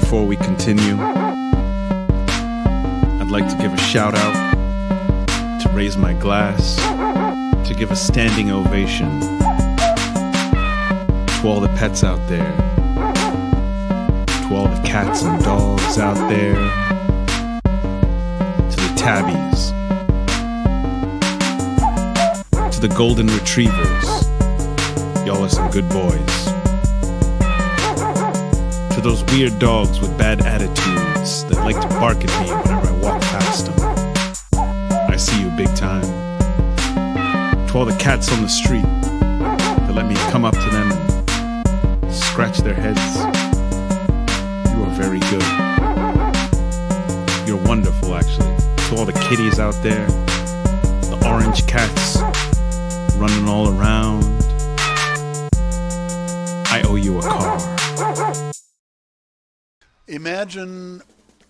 Before we continue, I'd like to give a shout out, to raise my glass, to give a standing ovation to all the pets out there, to all the cats and dogs out there, to the tabbies, to the golden retrievers. Y'all are some good boys. To those weird dogs with bad attitudes that like to bark at me whenever I walk past them. I see you big time. To all the cats on the street that let me come up to them and scratch their heads. You are very good. You're wonderful, actually. To all the kitties out there, the orange cats running all around. I owe you a car. Imagine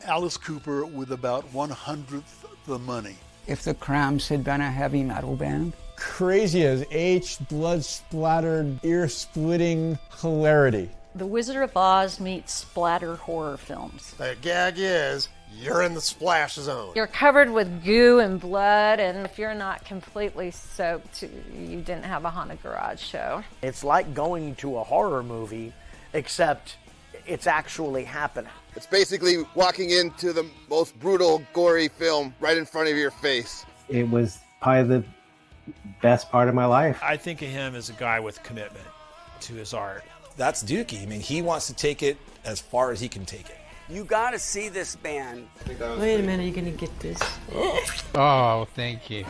Alice Cooper with about 1/100th the money. If the Cramps had been a heavy metal band. Crazy as H, blood-splattered, ear-splitting hilarity. The Wizard of Oz meets splatter horror films. The gag is, you're in the splash zone. You're covered with goo and blood, and if you're not completely soaked, you didn't have a haunted garage show. It's like going to a horror movie, except it's actually happening. It's basically walking into the most brutal, gory film right in front of your face. It was probably the best part of my life. I think of him as a guy with commitment to his art. That's Dukey. I mean, he wants to take it as far as he can take it. You gotta see this band. Wait a minute, you're gonna get this. Oh, thank you.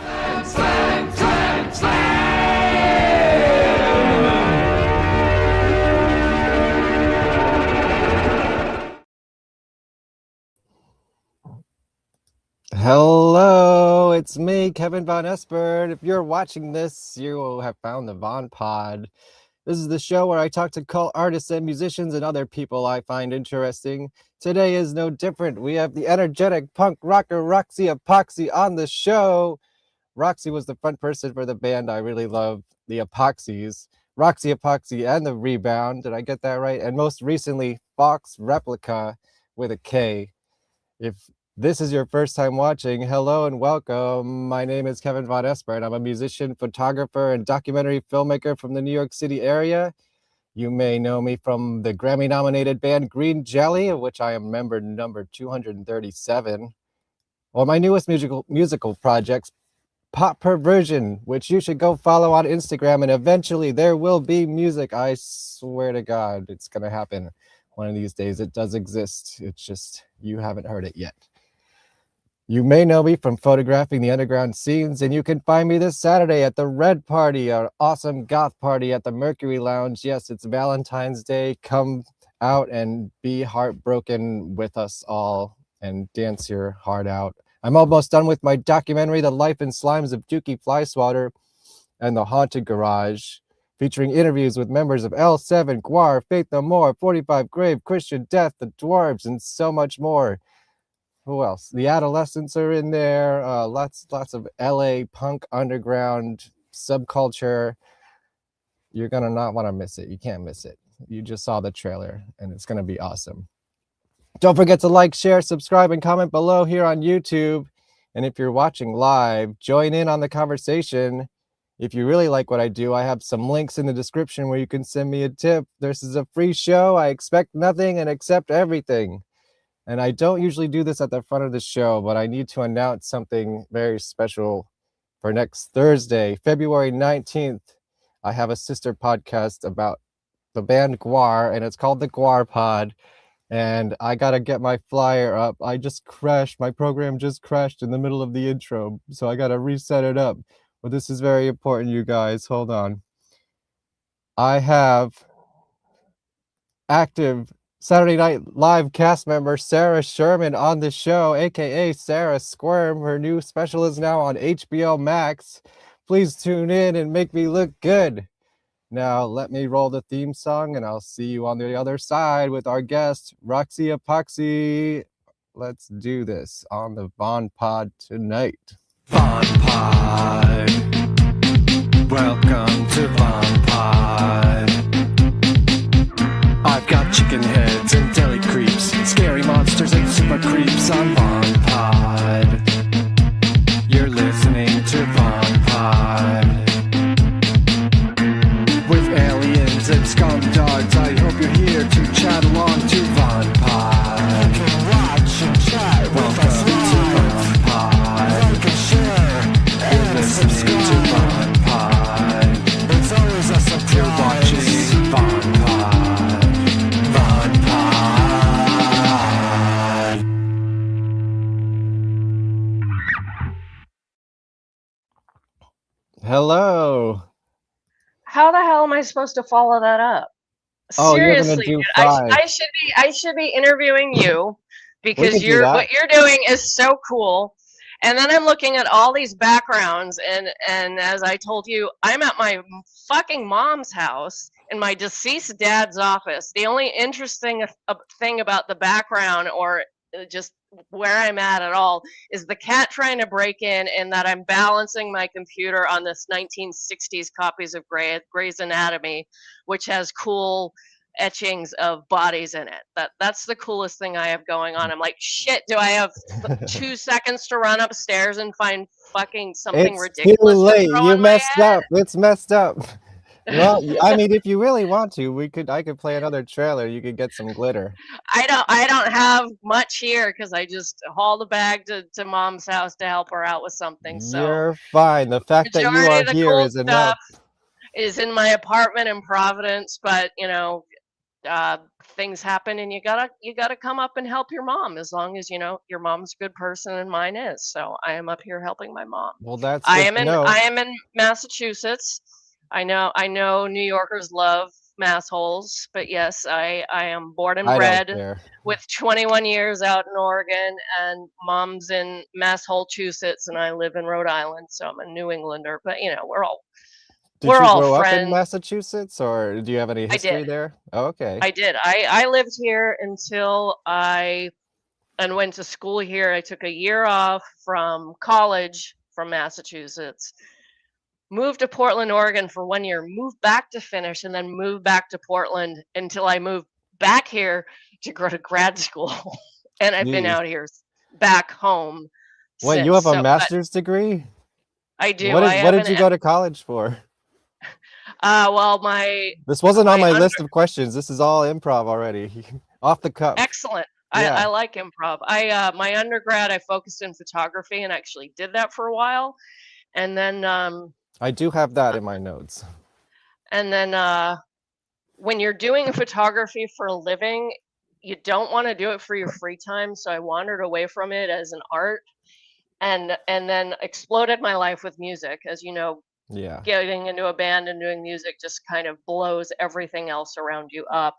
Hello, it's me, Kevin Vonesper. If you're watching this, you will have found the VonPod. This is the show where I talk to cult artists and musicians and other people I find interesting. Today is no different. We have the energetic punk rocker Roxy Epoxy on the show. Roxy was the front person for the band I really love, the Epoxies. Roxy Epoxy and the Rebound, did I get that right? And most recently, Faux Replika with a K. If this is your first time watching, hello and welcome. My name is Kevin Vonesper, and I'm a musician, photographer, and documentary filmmaker from the New York City area. You may know me from the Grammy-nominated band Green Jelly, of which I am member number 237. Or my newest musical projects, Pop Perversion, which you should go follow on Instagram, and eventually there will be music. I swear to God, it's going to happen one of these days. It does exist. It's just you haven't heard it yet. You may know me from photographing the underground scenes, and you can find me this Saturday at the Red Party, our awesome goth party at the Mercury Lounge. Yes, it's Valentine's Day. Come out and be heartbroken with us all and dance your heart out. I'm almost done with my documentary, The Life and Slimes of Dukey, Flyswatter, and The Haunted Garage, featuring interviews with members of L7, Guar, Faith No More, 45 Grave, Christian Death, The Dwarves, and so much more. Who else? The Adolescents are in there. Lots of LA punk underground subculture. You're gonna not want to miss it. You can't miss it. You just saw the trailer, and it's gonna be awesome. Don't forget to like, share, subscribe, and comment below here on YouTube. And if you're watching live, join in on the conversation. If you really like what I do, I have some links in the description where you can send me a tip. This is a free show. I expect nothing and accept everything. And I don't usually do this at the front of the show, but I need to announce something very special for next Thursday, February 19th. I have a sister podcast about the band Guar, and it's called the Guar Pod. And I got to get my flyer up. I just crashed. My program just crashed in the middle of the intro, so I got to reset it up. But this is very important, you guys. Hold on. I have active Saturday Night Live cast member Sarah Sherman on the show, aka Sarah Squirm. Her new special is now on HBO Max. Please tune in and make me look good. Now let me roll the theme song, and I'll see you on the other side with our guest Roxy Epoxy. Let's do this on the VonPod tonight. VonPod. Welcome to VonPod. I've got chicken heads and deli creeps, scary monsters and super creeps on VonPod. You're listening to VonPod. With aliens and skunk dogs, I hope you're here to chat along to VonPod. You can watch and chat with us live. VonPod. You can share and subscribe to VonPod. It's always a surprise. You're watching VonPod. Hello. How the hell am I supposed to follow that up? Oh, Seriously, you're dude, gonna do 5. I should be interviewing you because We can do that. what you're doing is so cool. And then I'm looking at all these backgrounds, and as I told you, I'm at my fucking mom's house in my deceased dad's office. The only interesting thing about the background, or just where I'm at all, is the cat trying to break in, and that I'm balancing my computer on this 1960s copies of Grey's Anatomy, which has cool etchings of bodies in it. That's the coolest thing I have going on. I'm like, shit, do I have 2 seconds to run upstairs and find fucking something It's ridiculous too late. to throw You on my messed head? up. It's messed up. Well, I mean, if you really want to, I could play another trailer. You could get some glitter. I don't have much here because I just hauled a bag to mom's house to help her out with something. So You're fine. The fact that you majority are of the here cool is enough. stuff is in my apartment in Providence, but things happen, and you gotta come up and help your mom, as long as your mom's a good person and mine is. So I am up here helping my mom. Well, that's good to know. I am in Massachusetts. I know New Yorkers love massholes, but yes, I am born and bred with 21 years out in Oregon, and mom's in Massachusetts, and I live in Rhode Island, so I'm a New Englander. But we're all Did we're you all grow up friends. in Massachusetts, or do you have any history there? Oh, okay. I did. I lived here until I went to school here. I took a year off from college from Massachusetts, moved to Portland, Oregon for 1 year, moved back to finish, and then moved back to Portland until I moved back here to go to grad school. And I've been Jeez. out here back home Wait, since. you have a So, master's degree? I do. What did you go to college for? Well, This wasn't on my my list of questions. This is all improv already. Off the cuff. Excellent. Yeah. I like improv. My undergrad, I focused in photography and actually did that for a while. And then I do have that in my notes. And then when you're doing photography for a living, you don't want to do it for your free time. So I wandered away from it as an art, and then exploded my life with music. As you know, Yeah. getting into a band and doing music just kind of blows everything else around you up.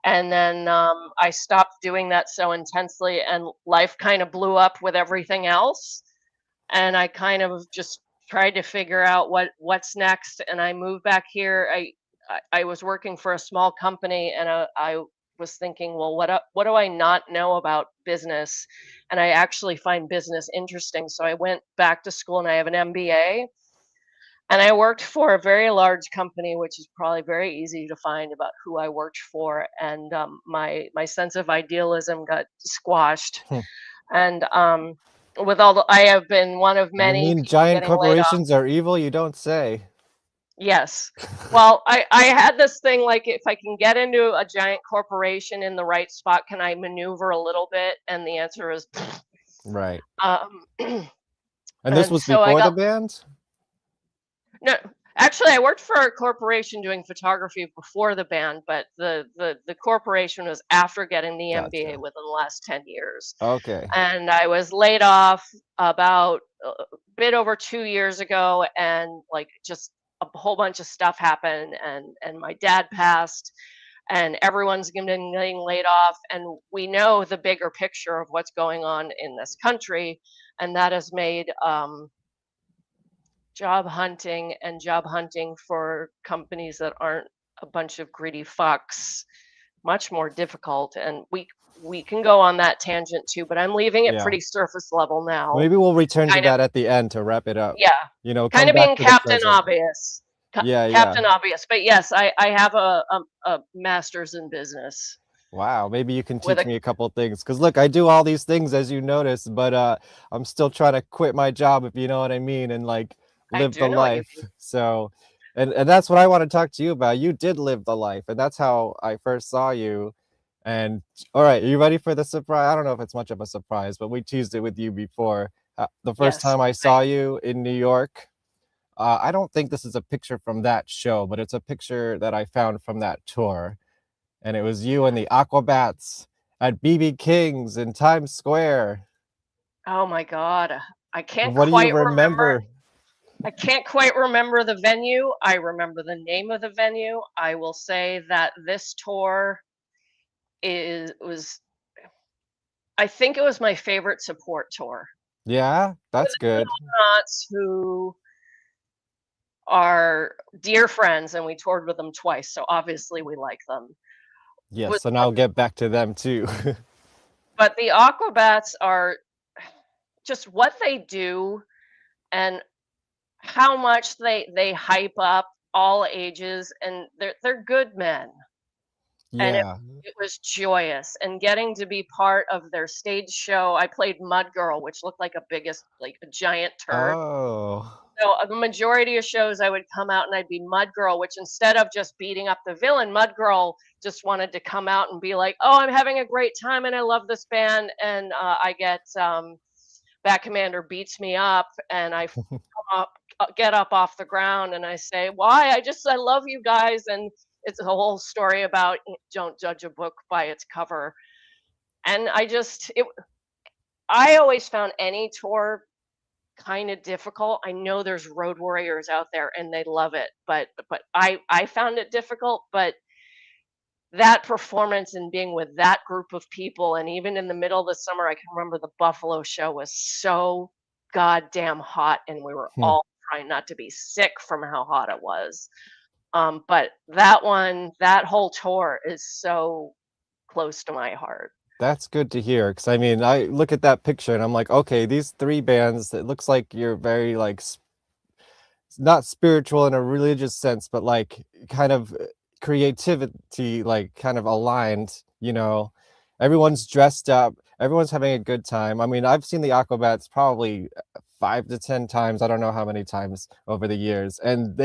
And then I stopped doing that so intensely, and life kind of blew up with everything else. And I kind of just tried to figure out what's next. And I moved back here. I was working for a small company, and I was thinking, well, what do I not know about business? And I actually find business interesting. So I went back to school, and I have an MBA. And I worked for a very large company, which is probably very easy to find about who I worked for. And my sense of idealism got squashed. And I have been one of many. You mean people giant getting laid off. corporations are evil? You don't say. Yes. Well, I had this thing, like, if I can get into a giant corporation in the right spot, can I maneuver a little bit? And the answer is Right. and this was so I before the got- band? No, actually, I worked for a corporation doing photography before the band, but the corporation was after getting the MBA within the last 10 years. Okay. And I was laid off about a bit over 2 years ago, and like just a whole bunch of stuff happened, and my dad passed, and everyone's getting laid off, and we know the bigger picture of what's going on in this country, and that has made job hunting for companies that aren't a bunch of greedy fucks much more difficult. And we can go on that tangent too, but I'm leaving it Yeah. pretty surface level now. Maybe we'll return to Kind that at the end to wrap it up. Yeah. You know, Kind come of back being to the Captain present. Obvious. Yeah, yeah. Captain Obvious. But yes, I have a master's in business. Wow, maybe you can With teach me a couple things. Because look, I do all these things as you notice, but I'm still trying to quit my job, if you know what I mean, and like I live the do know what you life. mean. So, and that's what I want to talk to you about. You did live the life, and that's how I first saw you. And all right, are you ready for the surprise? I don't know if it's much of a surprise, but we teased it with you before. The first Yes. time I saw you in New York, I don't think this is a picture from that show, but it's a picture that I found from that tour. And it was you and the Aquabats at BB King's in Times Square. Oh my God. I can't What do you quite remember. remember? I can't quite remember the venue. I remember the name of the venue. I will say that this tour was I think it was my favorite support tour. Yeah, that's good. Astronauts who are dear friends, and we toured with them twice, so obviously we like them. Yes, and I'll get back to them too. But the Aquabats are just what they do and how much they hype up all ages, and they're good men. And Yeah. it was joyous, and getting to be part of their stage show. I played Mud Girl, which looked like a giant turd. Oh. So the majority of shows I would come out and I'd be Mud Girl, which instead of just beating up the villain, Mud Girl just wanted to come out and be like, "Oh, I'm having a great time and I love this band." And I get Bat Commander beats me up, and I get up off the ground and I say, "Why? I love you guys." And it's a whole story about don't judge a book by its cover. And I always found any tour kind of difficult. I know there's road warriors out there and they love it, but I found it difficult. But that performance and being with that group of people, and even in the middle of the summer, I can remember the Buffalo show was so goddamn hot, and we were all trying not to be sick from how hot it was. But that whole tour is so close to my heart. That's good to hear, because I mean, I look at that picture and I'm like, okay, these three bands, it looks like you're very like not spiritual in a religious sense, but like kind of creativity, like kind of aligned, you know. Everyone's dressed up, everyone's having a good time. I mean, I've seen the Aquabats probably 5 to 10 times, I don't know how many times over the years, and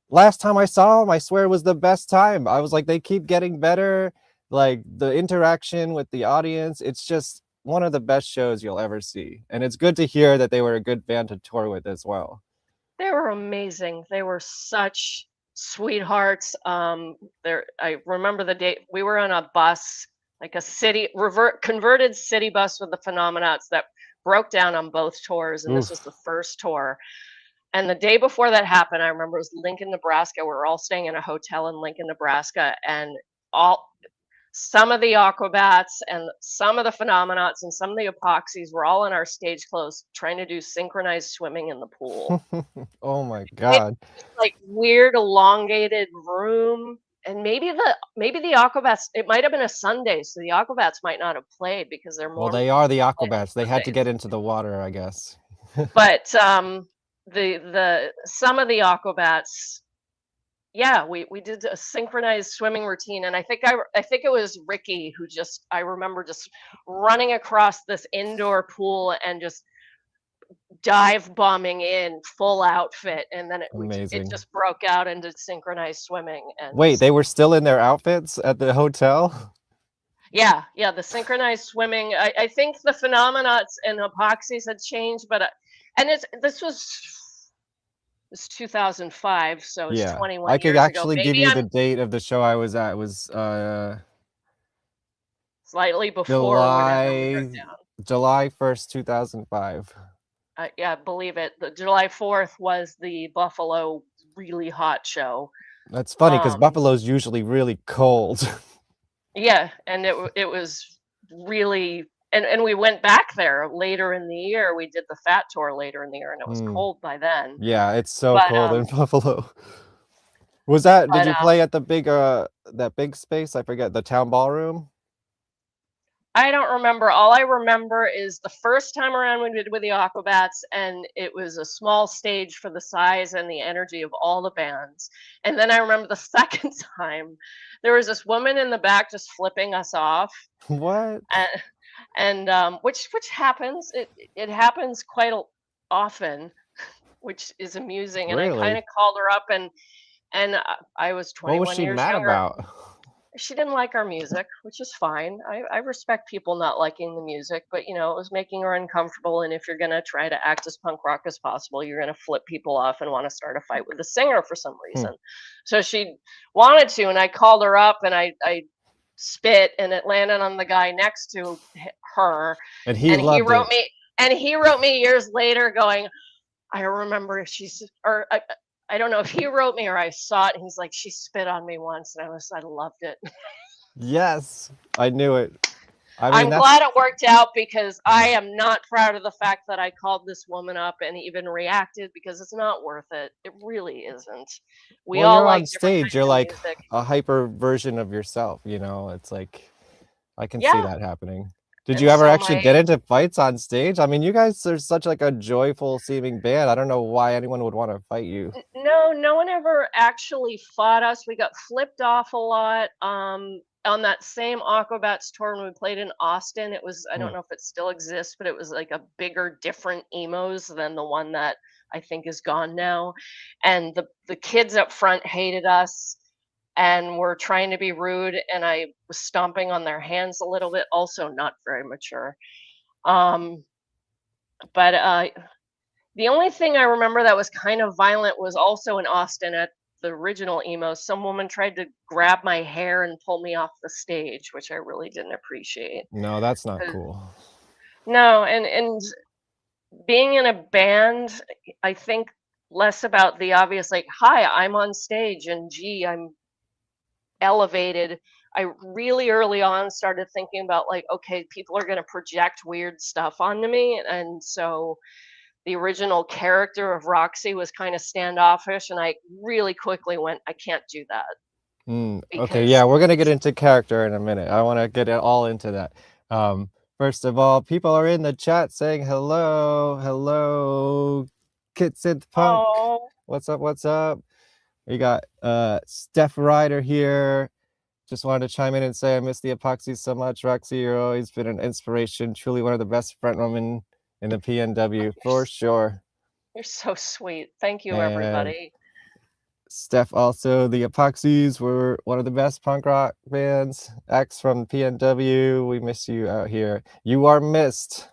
last time I saw them, I swear it was the best time. I was like, they keep getting better. Like the interaction with the audience, it's just one of the best shows you'll ever see. And it's good to hear that they were a good band to tour with as well. They were amazing. They were such sweethearts. I remember the day we were on a bus, like a converted city bus with the Phenomenauts that broke down on both tours, and this was the first tour. And the day before that happened, I remember it was Lincoln, Nebraska. We were all staying in a hotel in Lincoln, Nebraska, and some of the Aquabats and some of the Phenomenauts and some of the Epoxies were all in our stage clothes trying to do synchronized swimming in the pool. Oh my God. Like weird elongated room. And maybe the Aquabats, it might have been a Sunday, so the Aquabats might not have played because they're more. Well, they are the Aquabats. They had to get into the water, I guess. But the some of the Aquabats, yeah, we did a synchronized swimming routine, and I think it was Ricky who I remember just running across this indoor pool and just dive bombing in full outfit, and then it just broke out into synchronized swimming. And wait, they were still in their outfits at the hotel? Yeah, the synchronized swimming. I think the Phenomenauts and Epoxies had changed, but this was 2005, so it's 21 I could years actually ago. give you the date of the show I was at. It was slightly before July 1st, 2005. Yeah, believe it. The July 4th was the Buffalo really hot show. That's funny because Buffalo's usually really cold. Yeah, and it was really, and we went back there later in the year. We did the Fat Tour later in the year, and it was cold by then. Yeah, it's so cold in Buffalo. Did you play at the big that big space? I forget, the town ballroom? I don't remember. All I remember is the first time around we did with the Aquabats, and it was a small stage for the size and the energy of all the bands. And then I remember the second time, there was this woman in the back just flipping us off. What? And which happens. It happens quite often, which is amusing. And I Really? kind of called her up, and I was What 21 was she years mad younger. about? She didn't like our music, which is fine. I respect people not liking the music, but you know, it was making her uncomfortable. And if you're gonna try to act as punk rock as possible, you're gonna flip people off and want to start a fight with the singer for some reason. So she wanted to, and I called her up, and I spit, and it landed on the guy next to her, And he loved wrote it. me, and he wrote me years later, going, I remember I don't know if he wrote me or I saw it. And he's like, she spit on me once, and I loved it. Yes, I knew it. I mean, I'm glad it worked out, because I am not proud of the fact that I called this woman up and even reacted, because it's not worth it. It really isn't. We well, all you're like on different stage. kinds You're of like music. a hyper version of yourself. You know, it's like I can see Yeah. that happening. Did And you ever so actually get into fights on stage? I mean, you guys are such like a joyful seeming band. I don't know why anyone would want to fight you. No one ever actually fought us. We got flipped off a lot. On that same Aquabats tour when we played in Austin, it was, I don't know if it still exists, but it was like a bigger, different emos than the one that I think is gone now. And the kids up front hated us and were trying to be rude, and I was stomping on their hands a little bit, also not very mature. But the only thing I remember that was kind of violent was also in Austin at the original emo. Some woman tried to grab my hair and pull me off the stage, which I really didn't appreciate. No, that's not cool. No, and being in a band, I think less about the obvious, like, hi, I'm on stage, and gee, I'm elevated. I really early on started thinking about, like, okay, people are going to project weird stuff onto me. And so the original character of Roxy was kind of standoffish, and I really quickly went, I can't do that. Okay, yeah, we're gonna get into character in a minute. I want to get it all into that. First of all, people are in the chat saying hello, Kit Synth Punk. Oh. What's up? What's up? We got Steph Ryder here. Just wanted to chime in and say I miss the Epoxies so much. Roxy, you're always been an inspiration. Truly one of the best frontwomen in the PNW for sure. You're so sweet. Thank you, And everybody. Steph, also, the Epoxies were one of the best punk rock bands. X from PNW, we miss you out here. You are missed.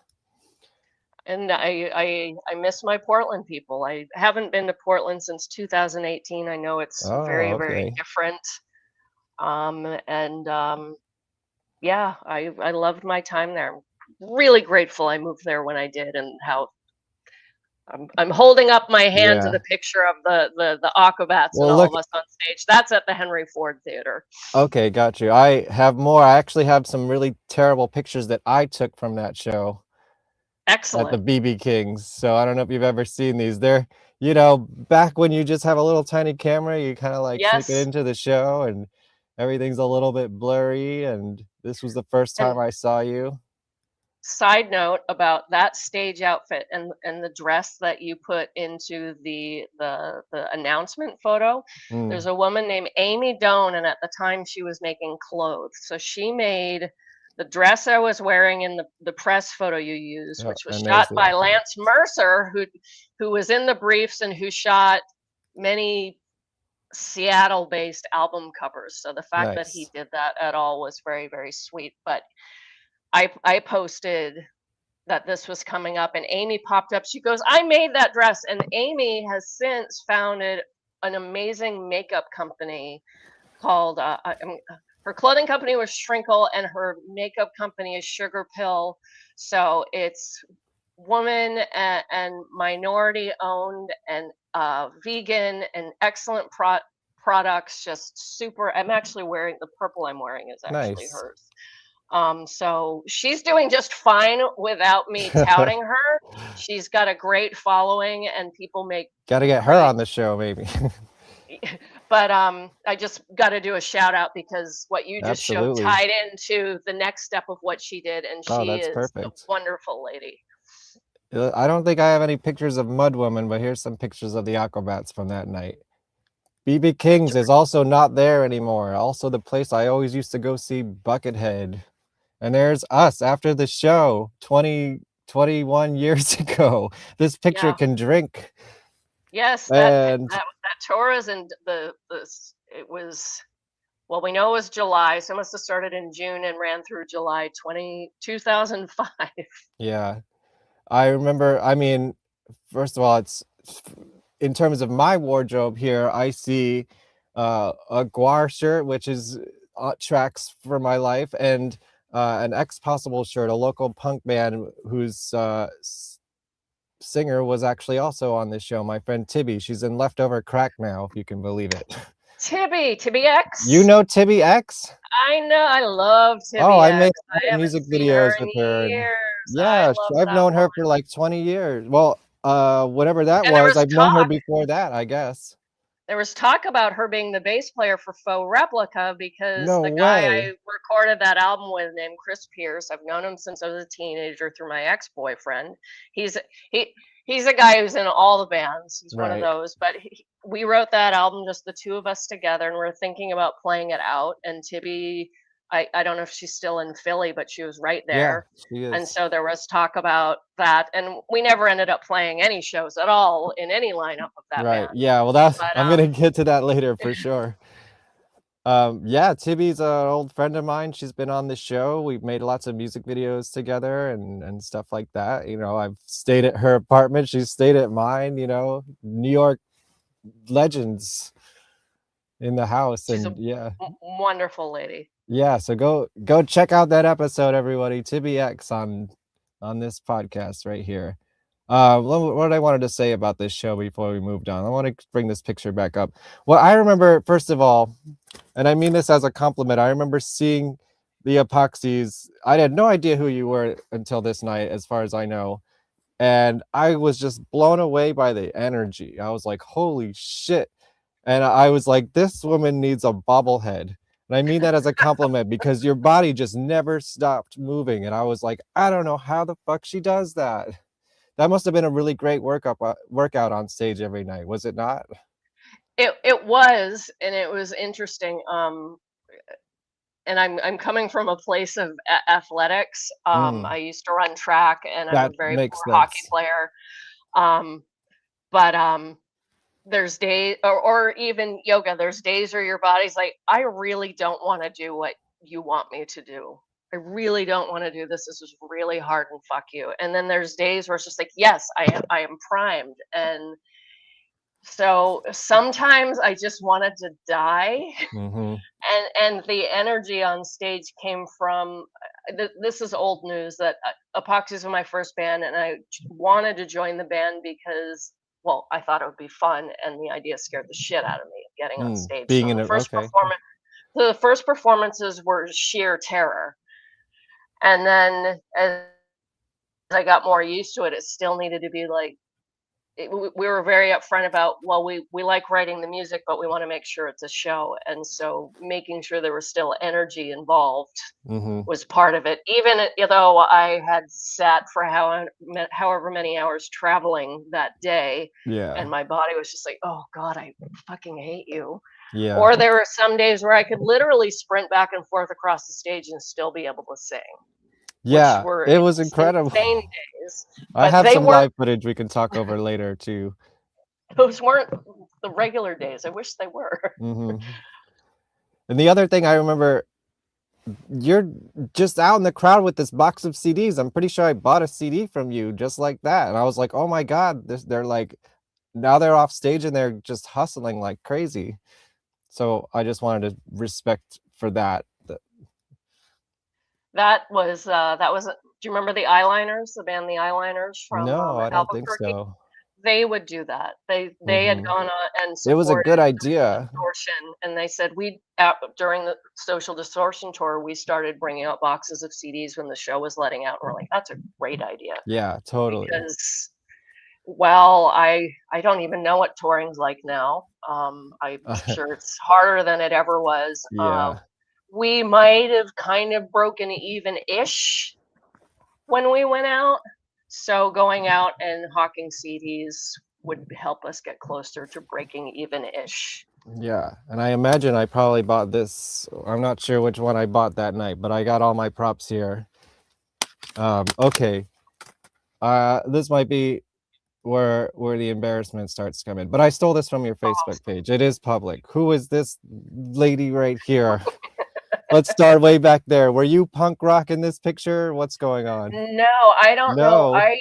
And I miss my Portland people. I haven't been to Portland since 2018. I know it's very different. Yeah, I loved my time there. I'm really grateful I moved there when I did, and how I'm holding up my hand to the picture of the Aquabats and all of us on stage. That's at the Henry Ford Theater. Okay, got you. I have more. I actually have some really terrible pictures that I took from that show. Excellent. At the BB Kings. So I don't know if you've ever seen these. They're, you know, back when you just have a little tiny camera, you kind of like take it into the show and everything's a little bit blurry. And this was the first time I saw you. Side note about that stage outfit and the dress that you put into the announcement photo. There's a woman named Amy Doan, and at the time she was making clothes. So she made the dress I was wearing in the press photo you used, which was shot by Lance Mercer, who was in the briefs and who shot many Seattle-based album covers. So the fact that he did that at all was very, very sweet. But I posted that this was coming up, and Amy popped up. She goes, I made that dress. And Amy has since founded an amazing makeup company called, her clothing company was Shrinkle, and her makeup company is Sugar Pill. So it's woman and minority owned and vegan and excellent products, just super. I'm actually wearing the purple I'm wearing is actually hers. So she's doing just fine without me touting her. She's got a great following, and people make. Got to get her on the show, maybe. But I just got to do a shout out because what you just Absolutely. showed tied into the next step of what she did, and Oh, she that's is a perfect. wonderful lady. I don't think I have any pictures of Mud Woman, but here's some pictures of the Aquabats from that night. BB King's is also not there anymore. Also the place I always used to go see Buckethead. And there's us after the show 21 years ago. This picture can drink. Yes, And that tour is in it was, well, we know it was July, so it must have started in June and ran through July 2005. yeah, I remember, I mean, first of all, it's in terms of my wardrobe here, I see a Guar shirt, which is tracks for my life, and an X Possible shirt, a local punk band whose singer was actually also on this show, my friend Tibby. She's in Leftover Crack now, if you can believe it. Tibby X. You know Tibby X? I know, I love Tibby Oh, I X. made I music haven't seen videos her with in her. years. Yeah, love I've that known her woman. for like 20 years. Well, whatever that And there was I've known her talk. before that, I guess. There was talk about her being the bass player for Faux Replika because No the guy I way. recorded that album with, named Chris Pierce, I've known him since I was a teenager through my ex-boyfriend. He's a guy who's in all the bands. He's one of Right. those. But we wrote that album, just the two of us together, and we're thinking about playing it out. And Tibby, I don't know if she's still in Philly, but she was right there. Yeah, she is. And so there was talk about that, and we never ended up playing any shows at all in any lineup of that Right. band. Yeah, well, that's But, I'm gonna get to that later for sure. Yeah, Tibby's an old friend of mine. She's been on the show. We've made lots of music videos together and stuff like that. You know, I've stayed at her apartment. She's stayed at mine. You know, New York legends in the house, She's and yeah. wonderful lady. Yeah, so go check out that episode, everybody. Tibby X on this podcast right here. What I wanted to say about this show before we moved on. I want to bring this picture back up. Well, I remember, first of all, and I mean this as a compliment, I remember seeing the Epoxies. I had no idea who you were until this night, as far as I know. And I was just blown away by the energy. I was like, holy shit. And I was like, this woman needs a bobblehead. And I mean that as a compliment because your body just never stopped moving. And I was like, I don't know how the fuck she does that. That must have been a really great workout on stage every night, was it not? It was, and it was interesting. And I'm coming from a place of athletics. I used to run track, and I'm a very poor hockey player. But there's days, or even yoga, there's days where your body's like, I really don't want to do what you want me to do. I really don't want to do this. This is really hard, and fuck you. And then there's days where it's just like, yes, I am primed. And so sometimes I just wanted to die. And the energy on stage came from, this is old news, that Epoxies was my first band, and I wanted to join the band because, well, I thought it would be fun, and the idea scared the shit out of me, getting on stage. Being so in the it, first okay. the first performances were sheer terror. And then as I got more used to it, it still needed to be like, we were very upfront about, well, we like writing the music, but we want to make sure it's a show. And so making sure there was still energy involved was part of it. Even though I had sat for however many hours traveling that day, and my body was just like, oh God, I fucking hate you. Yeah. Or there were some days where I could literally sprint back and forth across the stage and still be able to sing. Yeah, which were it was incredible. insane days. I But have they some weren't- live footage we can talk over later too. Those weren't the regular days. I wish they were. And the other thing I remember, you're just out in the crowd with this box of CDs. I'm pretty sure I bought a CD from you just like that. And I was like, oh my God, they're like, now they're off stage and they're just hustling like crazy. So I just wanted to respect for that. That was, do you remember the Eyeliners, the band The Eyeliners from No, I don't think Albuquerque? so. They would do that. They had gone on and It was a supported good idea. Distortion, and they said during the Social Distortion tour, we started bringing out boxes of CDs when the show was letting out, and we're like, that's a great idea. Yeah, totally. Because Well, I don't even know what touring's like now. I'm sure it's harder than it ever was. Yeah. We might have kind of broken even-ish when we went out. So going out and hawking CDs would help us get closer to breaking even-ish. Yeah, and I imagine I probably bought this. I'm not sure which one I bought that night, but I got all my props here. Okay. This might be where the embarrassment starts coming. But I stole this from your Facebook page. It is public. Who is this lady right here? Let's start way back there. Were you punk rock in this picture? What's going on? No, I don't know. No.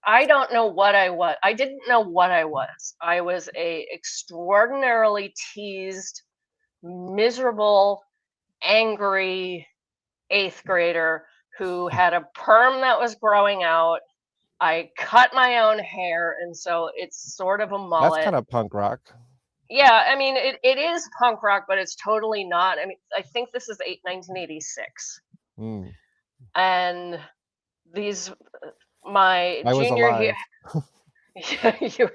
I don't know what I was. I didn't know what I was. I was a extraordinarily teased, miserable, angry 8th grader who had a perm that was growing out. I cut my own hair, and so it's sort of a mullet. That's kind of punk rock. Yeah, I mean, it is punk rock, but it's totally not. I mean, I think this is 1986. And these, my I was junior alive. year.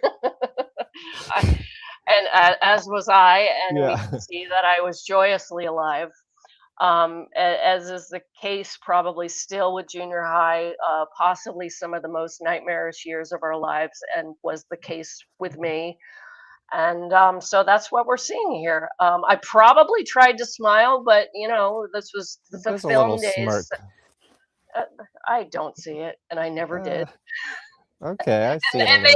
And as was I, and we can see that I was joyously alive. As is the case probably still with junior high, possibly some of the most nightmarish years of our lives, and was the case with me. And so that's what we're seeing here. I probably tried to smile, but you know, this was the There's film a little days. smirk. I don't see it, and I never did. Okay, I see it. And they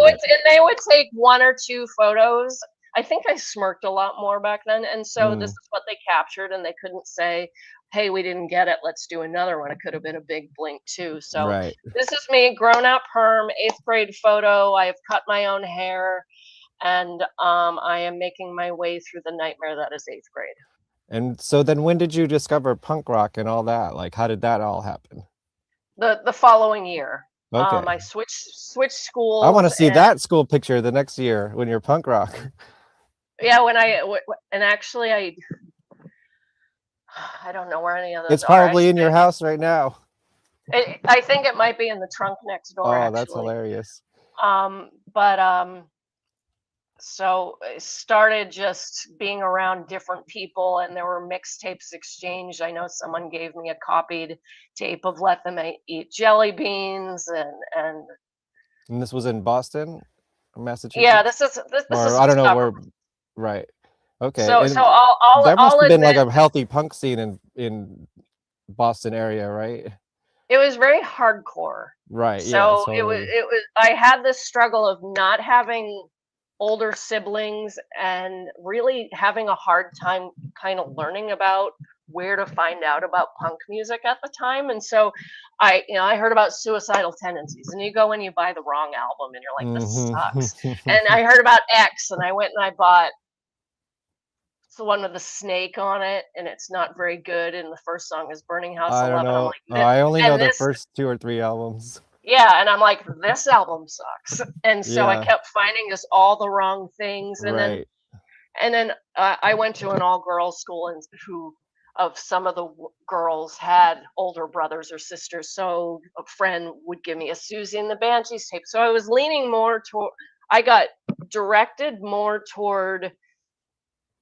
would take 1 or 2 photos. I think I smirked a lot more back then, and so this is what they captured, and they couldn't say, hey, we didn't get it, let's do another one. It could have been a big blink too. So this is me, grown out perm, 8th grade photo. I have cut my own hair, and I am making my way through the nightmare that is 8th grade. And so then when did you discover punk rock and all that? Like, how did that all happen? The following year. Okay. I switched schools. I want to see that school picture the next year when you're punk rock. Yeah, and actually I don't know where any of those It's probably in your house right now. I think it might be in the trunk next door. Oh, actually. That's hilarious. So I started just being around different people, and there were mixtapes exchanged. I know someone gave me a copied tape of Let Them Eat Jelly Beans, and this was in Boston, Massachusetts. Yeah, this is I don't know where. Right. Okay. So all there must have been like admit, a healthy punk scene in Boston area, right? It was very hardcore. Right. So yeah, it was. I had this struggle of not having older siblings and really having a hard time kind of learning about where to find out about punk music at the time. And so I heard about Suicidal Tendencies, and you go and you buy the wrong album and you're like, this sucks. And I heard about X, and I went and I bought the one with the snake on it, and it's not very good. And the first song is Burning House 11. I don't know. I'm like, I only know the first 2 or 3 albums. Yeah, and I'm like, this album sucks. And so I kept finding just all the wrong things. And then I went to an all-girls school, and some of the girls had older brothers or sisters. So a friend would give me a Susie and the Banshees tape. So I was leaning more toward, I got directed more toward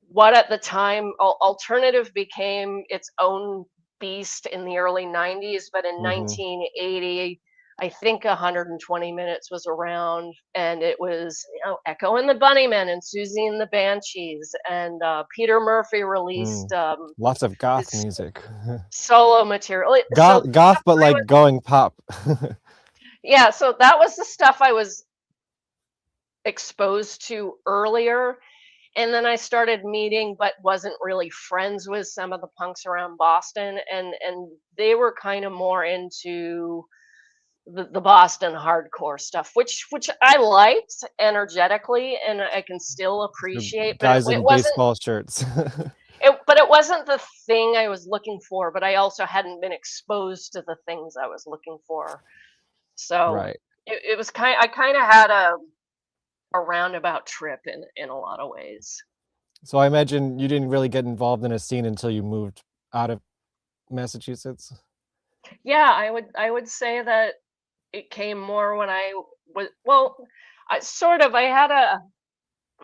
what at the time alternative became its own beast in the early 90s. But in 1980, I think 120 Minutes was around, and it was Echo and the Bunnymen and Susie and the Banshees, and Peter Murphy released lots of goth music, solo material. Goth, but like going pop. Yeah, so that was the stuff I was exposed to earlier, and then I started meeting, but wasn't really friends with some of the punks around Boston, and they were kind of more into the Boston hardcore stuff, which I liked energetically, and I can still appreciate. Guys but in it wasn't baseball shirts. But it wasn't the thing I was looking for. But I also hadn't been exposed to the things I was looking for. So it was I kind of had a roundabout trip in a lot of ways. So I imagine you didn't really get involved in a scene until you moved out of Massachusetts. Yeah, I would say that it came more when I was, well, I had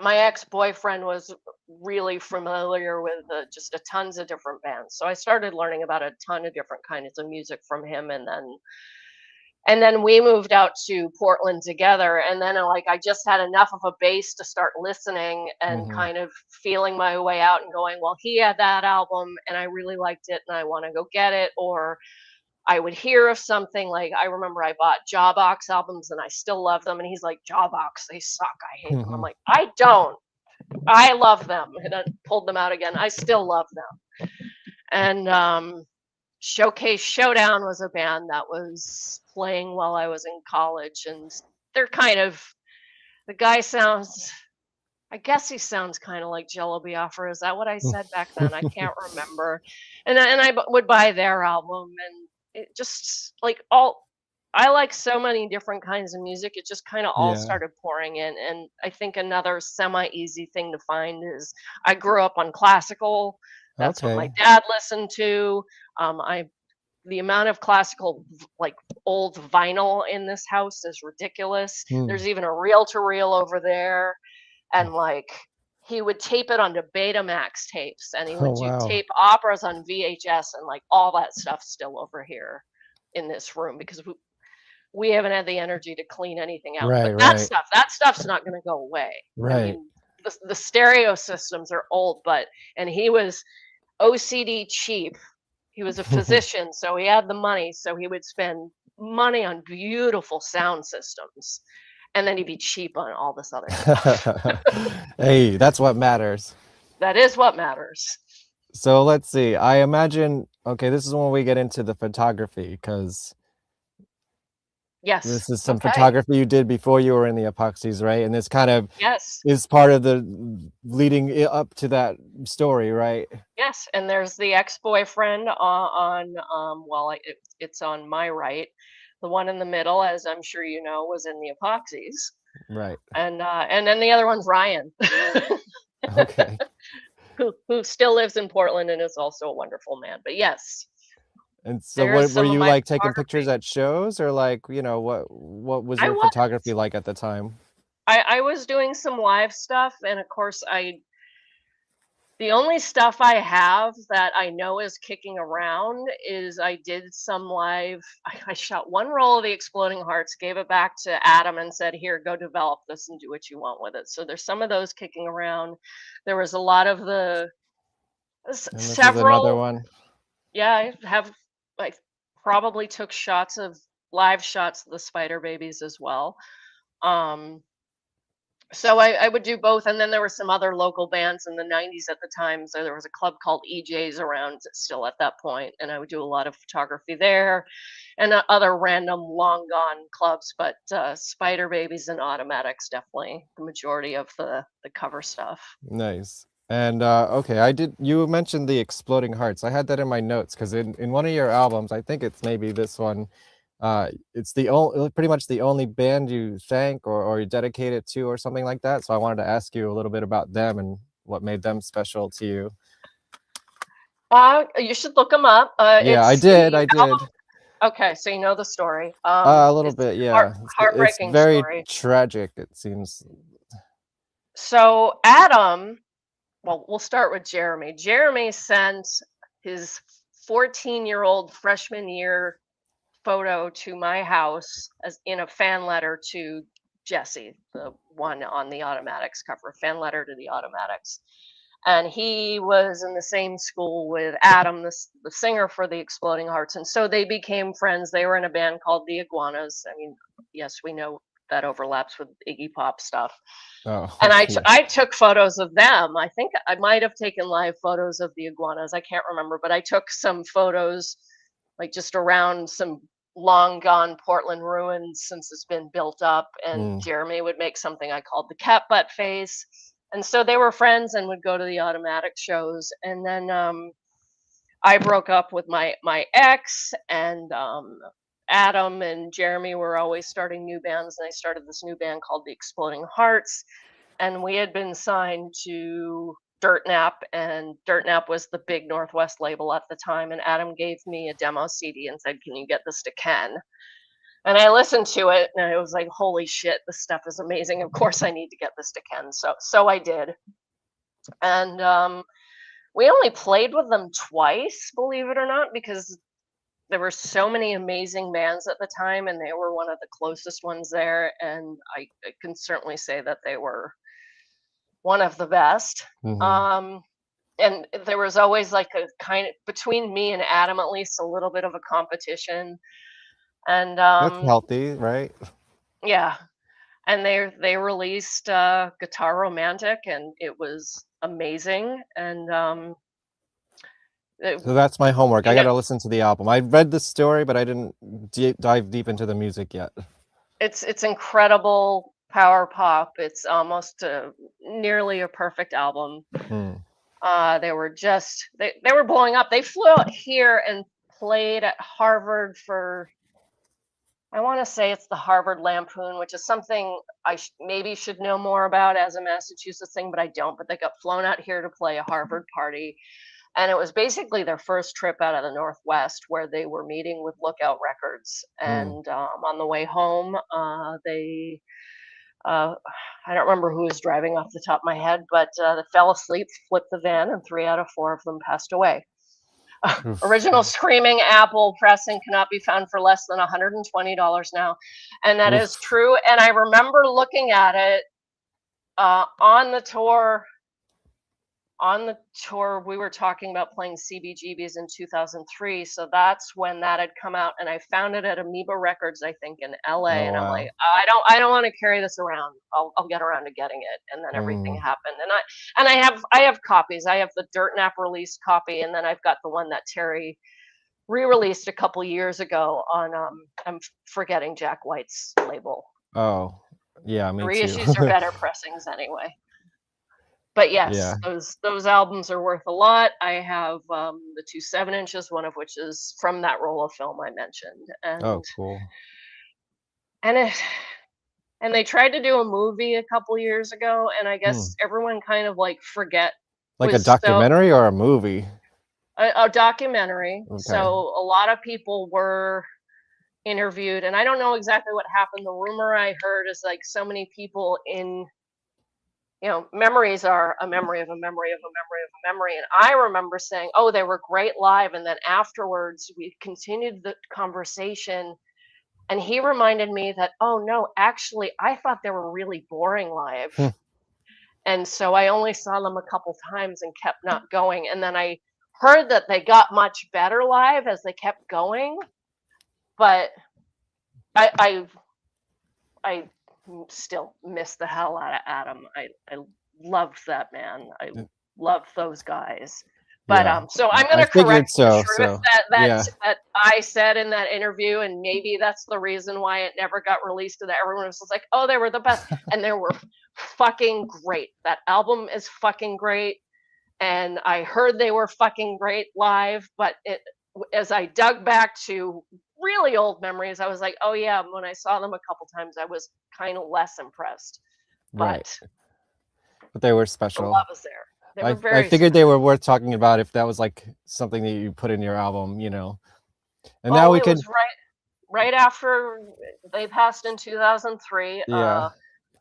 my ex-boyfriend was really familiar with just a tons of different bands. So I started learning about a ton of different kinds of music from him, and then we moved out to Portland together, and then like I just had enough of a base to start listening and kind of feeling my way out and going, well, he had that album and I really liked it and I want to go get it. Or I would hear of something, like I remember I bought Jawbox albums and I still love them, and he's like, Jawbox, they suck, I hate them. I'm like, I don't. I love them. And I pulled them out again. I still love them. And Showcase Showdown was a band that was playing while I was in college, and they're kind of, the guy sounds, I guess he sounds kind of like Jello Biafra. Is that what I said back then? I can't remember. And I would buy their album, and it just like I like so many different kinds of music. It just kind of all started pouring in. And I think another semi-easy thing to find is I grew up on classical. That's what my dad listened to. The amount of classical, like old vinyl in this house is ridiculous. There's even a reel-to-reel over there, and like he would tape it onto Betamax tapes, and he would do tape operas on VHS, and like all that stuff's still over here in this room because we haven't had the energy to clean anything out. But that stuff's not going to go away. Right. I mean, the stereo systems are old, and he was OCD cheap. He was a physician, so he had the money, so he would spend money on beautiful sound systems, and then he'd be cheap on all this other stuff. Hey, that's what matters. That is what matters. So let's see. I imagine, okay, this is when we get into the photography, because this is some photography you did before you were in the Epoxies, right? And this kind of is part of the leading up to that story, right? Yes, and there's the ex-boyfriend it's on my right. The one in the middle, as I'm sure you know, was in the Epoxies. Right. And then the other one's Ryan. Okay. who still lives in Portland and is also a wonderful man. But yes. And so were you like taking pictures at shows, or like, you know, what was your photography like at the time? I was doing some live stuff, and of course the only stuff I have that I know is kicking around is I did some live, I shot one roll of the Exploding Hearts, gave it back to Adam and said, here, go develop this and do what you want with it. So there's some of those kicking around. There was a lot of several. Is another one. Yeah, I probably took live shots of the Spider Babies as well. So I would do both, and then there were some other local bands in the 90s at the time. So there was a club called EJ's around still at that point, and I would do a lot of photography there, and other random long gone clubs. But Spider Babies and Automatics, definitely the majority of the cover stuff. Nice. And okay, you mentioned the Exploding Hearts. I had that in my notes because in one of your albums, I think it's maybe this one, it's pretty much the only band you thank or you dedicate it to or something like that. So I wanted to ask you a little bit about them and what made them special to you. You should look them up. Yeah, I did. Okay, so you know the story. A little bit, yeah. Heartbreaking it's very story. Tragic, it seems. So Adam, well, we'll start with Jeremy. Jeremy sent his 14-year-old freshman year photo to my house as in a fan letter to Jesse, the one on the Automatics cover, fan letter to the Automatics. And he was in the same school with Adam, the singer for the Exploding Hearts. And so they became friends. They were in a band called the Iguanas. I mean, yes, we know that overlaps with Iggy Pop stuff. Oh, and I took photos of them. I think I might have taken live photos of the Iguanas. I can't remember, but I took some photos like just around some long gone Portland ruins since it's been built up. And Jeremy would make something I called the cat butt face. And so they were friends and would go to the Automatic shows. And then I broke up with my ex, and Adam and Jeremy were always starting new bands. And I started this new band called the Exploding Hearts. And we had been signed to Dirt Nap, and Dirt Nap was the big Northwest label at the time. And Adam gave me a demo CD and said, can you get this to Ken? And I listened to it, and I was like, "Holy shit, this stuff is amazing! Of course, I need to get this to Ken." So I did, and we only played with them twice, believe it or not, because there were so many amazing bands at the time, and they were one of the closest ones there. And I can certainly say that they were one of the best. And there was always like a kind of, between me and Adam, at least, a little bit of a competition. And That's healthy, right? yeah, and they released Guitar Romantic, and it was amazing. And So that's my homework. you I know, got to listen to the album. I read the story, but I didn't dive deep into the music yet. it's incredible power pop. It's almost nearly a perfect album. They were just they were blowing up. They flew out here and played at Harvard for, I want to say it's the Harvard Lampoon, which is something I maybe should know more about as a Massachusetts thing, but I don't. But they got flown out here to play a Harvard party. And it was basically their first trip out of the Northwest, where they were meeting with Lookout Records. And on the way home, they, I don't remember who was driving off the top of my head, but they fell asleep, flipped the van, and 3 out of 4 of them passed away. Original Screaming Apple pressing cannot be found for less than $120 now. And that is true. And I remember looking at it on the tour. On the tour, we were talking about playing CBGBs in 2003. So that's when that had come out. And I found it at Amoeba Records, I think, in LA. And I'm like, I don't want to carry this around. I'll get around to getting it. And then everything happened. And I have copies. I have the Dirt Nap release copy, and then I've got the one that Terry re-released a couple years ago on I'm forgetting Jack White's label. Oh, yeah, me too. Reissues are better pressings anyway. But yes, those albums are worth a lot. I have the 2 7-inches, one of which is from that roll of film I mentioned. And, oh, cool. And they tried to do a movie a couple years ago, and I guess everyone kind of like forget. Like a documentary or a movie? A documentary. Okay. So a lot of people were interviewed, and I don't know exactly what happened. The rumor I heard is like so many people in, memories are a memory of a memory of a memory of a memory. And I remember saying, oh, they were great live. And then afterwards, we continued the conversation. And he reminded me that, oh, no, actually, I thought they were really boring live. And so I only saw them a couple times and kept not going. And then I heard that they got much better live as they kept going. But I still miss the hell out of Adam. I loved that man. I loved those guys. But so I'm going to correct the truth that I said in that interview, and maybe that's the reason why it never got released. And that everyone was like, "Oh, they were the best," and they were fucking great. That album is fucking great, and I heard they were fucking great live. But as I dug back to really old memories, I was like, oh yeah, when I saw them a couple times, I was kind of less impressed. But they were special. The love is there. They were very I figured they were worth talking about if that was like something that you put in your album, And now we can. Was right after they passed in 2003.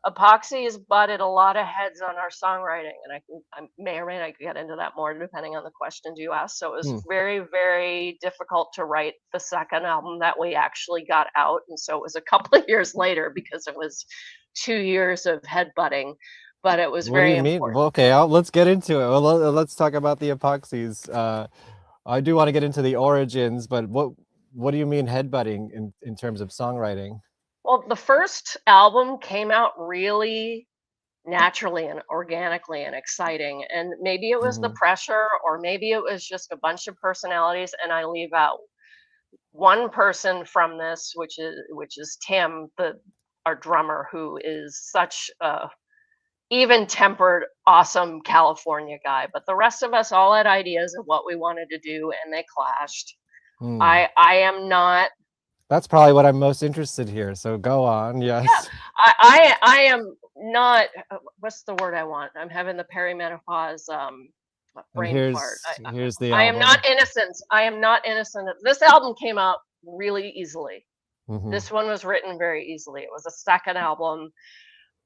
Epoxies butted a lot of heads on our songwriting, and I may or may not get into that more depending on the questions you ask. So it was very, very difficult to write the second album that we actually got out, and so it was a couple of years later because it was 2 years of headbutting. But it was very important. Well, okay, let's get into it. Well, let's talk about the Epoxies. I do want to get into the origins, but what do you mean headbutting in terms of songwriting? Well, the first album came out really naturally and organically and exciting. And maybe it was the pressure, or maybe it was just a bunch of personalities. And I leave out one person from this, which is Tim, our drummer, who is such a even-tempered, awesome California guy. But the rest of us all had ideas of what we wanted to do, and they clashed. I am not. That's probably what I'm most interested here. So go on. Yes. Yeah, I am not. What's the word I want? I'm having the perimenopause brain fart. Here's the. I am not innocent. I am not innocent. This album came out really easily. This one was written very easily. It was a second album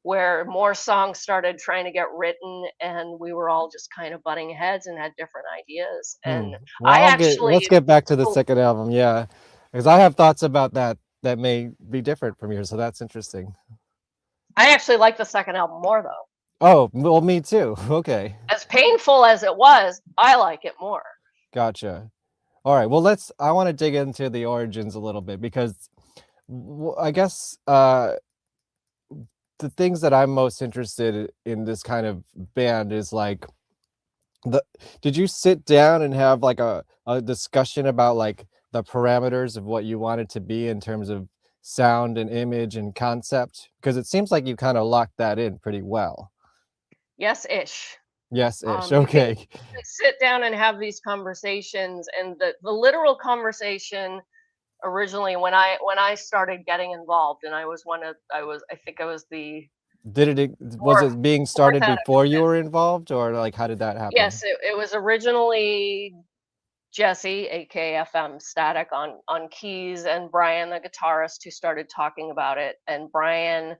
where more songs started trying to get written, and we were all just kind of butting heads and had different ideas. And Well, let's get back to the second album, yeah, because I have thoughts about that may be different from yours, so that's interesting. I actually like the second album more, though. Oh, well, me too. Okay. As painful as it was, I like it more. Gotcha. All right. Well, I want to dig into the origins a little bit because I guess the things that I'm most interested in this kind of band is like did you sit down and have like a discussion about like the parameters of what you want it to be in terms of sound and image and concept? Because it seems like you kind of locked that in pretty well. Yes-ish. Yes-ish. Okay. You can sit down and have these conversations, and the literal conversation originally when I started getting involved, and I think I was the was it being started before you were involved, or like how did that happen? Yes, it was originally Jesse, aka FM Static, on keys, and Brian, the guitarist, who started talking about it. And Brian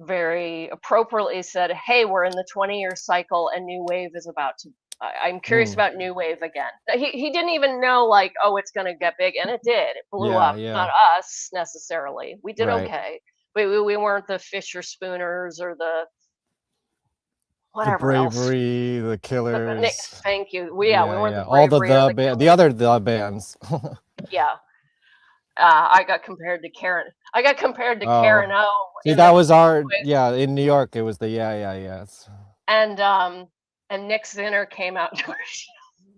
very appropriately said, "Hey, we're in the 20-year cycle, and new wave is about to. I'm curious about new wave again." He didn't even know like, oh, it's gonna get big, and it did. It blew up. Yeah. Not us necessarily. We did okay. We weren't the Fisher Spooners or the whatever the else. Bravery, the Killers. Thank you. We weren't the all Bravery the other bands. Yeah. I got compared to Karen. I got compared to Karen O. See, that was in New York. It was the yes. And Nick Zinner came out to our show.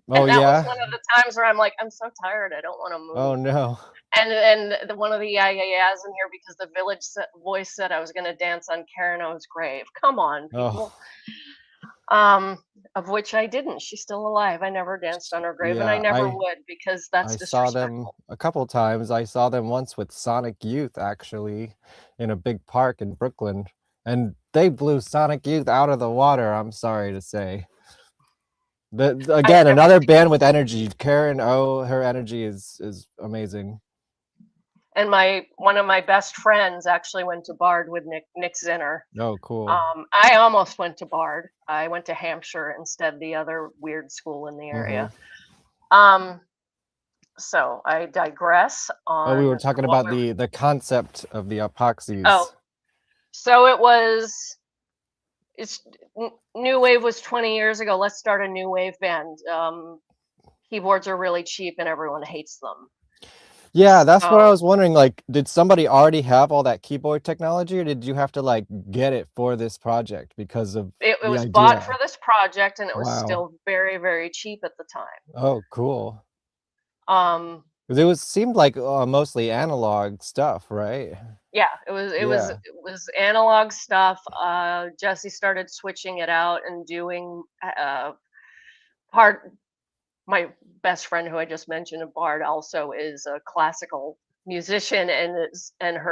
Oh, and that yeah. was one of the times where I'm like, I'm so tired. I don't want to move. Oh no. And one of the yeahs in here, because the Village Voice said I was going to dance on Karen O's grave. Come on, people. Of which I didn't. She's still alive. I never danced on her grave, and I never would, because that's disrespectful. I saw them a couple of times. I saw them once with Sonic Youth, actually, in a big park in Brooklyn, and they blew Sonic Youth out of the water. I'm sorry to say. Again, another band with energy. Karen O, her energy is amazing. And one of my best friends actually went to Bard with Nick Zinner. Oh, cool. I almost went to Bard. I went to Hampshire instead, the other weird school in the area. So I digress on. We were talking about the concept of the Epoxies. Oh, so it's new wave was 20 years ago. Let's start a new wave band. Keyboards are really cheap and everyone hates them. Yeah, that's what I was wondering. Like, did somebody already have all that keyboard technology, or did you have to like get it for this project because of it was bought for this project, and it was still very, very cheap at the time. Oh, cool. It seemed like mostly analog stuff, right? Yeah, it was analog stuff. Jesse started switching it out and doing my best friend, who I just mentioned, Bard, also is a classical musician, and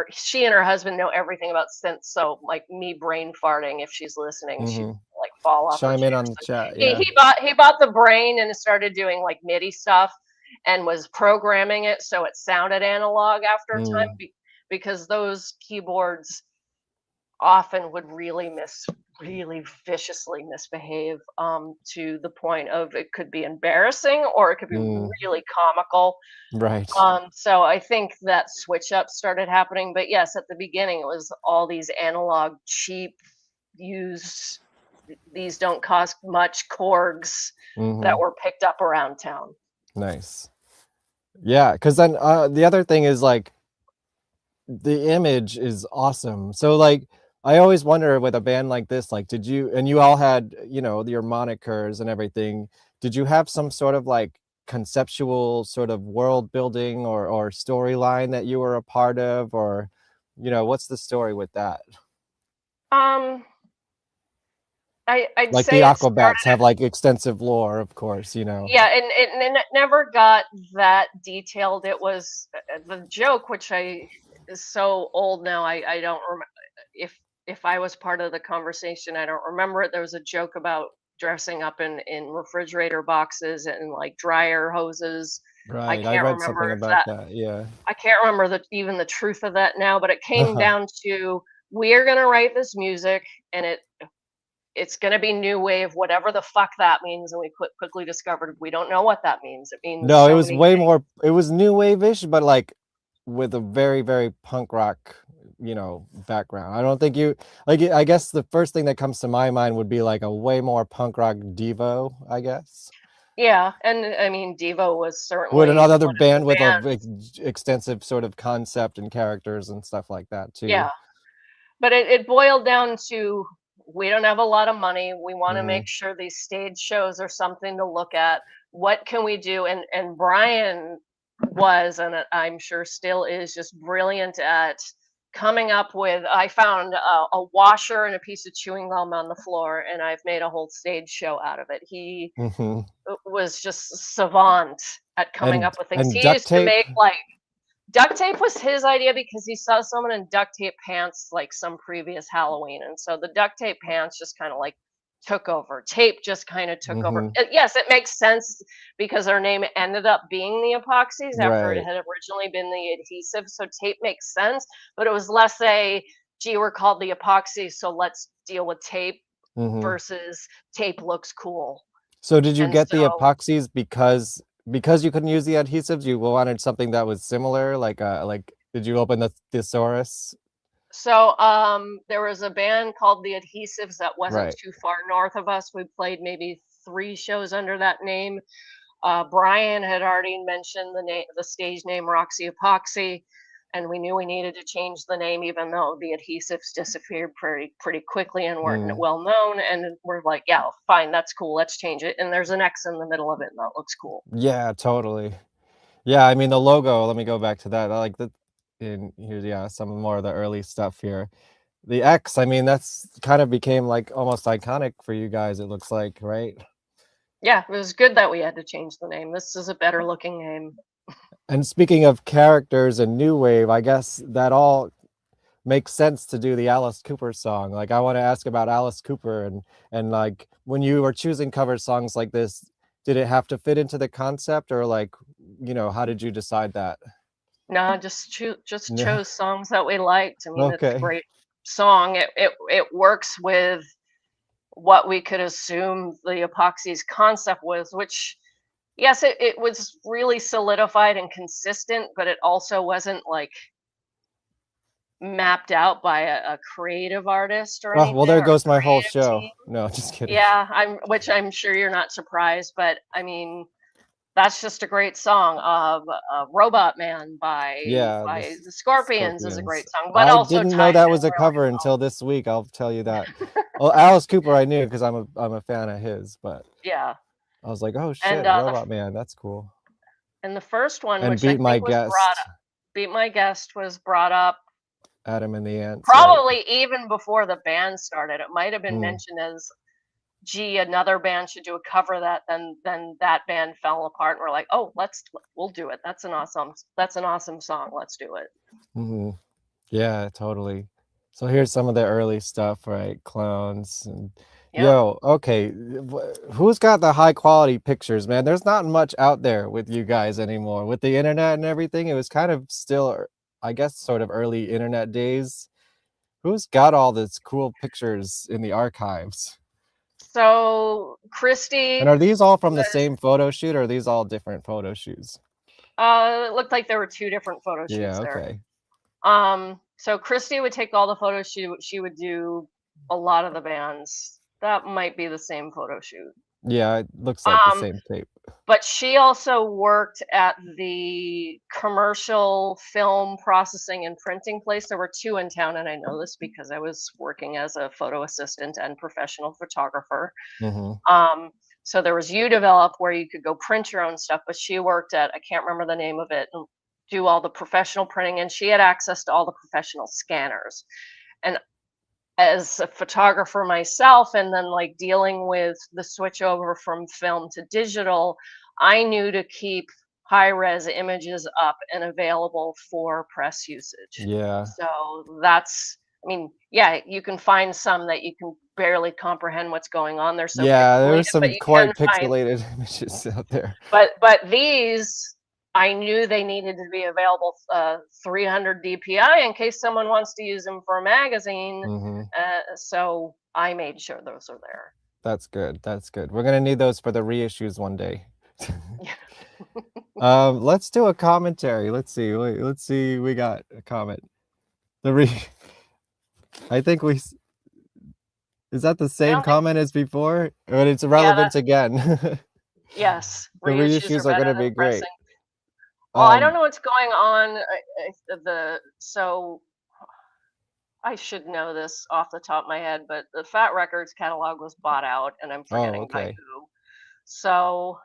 she and her husband know everything about synths. So like me brain farting, if she's listening, she like fall off. Chime in on the chat. Yeah. He bought the brain and started doing like MIDI stuff and was programming it so it sounded analog after a time, because those keyboards often would really viciously misbehave to the point of it could be embarrassing or it could be really comical. Right. So I think that switch up started happening. But yes, at the beginning it was all these analog, cheap, used, these don't cost much Korgs that were picked up around town. Nice. Yeah, because then the other thing is like the image is awesome. So like I always wonder with a band like this, like you all had, your monikers and everything, did you have some sort of like conceptual sort of world building or storyline that you were a part of, or, what's the story with that? I'd like say the Aquabats have like extensive lore, of course, Yeah, and it never got that detailed. It was the joke, which is so old now, I don't remember if I was part of the conversation. I don't remember it. There was a joke about dressing up in refrigerator boxes and like dryer hoses Right. I can't read remember something if about that. Yeah. I can't remember even the truth of that now, but it came down to, we're gonna write this music, and it's gonna be new wave, whatever the fuck that means. And we quickly discovered we don't know what that means. It means No, it so was many way things. more. It was new wave-ish, but like with a very, very punk rock, background. I don't think you like. I guess the first thing that comes to my mind would be like a way more punk rock Devo, I guess. Yeah, and I mean, Devo was With certainly another one of the band with a bands. extensive sort of concept and characters and stuff like that too. Yeah, but it boiled down to, we don't have a lot of money. We want to make sure these stage shows are something to look at. What can we do? And Brian was, and I'm sure still is, just brilliant at coming up with. I found a washer and a piece of chewing gum on the floor, and I've made a whole stage show out of it. He was just savant at coming up with things. And He duct used to tape. make like duct tape was his idea because he saw someone in duct tape pants like some previous Halloween, and so the duct tape pants just kind of like took over. Tape just kind of took over. Yes, it makes sense because our name ended up being the Epoxies after it Right. had originally been the adhesive, so tape makes sense. But it was less a, gee, we're called the Epoxies, so let's deal with tape, versus tape looks cool. So did you And get the so epoxies because you couldn't use the adhesives? You wanted something that was similar, like did you open the thesaurus? So there was a band called the Adhesives that wasn't Right. too far north of us. We played maybe 3 shows under that name. Brian had already mentioned the stage name Roxy Epoxy, and we knew we needed to change the name, even though the Adhesives disappeared pretty quickly and weren't well known. And we're like, yeah, fine, that's cool. Let's change it. And there's an X in the middle of it, and that looks cool. Yeah, totally. Yeah, I mean the logo, let me go back to that. I like some more of the early stuff here. The X, I mean, that's kind of became like almost iconic for you guys, it looks like, right? Yeah, it was good that we had to change the name. This is a better looking name. And speaking of characters and new wave, I guess that all makes sense to do the Alice Cooper song. Like I want to ask about Alice Cooper and like when you were choosing cover songs like this, did it have to fit into the concept, or like, how did you decide that? No, just chose songs that we liked. I mean, it's a Okay. great song. It works with what we could assume the Epoxies concept was, which, yes, it was really solidified and consistent, but it also wasn't like mapped out by a creative artist or Oh, anything, well, there or a goes my whole creative show. team. No, just kidding. Yeah, which I'm sure you're not surprised, but I mean, that's just a great song. Robot Man by Yeah, the Scorpions is a great song, but I also didn't know ties that in was a really cover well. until this week, I'll tell you that. Well, Alice Cooper I knew because I'm a fan of his, but Yeah. I was like, oh shit, And Robot Man, that's cool. and the first one, And which I Beat My think was Guest, brought up, Beat My Guest was brought up Adam and the Ants, right? probably even before the band started. It might have been mentioned as, gee, another band should do a cover of that. Then that band fell apart, and we're like, oh, we'll do it. That's an awesome song. Let's do it. Yeah, totally. So here's some of the early stuff, right? Clones and Yeah. yo, okay, who's got the high quality pictures, man? There's not much out there with you guys anymore. With the internet and everything, it was kind of still, I guess, sort of early internet days. Who's got all this cool pictures in the archives? So Christy, And are these all from the same photo shoot, or are these all different photo shoots? it looked like there were 2 different photo shoots Yeah, there. okay. So Christy would take all the photos. She would do a lot of the bands. That might be the same photo shoot. Yeah, it looks like the same tape. But she also worked at the commercial film processing and printing place. There were 2 in town, and I know this because I was working as a photo assistant and professional photographer. So there was UDevelop where you could go print your own stuff, but she worked at, I can't remember the name of it, and do all the professional printing, and she had access to all the professional scanners. And as a photographer myself, and then like dealing with the switch over from film to digital, I knew to keep high res images up and available for press usage. Yeah. So that's, I mean, yeah, you can find some that you can barely comprehend what's going on. They're so Yeah, pixelated, there's some but you quite can find, pixelated images out there. but these I knew they needed to be available 300 DPI in case someone wants to use them for a magazine. So I made sure those are there. That's good. That's good. We're gonna need those for the reissues one day. Let's do a commentary. Let's see. Wait, let's see. We got a comment. I think is that the same comment as before? But it's relevant again. Yes, The reissues are better gonna than be great. pressing. Well, I don't know what's going on. So I should know this off the top of my head, but the Fat Records catalog was bought out, and I'm forgetting by who. So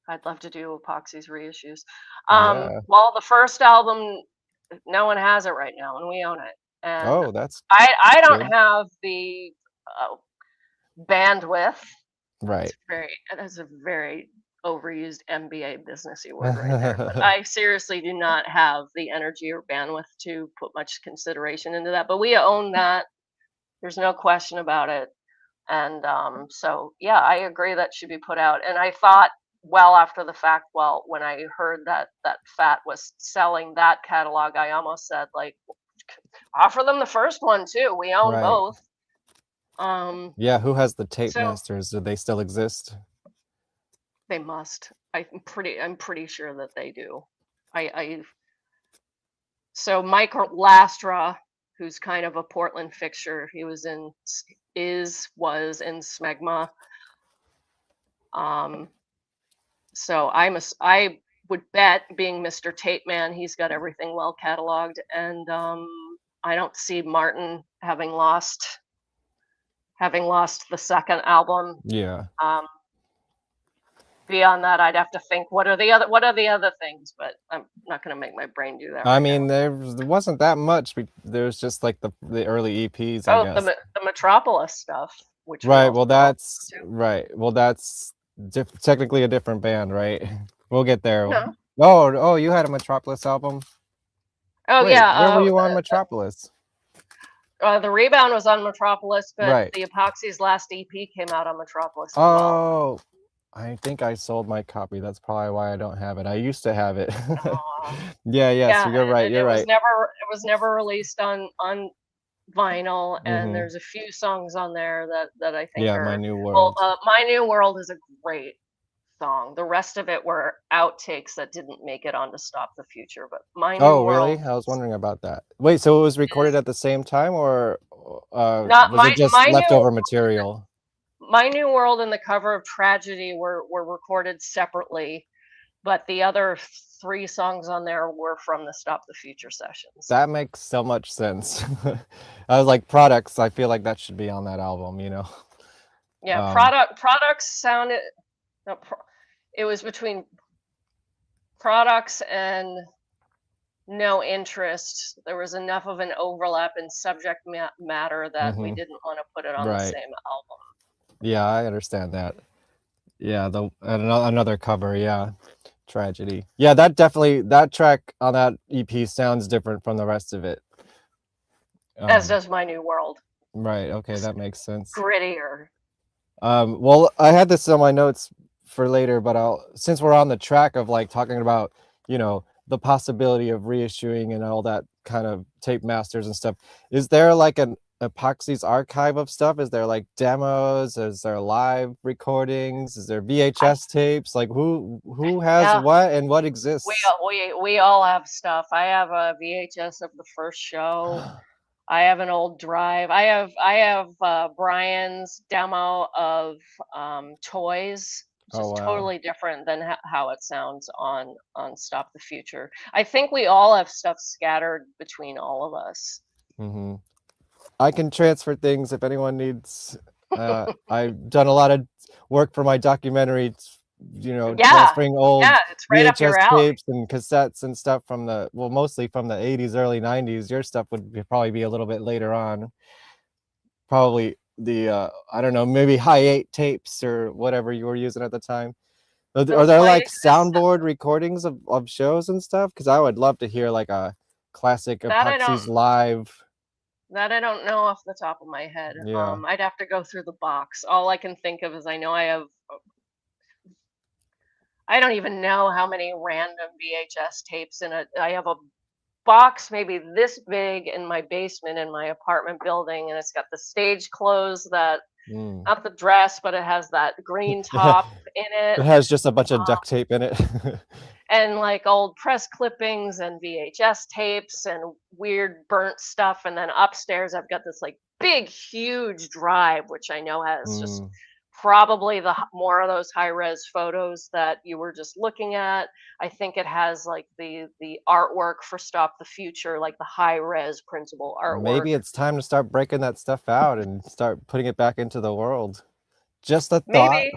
I'd love to do Epoxies reissues. Well, the first album, no one has it right now, and we own it. And that's I don't good. have the bandwidth. Right. That's a very overused MBA businessy word right there. But I seriously do not have the energy or bandwidth to put much consideration into that. But we own that. There's no question about it. And so, yeah, I agree that should be put out. And I thought, well, after the fact, when I heard that Fat was selling that catalog, I almost said, like, offer them the first one too. We own both. Yeah, who has the tape masters? Do they still exist? They must. I'm pretty sure that they do. So Mike Lastra, who's kind of a Portland fixture, he was in Smegma. So I would bet, being Mr. Tape Man, he's got everything well cataloged, and I don't see Martin having lost the second album. Yeah. Beyond that, I'd have to think what are the other things, but I'm not going to make my brain do that. I mean, there wasn't that much. There's just like the early EPs. I guess. The Metropolis stuff, which well, that's right. Well, that's technically a different band, right? We'll get there. No. Oh, you had a Metropolis album. Oh, wait, yeah. Where were you on Metropolis? The Rebound was on Metropolis, but Right. the Epoxies' last EP came out on Metropolis as well. I think I sold my copy. That's probably why I don't have it. I used to have it. Yeah. So you're right. You're right. It was never released on vinyl, and there's a few songs on there that I think are. My New World. Well, My New World is a great song. The rest of it were outtakes that didn't make it onto Stop the Future. But My New World. Really? I was wondering about that. Wait, so it was recorded at the same time, or was it just leftover material? My New World and the cover of Tragedy were recorded separately, but the other 3 songs on there were from the Stop the Future sessions. That makes so much sense. I was like, Products, I feel like that should be on that album, you know? Yeah, Products sounded... No, it was between Products and No Interest. There was enough of an overlap in subject matter that we didn't want to put it on the same album. Yeah, I understand that. Yeah, another cover, yeah. Tragedy. Yeah, that track on that EP sounds different from the rest of it. As does My New World. Right, okay, that makes sense. Grittier. Well, I had this on my notes for later, but since we're on the track of like talking about, you know, the possibility of reissuing and all that kind of tape masters and stuff, is there like an Epoxies archive of stuff? Is there like demos? Is there live recordings? Is there VHS tapes? Like who has what and what exists? We all have stuff. I have a VHS of the first show. I have an old drive. I have Brian's demo of Toys, which is totally different than how it sounds on Stop the Future. I think we all have stuff scattered between all of us. I can transfer things if anyone needs. I've done a lot of work for my documentary, you know, transferring old it's right up your VHS alley. tapes and cassettes and stuff from mostly from the 80s, early 90s. Your stuff would probably be a little bit later on. Probably the, I don't know, maybe high 8 tapes or whatever you were using at the time. Are there like soundboard recordings of shows and stuff? Because I would love to hear like a classic Epoxies live. That I don't know off the top of my head. Yeah. I'd have to go through the box. All I can think of is I know I I don't even know how many random VHS tapes in it. I have a box maybe this big in my basement in my apartment building, and it's got the stage clothes that, not the dress, but it has that green top in it. It has just a bunch of duct tape in it. And like old press clippings and VHS tapes and weird burnt stuff. And then upstairs, I've got this like big, huge drive, which I know has just probably more of those high res photos that you were just looking at. I think it has like the artwork for Stop the Future, like the high res printable artwork. Maybe it's time to start breaking that stuff out and start putting it back into the world. Just a thought. Maybe.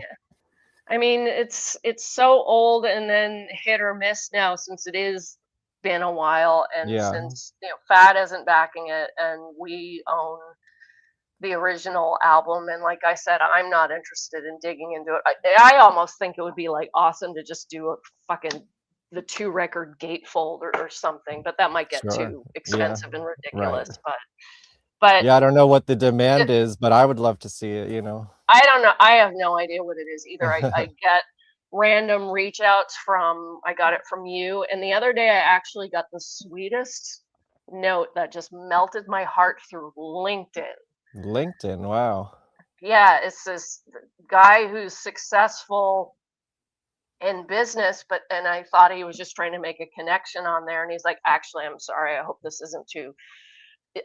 I mean, it's so old and then hit or miss now, since it is been a while, and since Fat isn't backing it, and we own the original album, and like I said, I'm not interested in digging into it. I almost think it would be like awesome to just do a fucking the 2-record gatefold or something, but that might get too expensive and ridiculous. But yeah, I don't know what the demand is, but I would love to see it. I don't know. I have no idea what it is either. I get random reach outs I got it from you. And the other day I actually got the sweetest note that just melted my heart through LinkedIn. LinkedIn, wow. Yeah, it's this guy who's successful in business, and I thought he was just trying to make a connection on there. And he's like, actually, I'm sorry. I hope this isn't too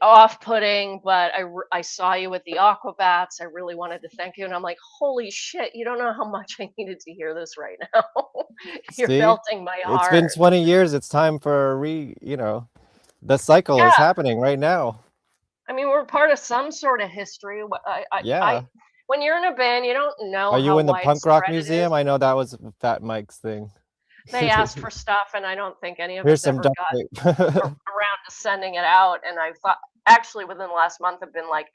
off-putting, but I saw you with the Aquabats. I really wanted to thank you. And I'm like, holy shit, you don't know how much I needed to hear this right now. You're melting my heart. It's been 20 years. It's time for the cycle is happening right now. I mean, we're part of some sort of history. When you're in a band, you don't know. Are you in the punk rock widespread it museum? is. I know that was Fat Mike's thing. They asked for stuff, and I don't think any of Here's us some ever duct got tape. around to sending it out. And I thought, actually, within the last month, I've been like,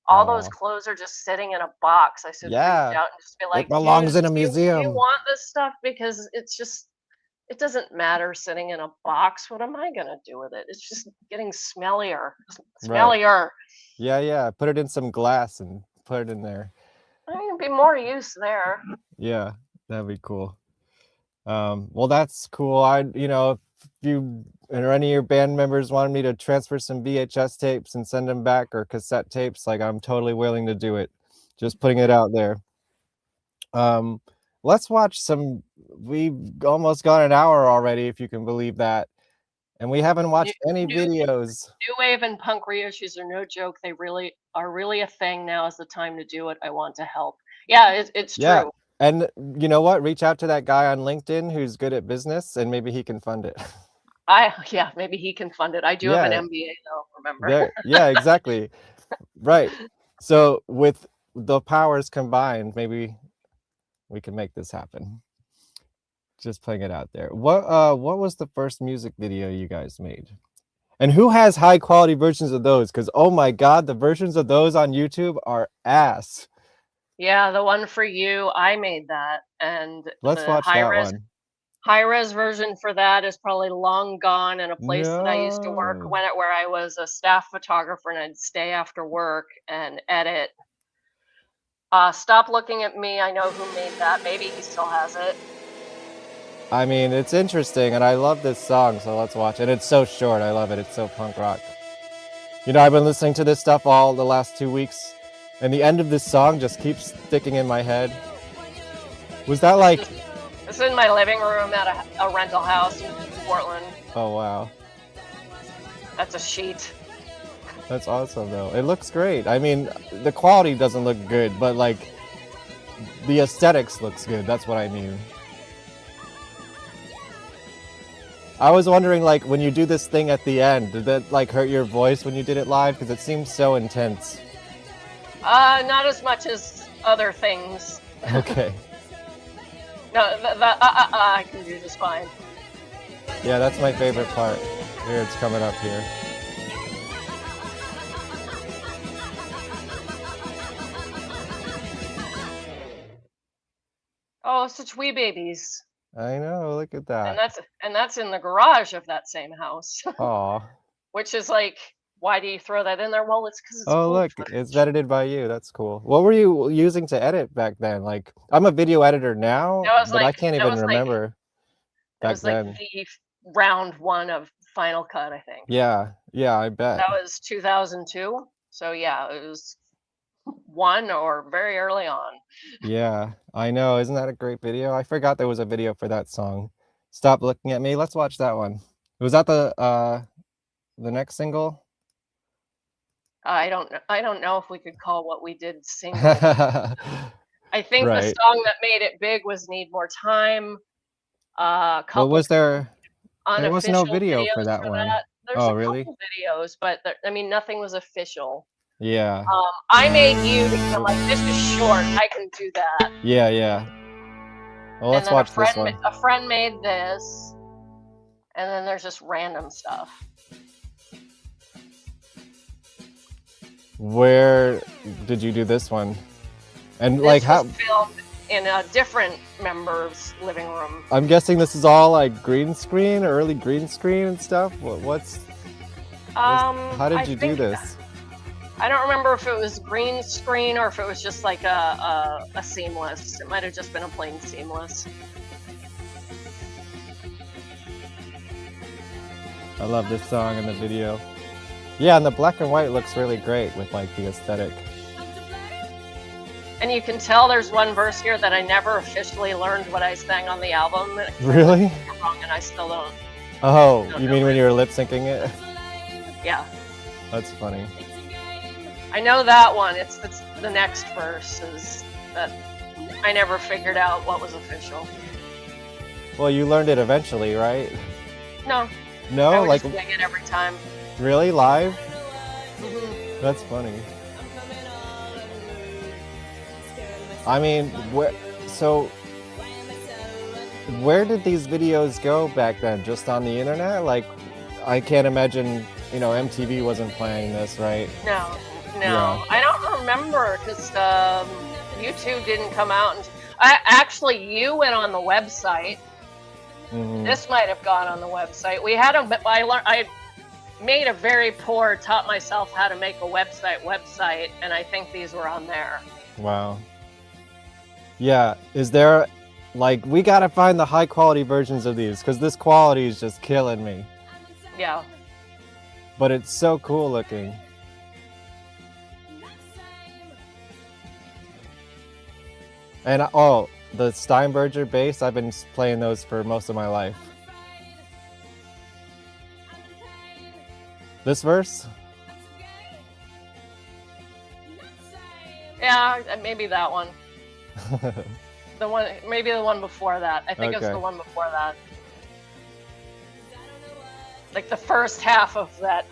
all those clothes are just sitting in a box. I should reach out and just be like, it belongs in a Do museum. you want this stuff? Because it doesn't matter sitting in a box. What am I gonna do with it? It's just getting smellier. Smellier. Yeah. Put it in some glass and put it in there. I mean, it'd be more use there. Yeah, that'd be cool. Well, that's cool. If you or any of your band members wanted me to transfer some VHS tapes and send them back, or cassette tapes, like, I'm totally willing to do it. Just putting it out there. Let's watch some. We've almost got an hour already, if you can believe that, and we haven't watched any videos. New wave and punk reissues are no joke. They really are a thing. Now is the time to do it. I want to help. Yeah, it's true. And you know what? Reach out to that guy on LinkedIn who's good at business, and maybe he can fund it. Maybe he can fund it. I do have an MBA though, remember? Yeah, exactly. Right. So with the powers combined, maybe we can make this happen. Just putting it out there. What was the first music video you guys made? And who has high quality versions of those? Because oh my god, the versions of those on YouTube are ass. Yeah, the one for you, I made that, and let's watch that one. High-res version for that is probably long gone in a place that I used to work where I was a staff photographer, and I'd stay after work and edit. Stop Looking at Me, I know who made that. Maybe he still has it. I mean, it's interesting, and I love this song, so let's watch it. It's so short. I love it. It's so punk rock. I've been listening to this stuff all the last 2 weeks, and the end of this song just keeps sticking in my head. Was that like... This is in my living room at a rental house in Portland. Oh, wow. That's a sheet. That's awesome, though. It looks great. I mean, the quality doesn't look good, but, like, the aesthetics looks good. That's what I mean. I was wondering, like, when you do this thing at the end, did that, like, hurt your voice when you did it live? Because it seems so intense. Not as much as other things. Okay. No, I can do just fine. Yeah, that's my favorite part. Here, it's coming up here. Oh, such wee babies. I know, look at that. And that's in the garage of that same house. Aw. Which is like why do you throw that in there? Well, it's because it's Oh, old look, footage. it's edited by you. That's cool. What were you using to edit back then? Like, I'm a video editor now, That was but I like can't that even was like remember that back was like then. the round one of Final Cut, I think. Yeah, yeah, I bet. That was 2002. So yeah, it was one or very early on. Yeah, I know. Isn't that a great video? I forgot there was a video for that song. Stop Looking at Me. Let's watch that one. Was that the next single? I don't know if we could call what we did single. I think the Right. song that made it big was Need More Time. Well, Couple was there was no unofficial video for videos that for one. that. There's Oh, a really? couple videos, but I mean, nothing was official. Yeah. I made you because I'm like, this is short. I can do that. Yeah, yeah. Well, let's And then watch this one. a friend made this, and then there's just random stuff. Where did you do this one? And This like was how filmed in a different member's living room. I'm guessing this is all like green screen, early green screen and stuff. How did you do this? I don't remember if it was green screen or if it was just like a seamless. It might have just been a plain seamless. I love this song and the video. Yeah, and the black and white looks really great with like the aesthetic. And you can tell there's one verse here that I never officially learned what I sang on the album. Really? I'm wrong, and I still don't. Oh, you mean when you were lip syncing it? Yeah, That's funny. I know that one. It's the next verse is that I never figured out what was official. Well, you learned it eventually, right? No. No, I would like just wing it every time. really live? Mhm. That's funny. I mean, where did these videos go back then? Just on the internet? Like, I can't imagine, MTV wasn't playing this, right? No. Yeah. I don't remember because YouTube didn't come out. You went on the website. Mhm. This might have gone on the website. I made a very poor, taught myself how to make a website, and I think these were on there. Wow. Yeah, is there, like, we gotta find the high quality versions of these, because this quality is just killing me. Yeah. But it's so cool looking. And, oh, the Steinberger bass, I've been playing those for most of my life. This verse? Yeah, maybe that one. Maybe the one before that. I think it was Okay. the one before that. Like the first half of that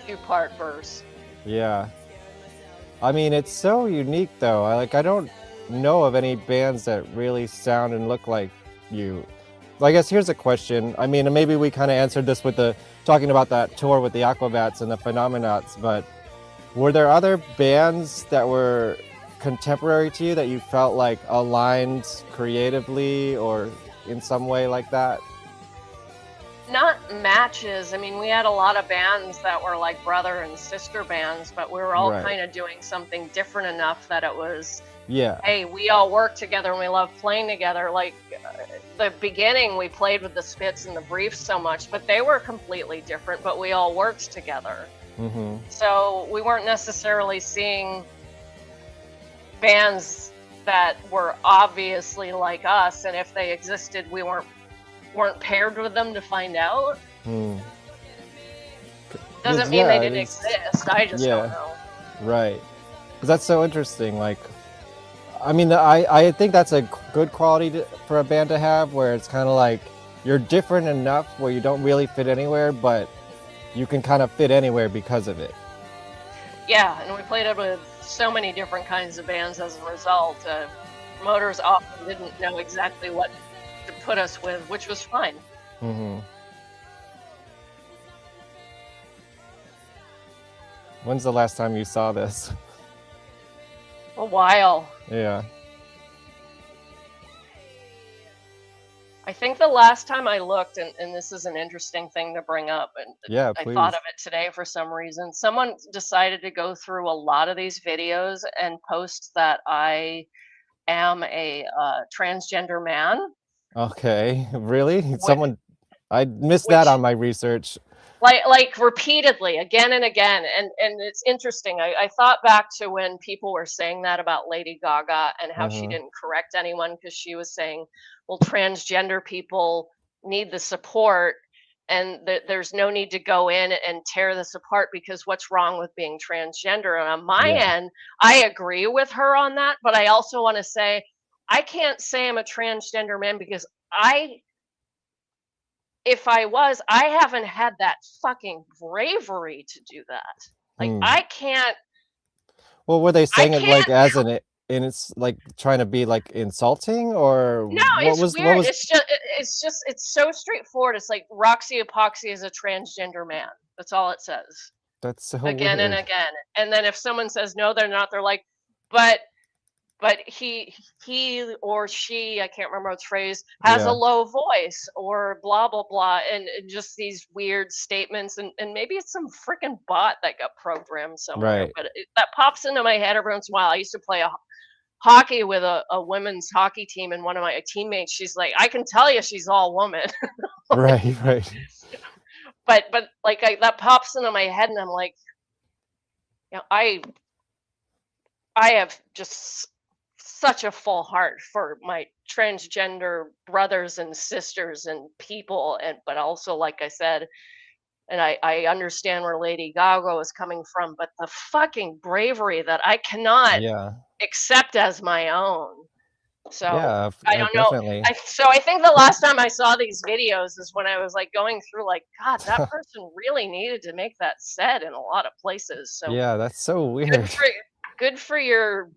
two-part verse. Yeah. I mean, it's so unique though. I don't know of any bands that really sound and look like you. I guess here's a question. I mean, maybe we kind of answered this with talking about that tour with the Aquabats and the Phenomenauts, but were there other bands that were contemporary to you that you felt like aligned creatively or in some way like that? Not matches. I mean, we had a lot of bands that were like brother and sister bands, but we were all Right. kind of doing something different enough that it was, Yeah. hey, we all work together and we love playing together. Like the beginning, we played with the Spits and the Briefs so much, but they were completely different, but we all worked together. Mm-hmm. So we weren't necessarily seeing bands that were obviously like us, and if they existed, we weren't paired with them to find out. Doesn't mean they didn't exist. I just don't know. Right. 'Cause that's so interesting. Like, I mean, I think that's a good quality for a band to have, where it's kind of like you're different enough where you don't really fit anywhere, but you can kind of fit anywhere because of it. Yeah, and we played it with so many different kinds of bands as a result. Promoters often didn't know exactly what to put us with, which was fine. Mm-hmm. When's the last time you saw this? A while. Yeah. I think the last time I looked, and this is an interesting thing to bring up, and Yeah, I please. thought of it today for some reason. Someone decided to go through a lot of these videos and post that I am a transgender man. Okay, really? Wh- I missed Which, that on my research. like repeatedly, again and again, and it's interesting. I thought back to when people were saying that about Lady Gaga and how she didn't correct anyone because she was saying, well, transgender people need the support, and there's no need to go in and tear this apart because what's wrong with being transgender? And on my end, I agree with her on that, but I also want to say I can't say I'm a transgender man because if I was, I haven't had that fucking bravery to do that. Like I can't. Well, were they saying it like can't. as an and it's like trying to be like insulting, or No, what it's was weird. what was It's so straightforward. It's like Roxy Epoxy is a transgender man. That's all it says. That's so Again weird. and again. And then if someone says no, they're not. They're like, but he or she, I can't remember the phrase, has a low voice or blah blah blah, and just these weird statements, and maybe it's some freaking bot that got programmed somewhere, Right. but that pops into my head every once in a while. I used to play hockey with a women's hockey team, and one of my teammates, she's like, I can tell you she's all woman. Right, right. But like that pops into my head, and I'm like, you know, I have just such a full heart for my transgender brothers and sisters and people, but also, like I said, and I understand where Lady Gaga is coming from, but the fucking bravery that I cannot accept as my own. So I don't know. Definitely. So I think the last time I saw these videos is when I was like going through, like, God, that person really needed to make that said in a lot of places. So Yeah, that's so weird. Good for your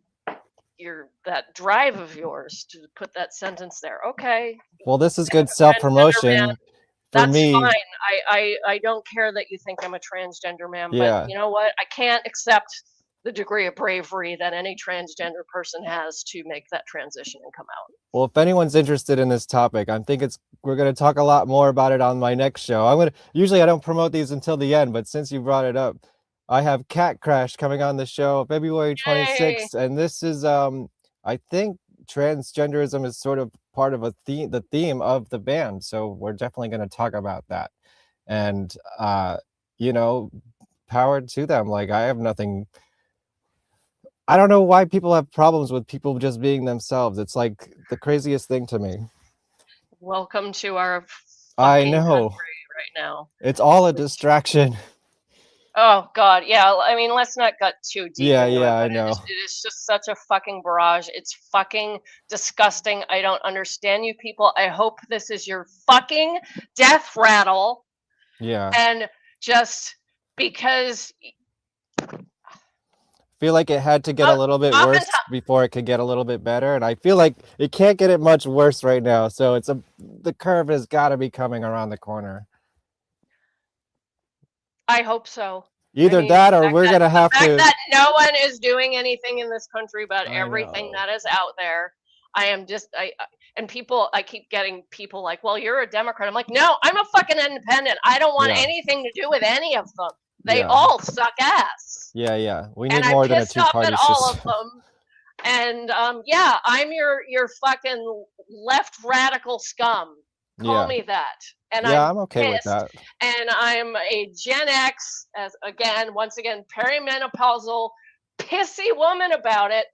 that drive of yours to put that sentence there. Okay. Well, this is good self-promotion for That's me. fine. I don't care that you think I'm a transgender man, Yeah. but you know what? I can't accept the degree of bravery that any transgender person has to make that transition and come out. Well, if anyone's interested in this topic, I think we're going to talk a lot more about it on my next show. Usually I don't promote these until the end, but since you brought it up, I have Cat Crash coming on the show February 26th, and this is I think transgenderism is sort of part of the theme of the band, so we're definitely going to talk about that. And you know, power to them. Like, I have nothing. I don't know why people have problems with people just being themselves. It's like the craziest thing to me. Welcome to our I know country right now. It's all a distraction. Oh God, yeah. I mean, let's not get too deep. Yeah, into yeah, it, I but know. It is just such a fucking barrage. It's fucking disgusting. I don't understand you people. I hope this is your fucking death rattle. Yeah. And just because. I feel like it had to get a little bit worse before it could get a little bit better, and I feel like it can't get it much worse right now. So the curve has got to be coming around the corner. I hope so. Either that, or we're gonna have to. The fact that no one is doing anything in this country about everything that is out there. I am just and people. I keep getting people like, "Well, you're a Democrat." I'm like, "No, I'm a fucking independent. I don't want anything to do with any of them. They all suck ass." Yeah, yeah. We need more than a two-party system. All of them. And yeah, I'm your fucking left radical scum. Call me that. And I'm okay with that. And I'm a Gen X, once again, perimenopausal, pissy woman about it.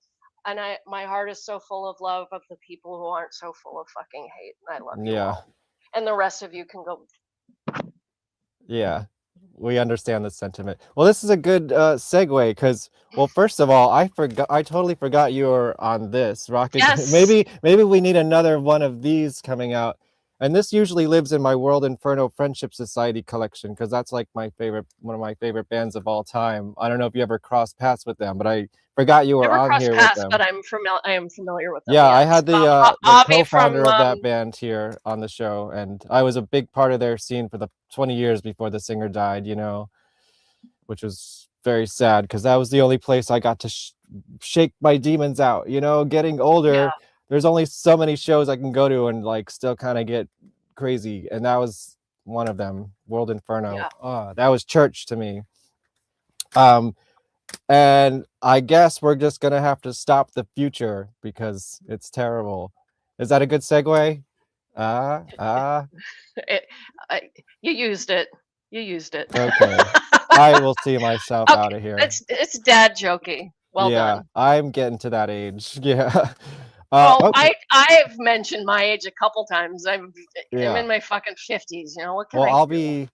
And my heart is so full of love of the people who aren't so full of fucking hate. And I love you all. And the rest of you can go. Yeah, we understand the sentiment. Well, this is a good segue because, well, first of all, I totally forgot you were on this. Rocket. Yes. Maybe we need another one of these coming out. And this usually lives in my World Inferno Friendship Society collection because that's like one of my favorite bands of all time. I don't know if you ever crossed paths with them, but I forgot you were on here with them. But I am familiar with them. Yeah, I had the co-founder from, of that band here on the show, and I was a big part of their scene for the 20 years before the singer died, you know, which was very sad because that was the only place I got to shake my demons out, you know. Getting older, there's only so many shows I can go to and like still kind of get crazy, and that was one of them. World Inferno. Yeah. Oh, that was church to me. And I guess we're just gonna have to stop the future because it's terrible. Is that a good segue? You used it. You used it. Okay. I will see myself out of here. It's dad jokey. Well done. I'm getting to that age. Yeah. Well, Okay. I've mentioned my age a couple times. I'm Yeah. in my fucking 50s. You know what can Well, I I'll do?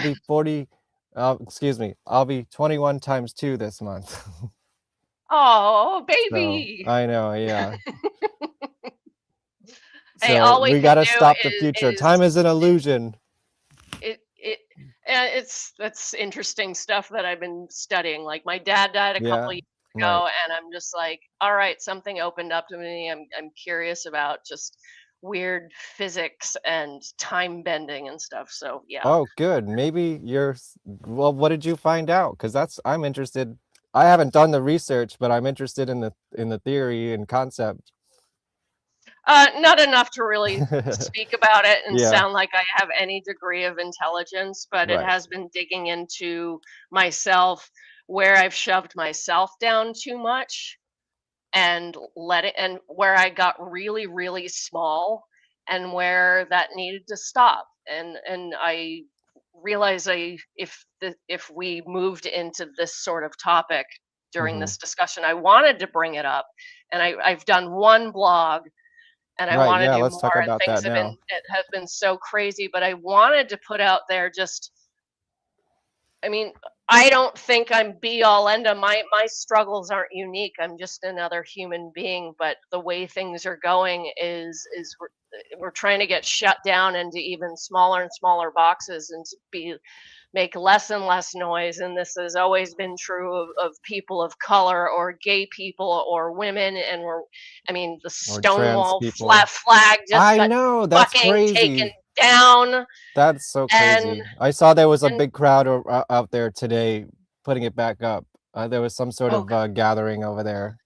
be 40. Excuse me. I'll be 21 times 2 this month. Oh, So baby. I know. Yeah. Hey, So all we we can gotta do stop the future. Time is an illusion. It's interesting stuff that I've been studying. Like my dad died a couple Yeah. years Right. ago, and I'm just like, all right, something opened up to me. I'm curious about just weird physics and time bending and stuff. So yeah. Oh, good. Maybe well, what did you find out? Because I'm interested. I haven't done the research, but I'm interested in the theory and concept. Not enough to really speak about it and Yeah. sound like I have any degree of intelligence, but it Right. has been digging into myself where I've shoved myself down too much and and where I got really, really small and where that needed to stop. And I realize if we moved into this sort of topic during Mhm. this discussion, I wanted to bring it up, and I've done one blog and I Right. want to Yeah. do Let's talk more, and about things that now. have been so crazy, but I wanted to put out there just, I mean, I don't think I'm be all end all. My struggles aren't unique. I'm just another human being, but the way things are going is we're trying to get shut down into even smaller and smaller boxes and to make less and less noise. And this has always been true of people of color or gay people or women. And I mean, the Or trans Stonewall people. flag just I got know. That's fucking taken crazy. down. That's so And crazy. I saw there was a and big crowd out there today putting it back up. There was some sort of gathering over there.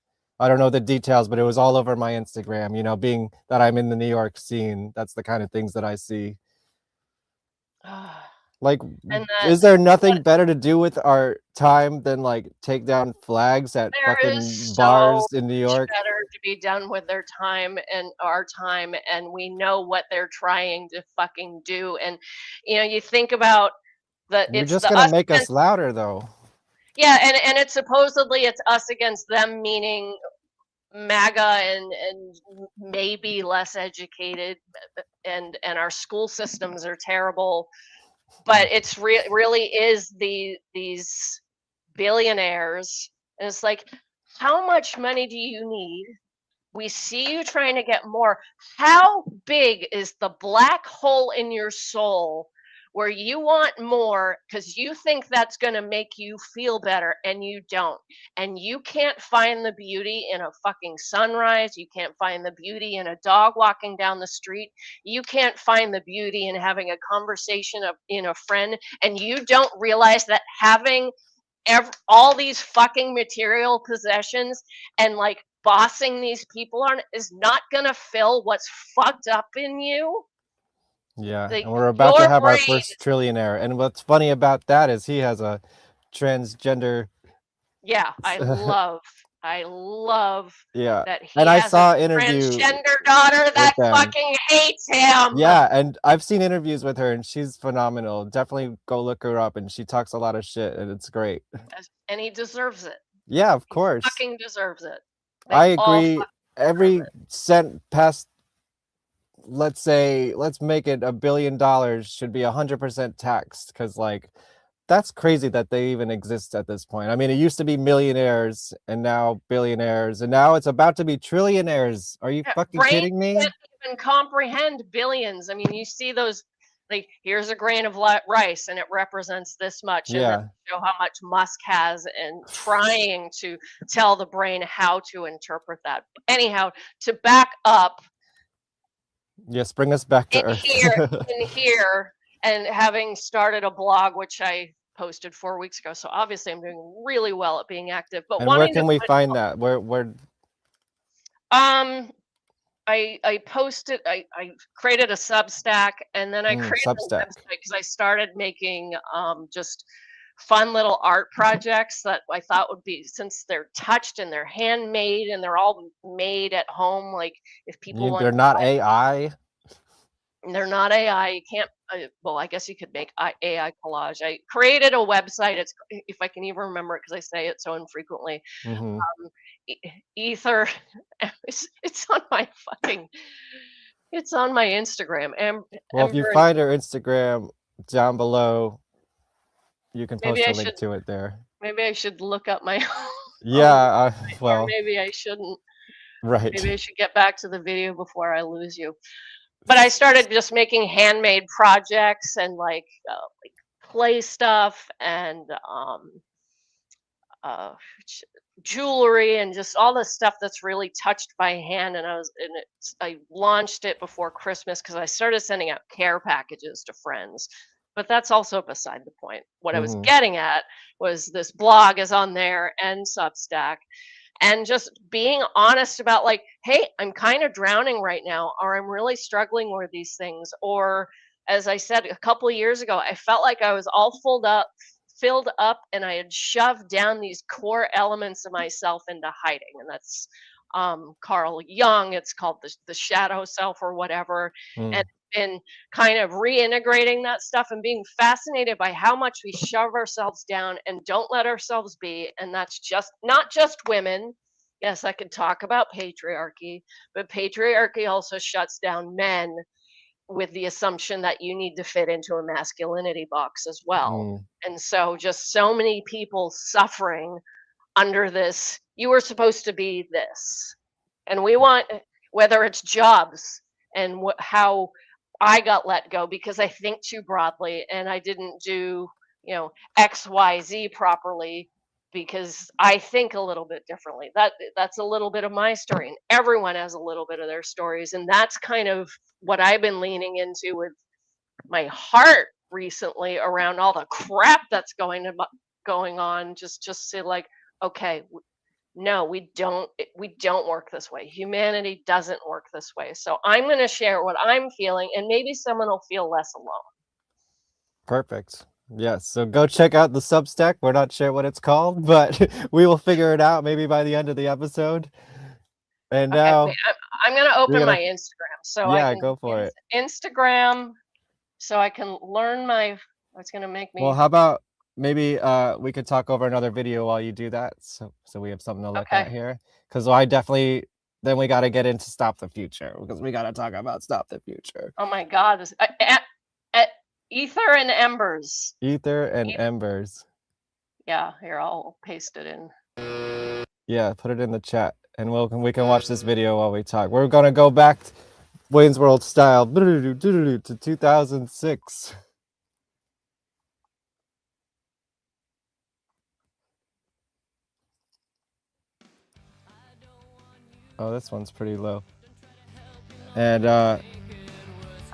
I don't know the details, but it was all over my Instagram. You know, being that I'm in the New York scene, that's the kind of things that I see. Like, and is there nothing better to do with our time than like take down flags at there fucking is so bars in New much York? better to be done with their time and our time, and we know what they're trying to fucking do. And you know, you think about You're it's just the gonna us make us against, louder, though. yeah, and it's supposedly it's us against them, meaning MAGA and maybe less educated, and our school systems are terrible. But it's really is these billionaires, and it's like, how much money do you need? We see you trying to get more. How big is the black hole in your soul where you want more because you think that's going to make you feel better and you don't? And you can't find the beauty in a fucking sunrise. You can't find the beauty in a dog walking down the street. You can't find the beauty in having a conversation in a friend. And you don't realize that having all these fucking material possessions and like bossing these people on is not gonna fill what's fucked up in you. Yeah, Like and we're about to your have our brain, first trillionaire. And what's funny about that is he has a transgender. yeah, I love Yeah, that and he I has a saw an interview transgender daughter with that them. fucking hates him. Yeah, and I've seen interviews with her, and she's phenomenal. Definitely go look her up, and she talks a lot of shit, and it's great. And he deserves it. Yeah, of course. Fucking deserves it. They I all agree. fucking Every cent past, let's make it $1 billion should be 100% taxed, because like that's crazy that they even exist at this point. I mean, it used to be millionaires and now billionaires, and now it's about to be trillionaires. Are you fucking brain kidding me? can't even comprehend billions. I mean, you see those, like, here's a grain of rice and it represents this much, and Yeah. then show how much Musk has, and trying to tell the brain how to interpret that. Anyhow, to back up Yes, bring us back to in Earth. here, and having started a blog, which I posted 4 weeks ago, so obviously I'm doing really well at being active. But And where wanting can to we put find that? Where? I posted, I created a Substack, and then I created a Substack. website because I started making just fun little art projects that I thought would be, since they're touched and they're handmade and they're all made at home. Like if people want They're to not buy AI. they're not AI. You can't. Well, I guess you could make AI collage. I created a website. It's, if I can even remember it because I say it so infrequently. Mm-hmm. Ether. It's on my fucking. It's on my Instagram. Well, if you find her Instagram down below, you can post a link to it there. Maybe I should look up my. Yeah. Well. Or maybe I shouldn't. Right. Maybe I should get back to the video before I lose you. But I started just making handmade projects and like play stuff and jewelry and just all the stuff that's really touched by hand. And I launched it before Christmas because I started sending out care packages to friends. But that's also beside the point. What I was getting at was this blog is on there and Substack. And just being honest about like, hey, I'm kind of drowning right now, or I'm really struggling with these things. Or as I said a couple of years ago, I felt like I was all filled up and I had shoved down these core elements of myself into hiding. And that's Carl Jung, it's called the shadow self or whatever. And been kind of reintegrating that stuff and being fascinated by how much we shove ourselves down and don't let ourselves be. And that's just not just women. Yes, I could talk about patriarchy, but patriarchy also shuts down men with the assumption that you need to fit into a masculinity box as well. And so just so many people suffering under this, you were supposed to be this. And we want, whether it's jobs and how I got let go because I think too broadly and I didn't do, XYZ properly because I think a little bit differently. That's a little bit of my story, and everyone has a little bit of their stories. And that's kind of what I've been leaning into with my heart recently around all the crap that's going on. Just say like, okay, no, we don't work this way. Humanity doesn't work this way. So I'm going to share what I'm feeling, and maybe someone will feel less alone. Perfect. Yes. So go check out the Substack. We're not sure what it's called, but we will figure it out maybe by the end of the episode. And now I'm going to open my Instagram. So yeah, I can go for it. Instagram, so I can learn it's going to make me. Well, how about maybe we could talk over another video while you do that, so we have something to look at here. Because I definitely, then we got to get into Stop the Future, because we got to talk about Stop the Future. Oh my God, Ether and Embers. Ether and Embers. Yeah, here, I'll paste it in. Yeah, put it in the chat, and we can watch this video while we talk. We're gonna go back Wayne's World style to 2006. Oh, this one's pretty low. And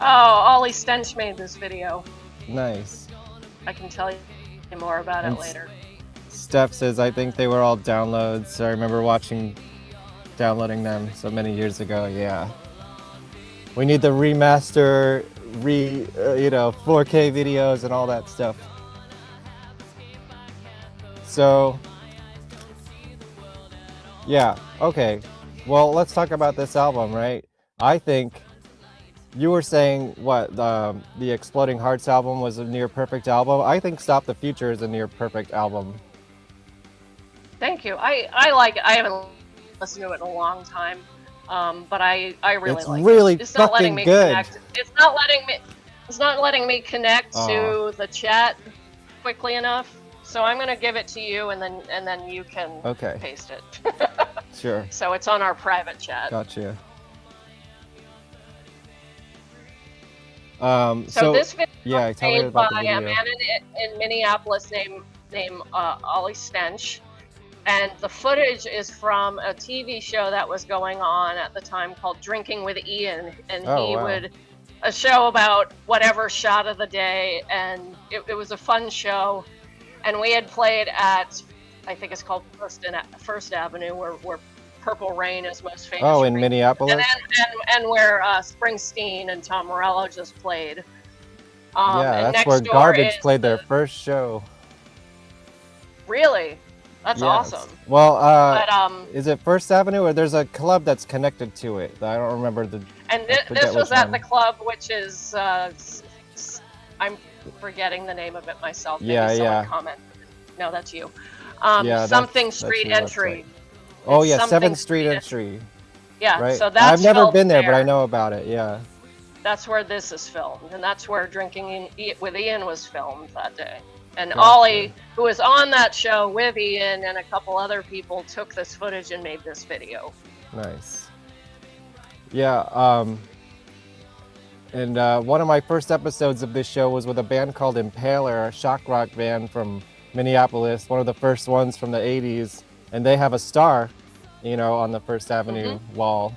Ollie Stench made this video. Nice. I can tell you more about it later. Steph says, I think they were all downloads. I remember downloading them so many years ago. Yeah. We need the remaster, 4K videos and all that stuff. So, yeah, okay. Well, let's talk about this album, right? I think you were saying what the Exploding Hearts album was a near perfect album. I think Stop the Future is a near perfect album. Thank you. I like it. I haven't listened to it in a long time, but I really like it. It's not letting me connect. It's not letting me connect to the chat quickly enough. So I'm gonna give it to you, and then you can paste it. Sure. So it's on our private chat. Gotcha. So this video was made by a man in Minneapolis named Ollie Stench, and the footage is from a TV show that was going on at the time called Drinking with Ian, and a show about whatever shot of the day, and it was a fun show, and we had played at, I think it's called First Avenue, where Purple Rain is most famous. Oh, for in being. Minneapolis? And where Springsteen and Tom Morello just played. Yeah, and that's next where door Garbage is played their first show. Really? That's Yes. awesome. Well, But, is it First Avenue, or there's a club that's connected to it? I don't remember the. and I forget this was which at one. the club, which is I'm forgetting the name of it myself. Maybe Yeah, someone yeah. commented. No, that's you. Yeah, Something that's Street your Entry. Oh It's yeah, Something 7th Street Entry. Yeah, Right. so that's I've never filmed been there, but I know about it. Yeah. That's where this is filmed, and that's where Drinking with Ian was filmed that day. And Gotcha. Ollie, who was on that show with Ian and a couple other people, took this footage and made this video. Nice. Yeah. And one of my first episodes of this show was with a band called Impaler, a shock rock band from Minneapolis, one of the first ones from the 80s, and they have a star, you know, on the First Avenue wall.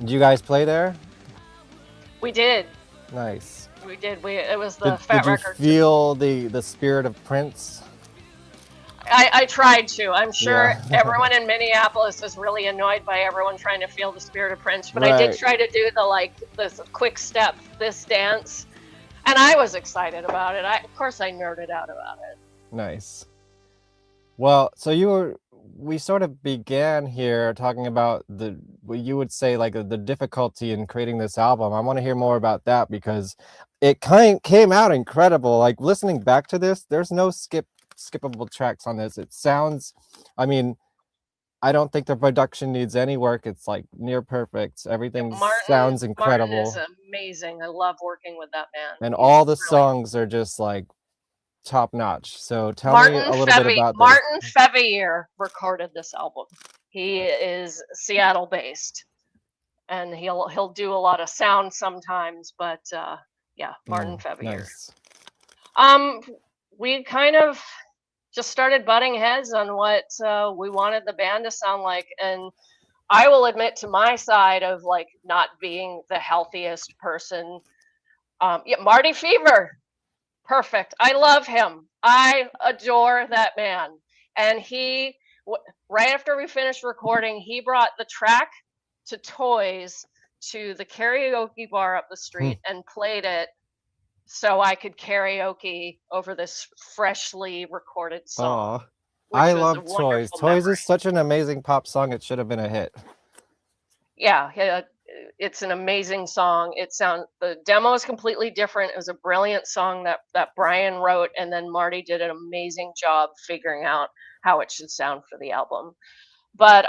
Did you guys play there? We did. Nice. We did. It was the Did Fat you Records. feel the spirit of Prince? I tried to. I'm sure Yeah. everyone in Minneapolis is really annoyed by everyone trying to feel the spirit of Prince, but I did Right. try to do this quick step, this dance, and I was excited about it. Of course I nerded out about it. Nice. Well, so we sort of began here talking about what you would say like the difficulty in creating this album. I want to hear more about that because it came out incredible. Like listening back to this, there's no skippable tracks on this. It sounds, I mean, I don't think the production needs any work. It's like near perfect. Everything sounds incredible. Martin is amazing. I love working with that man. And all the songs are just like top notch. So tell me a little bit about this. Martin Fevier recorded this album. He is Seattle based, and he'll do a lot of sound sometimes. But yeah, Martin Fevier. Nice. We kind of just started butting heads on what we wanted the band to sound like, and I will admit to my side of like not being the healthiest person. Yeah, Marty Fever. Perfect. I love him. I adore that man. And he, right after we finished recording, he brought the track to Toys to the karaoke bar up the street and played it so I could karaoke over this freshly recorded song. I love Toys. Toys is such an amazing pop song. It should have been a hit. Yeah, it's an amazing song. The demo is completely different. It was a brilliant song that Brian wrote, and then Marty did an amazing job figuring out how it should sound for the album. But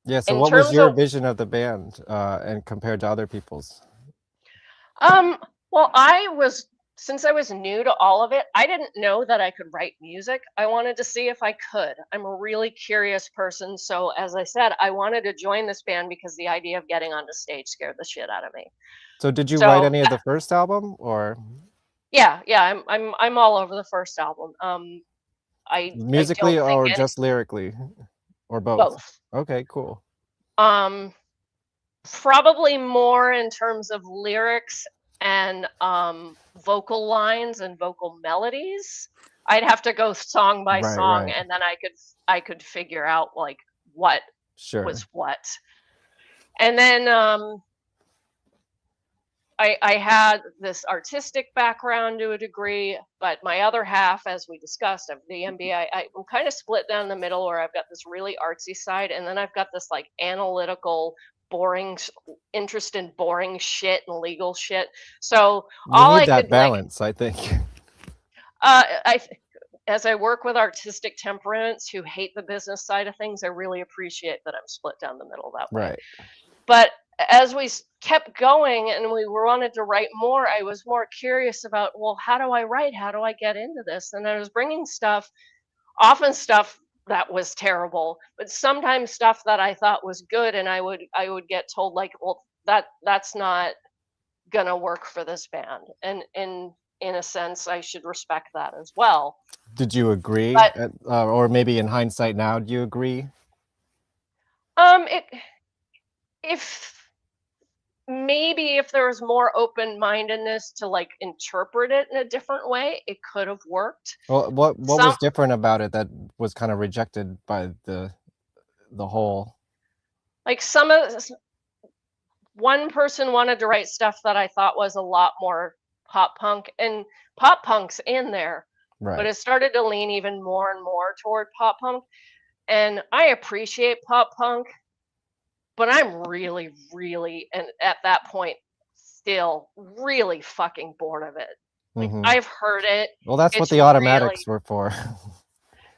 yeah, so what was your vision of the band and compared to other people's? Well, since I was new to all of it, I didn't know that I could write music. I wanted to see if I could. I'm a really curious person. So as I said, I wanted to join this band because the idea of getting onto stage scared the shit out of me. So did you write any of the first album or? Yeah, I'm all over the first album. Musically or just lyrically or both? Both. Okay, cool. Probably more in terms of lyrics and vocal lines and vocal melodies. I'd have to go song by song, and then I could figure out like what was what. And then I had this artistic background to a degree, but my other half, as we discussed, of the MBA, I'm kind of split down the middle where I've got this really artsy side, and then I've got this like analytical, boring interest in boring shit and legal shit. So you need that balance, I think. As I work with artistic temperaments who hate the business side of things, I really appreciate that I'm split down the middle that way. Right. But as we kept going and we wanted to write more, I was more curious about, well, how do I write? How do I get into this? And I was bringing often stuff that was terrible, but sometimes stuff that I thought was good, and I would get told like, well, that's not gonna work for this band, and in a sense I should respect that as well. Did you agree? Or maybe in hindsight now, do you agree? If there was more open-mindedness to like interpret it in a different way, it could have worked. Well, what was different about it that was kind of rejected by the the whole. Like one person wanted to write stuff that I thought was a lot more pop punk, and pop punk's in there, but Right. it started to lean even more and more toward pop punk. And I appreciate pop punk, but I'm really, really, and at that point, still really fucking bored of it. Like, I've heard it. Well, that's what It's the really, automatics were for.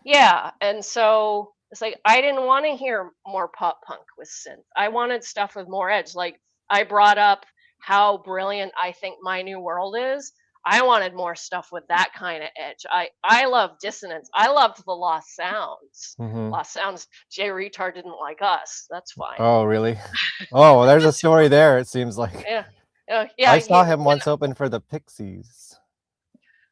yeah. And so it's like, I didn't want to hear more pop punk with synth. I wanted stuff with more edge. Like, I brought up how brilliant I think My New World is. I wanted more stuff with that kind of edge. I love dissonance. I loved the Lost Sounds. Lost Sounds. Jay Retard didn't like us. That's fine. Oh, really? Oh, there's a story there, it seems like. Yeah. Yeah. I saw him once open for the Pixies.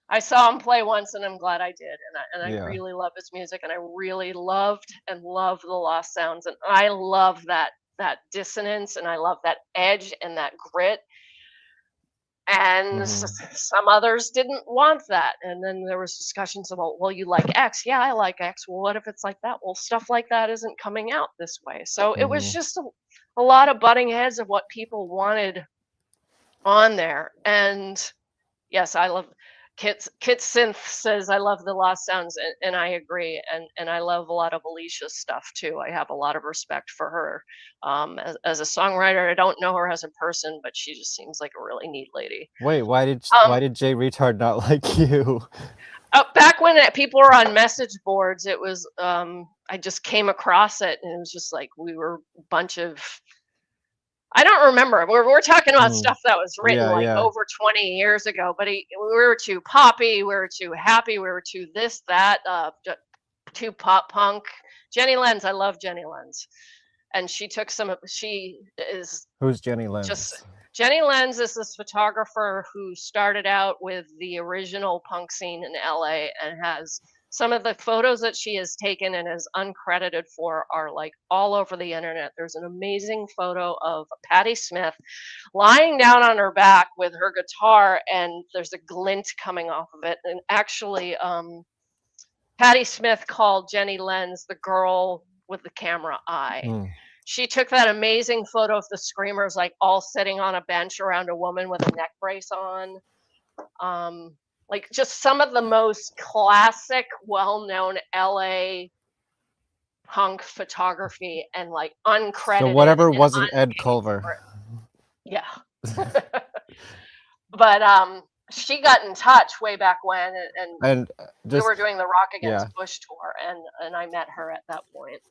I saw him play once, and I'm glad I did. And I Yeah. really love his music, and I really loved and love the Lost Sounds, and I love that dissonance, and I love that edge and that grit. And some others didn't want that, and then there was discussions about, well, you like X. Yeah, I like X. Well, what if it's like that? Well, stuff like that isn't coming out this way. So it was just a lot of butting heads of what people wanted on there. And yes, I love Kit Synth says I love the Lost Sounds, and I agree. And I love a lot of Alicia's stuff too. I have a lot of respect for her as a songwriter. I don't know her as a person, but she just seems like a really neat lady. Wait, why did Jay Retard not like you? Back when people were on message boards, it was I just came across it, and it was just like we were a bunch of, I don't remember. We're talking about stuff that was written over 20 years ago, but we were too poppy, we were too happy, we were too this, that, too pop punk. Jenny Lenz, I love Jenny Lenz. And she took Who's Jenny Lenz? Jenny Lenz is this photographer who started out with the original punk scene in LA, and has some of the photos that she has taken and is uncredited for are like all over the internet. There's an amazing photo of Patti Smith lying down on her back with her guitar, and there's a glint coming off of it. And actually, Patti Smith called Jenny Lenz the girl with the camera eye. She took that amazing photo of the Screamers, like all sitting on a bench around a woman with a neck brace on. Like just some of the most classic, well-known LA punk photography, and like uncredited. So whatever wasn't Ed Culver. Yeah. But she got in touch way back when, and we were doing the Rock Against Bush tour, and I met her at that point.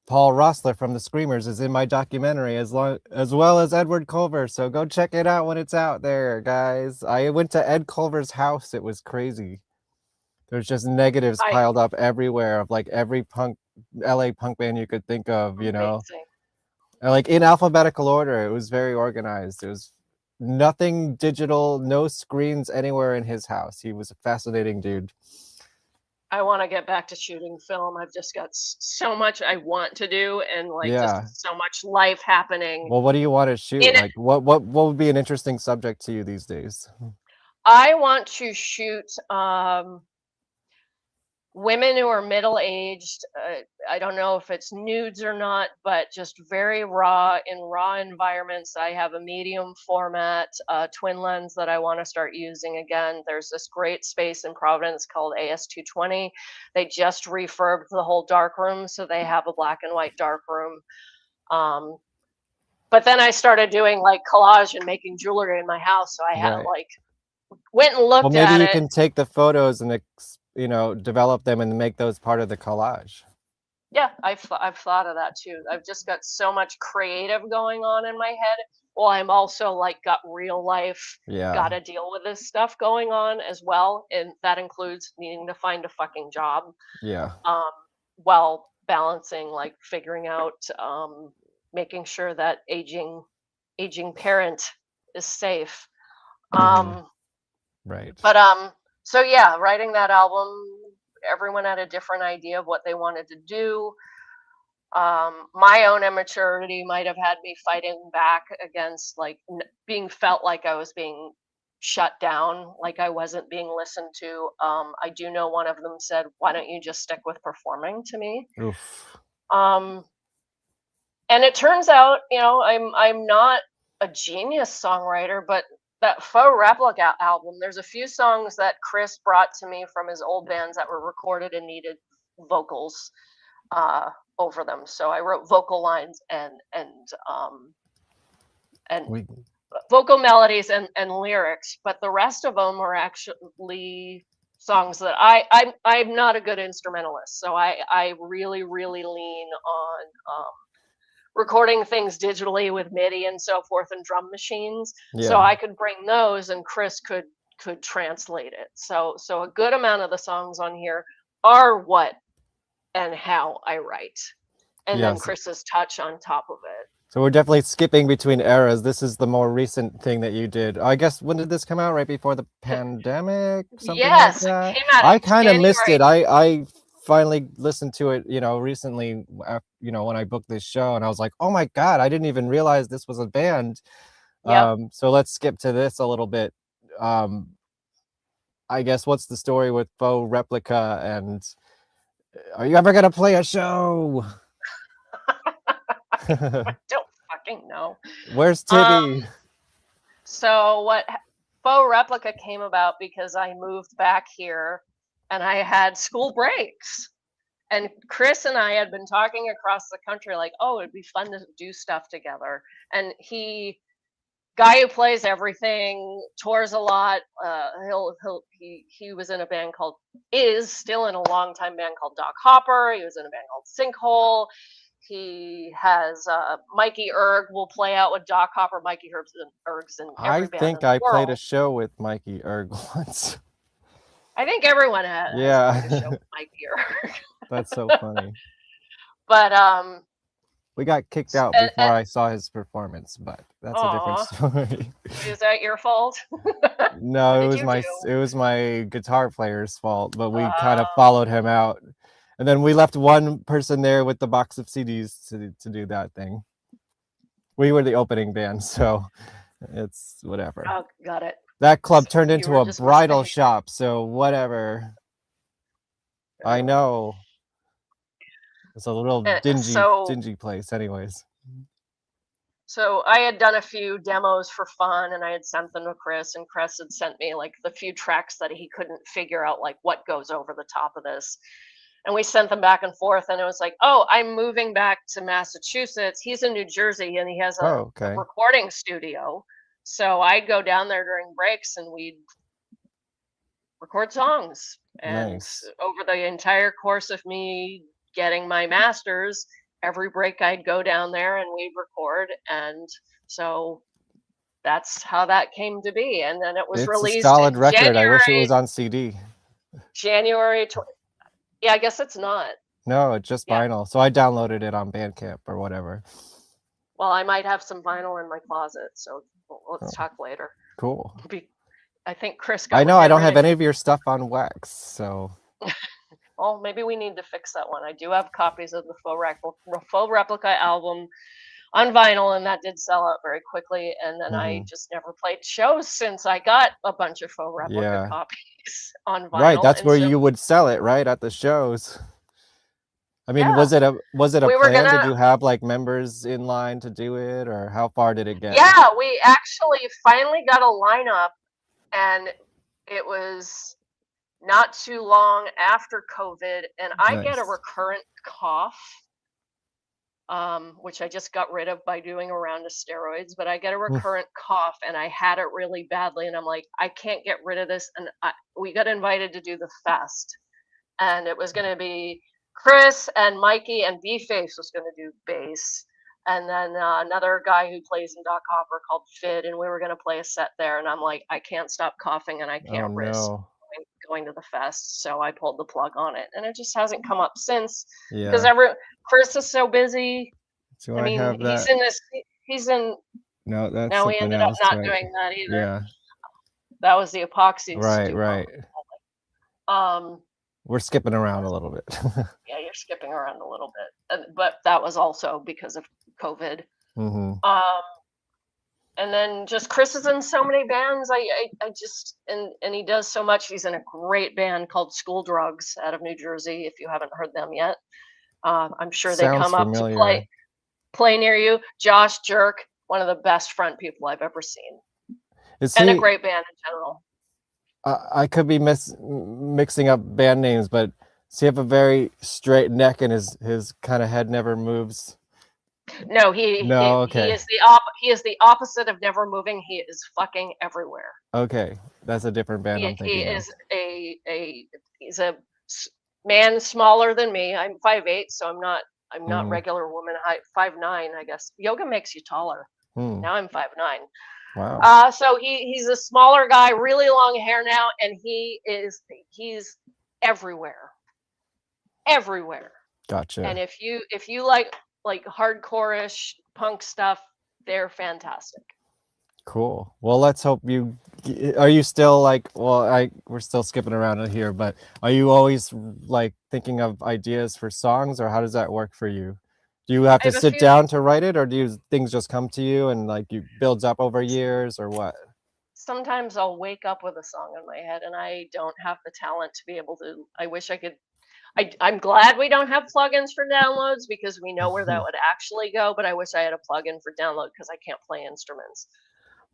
Paul Rossler from the Screamers is in my documentary, as well as Edward Culver. So go check it out when it's out there, guys. I went to Ed Culver's house. It was crazy. There's just negatives piled up everywhere of like every LA punk band you could think of, you know. And like in alphabetical order. It was very organized. It was nothing digital, no screens anywhere in his house. He was a fascinating dude. I want to get back to shooting film. I've just got so much I want to do, and like just so much life happening. Well, what do you want to shoot? Like what would be an interesting subject to you these days? I want to shoot women who are middle-aged. I don't know if it's nudes or not, but just very raw, in raw environments. I have a medium format twin lens that I want to start using again. There's this great space in Providence called AS220. They just refurbed the whole dark room, so they have a black and white dark room. But then I started doing like collage and making jewelry in my house, so I had like went and looked at it. Well, maybe you can take the photos and develop them and make those part of the collage. Yeah, I've thought of that too. I've just got so much creative going on in my head. Well, I'm also like got real life, got to deal with this stuff going on as well, and that includes needing to find a fucking job. Yeah. While balancing like figuring out, making sure that aging parent is safe. Right. But so yeah, writing that album, everyone had a different idea of what they wanted to do. My own immaturity might have had me fighting back against like being felt like I was being shut down, like I wasn't being listened to. I do know one of them said, "Why don't you just stick with performing?" to me. Oof. And it turns out, I'm not a genius songwriter, but that Faux Replika album, there's a few songs that Chris brought to me from his old bands that were recorded and needed vocals over them. So I wrote vocal lines and vocal melodies and lyrics, but the rest of them are actually songs that I'm not a good instrumentalist, so I really lean on recording things digitally with MIDI and so forth and drum machines. Yeah. So I could bring those and Chris could translate it. So a good amount of the songs on here are what and how I write, and then Chris's touch on top of it. So we're definitely skipping between eras. This is the more recent thing that you did. I guess, when did this come out? Right before the pandemic? Something Yes, like that? it came out I kind of missed it. January. I finally listened to it, recently, when I booked this show, and I was like, oh my God, I didn't even realize this was a band. Yep. So let's skip to this a little bit. I guess, what's the story with Faux Replika, and are you ever going to play a show? I don't fucking know. Where's Tibby? So Faux Replika came about because I moved back here and I had school breaks, and Chris and I had been talking across the country like, oh, it'd be fun to do stuff together. And guy who plays everything, tours a lot. He was in a band is still in a long time band called Doc Hopper. He was in a band called Sinkhole. He has Mikey Erg will play out with Doc Hopper, Mikey Erg's in every band. I think I played a show with Mikey Erg once. I think everyone has played a show with Mikey Erg. That's so funny. But we got kicked out before I saw his performance, but that's a different story. Is that your fault? No, it was my guitar player's fault, but we kind of followed him out. And then we left one person there with the box of CDs to do that thing. We were the opening band, so it's whatever. Oh, got it. That club turned into a bridal shop, so whatever. I know. It's a little dingy place anyways. So I had done a few demos for fun, and I had sent them to Chris, and Chris had sent me like the few tracks that he couldn't figure out, like what goes over the top of this. And we sent them back and forth, and it was like, oh, I'm moving back to Massachusetts. He's in New Jersey, and he has a recording studio. So I'd go down there during breaks, and we'd record songs. And over the entire course of me getting my master's, every break I'd go down there and we'd record. And so that's how that came to be. And then it was released. It's a solid record. January, I wish it was on CD. Yeah, I guess it's not. No, it's just vinyl. So I downloaded it on Bandcamp or whatever. Well, I might have some vinyl in my closet, so let's talk later. Cool. I think Chris I know I don't have any of your stuff on wax, so. Well, maybe we need to fix that one. I do have copies of the Faux Replika album on vinyl, and that did sell out very quickly. And then I just never played shows since I got a bunch of Faux Replika copies on vinyl. Right, that's where you would sell it, right, at the shows. I mean, was it a plan? Did you have like members in line to do it, or how far did it get? Yeah, we actually finally got a lineup, and it was not too long after COVID, and I get a recurrent cough, which I just got rid of by doing a round of steroids, but I get a recurrent cough, and I had it really badly, and I'm like, I can't get rid of this. And we got invited to do the fest, and it was going to be Chris and Mikey, and B-Face was going to do bass, and then another guy who plays in Doc Hopper called Fid, and we were going to play a set there, and I'm like, I can't stop coughing, and I can't risk going to the fest, so I pulled the plug on it, and it just hasn't come up since, because Chris is so busy. So I mean, he's in no, that's now we ended up not doing that either. Yeah, that was the Epoxies. Right. We're skipping around a little bit. Yeah, you're skipping around a little bit, but that was also because of COVID. And then just Chris is in so many bands. I just and he does so much. He's in a great band called School Drugs out of New Jersey, if you haven't heard them yet. I'm sure they Sounds come up to familiar. play near you. Josh Jerk, one of the best front people I've ever seen, and a great band in general. I could be mixing up band names, but does he have a very straight neck and his kind of head never moves? No, okay. he is the opposite of never moving. He is fucking everywhere. Okay, that's a different band I'm He thinking of. is he's a man smaller than me. I'm 5'8", so I'm not regular woman height. 5'9", I guess. Yoga makes you taller. Now I'm 5'9". Wow. So he's a smaller guy, really long hair now, and he's everywhere. Everywhere. Gotcha. And if you like hardcore-ish punk stuff, they're fantastic. Cool. Well, let's hope are you still like, we're still skipping around here, but are you always like thinking of ideas for songs, or how does that work for you? Do you have to sit down to write it, or do things just come to you and like you builds up over years, or what? Sometimes I'll wake up with a song in my head and I don't have the talent to be able to. I wish I could. I'm glad we don't have plugins for downloads because we know where that would actually go, but I wish I had a plugin for download because I can't play instruments.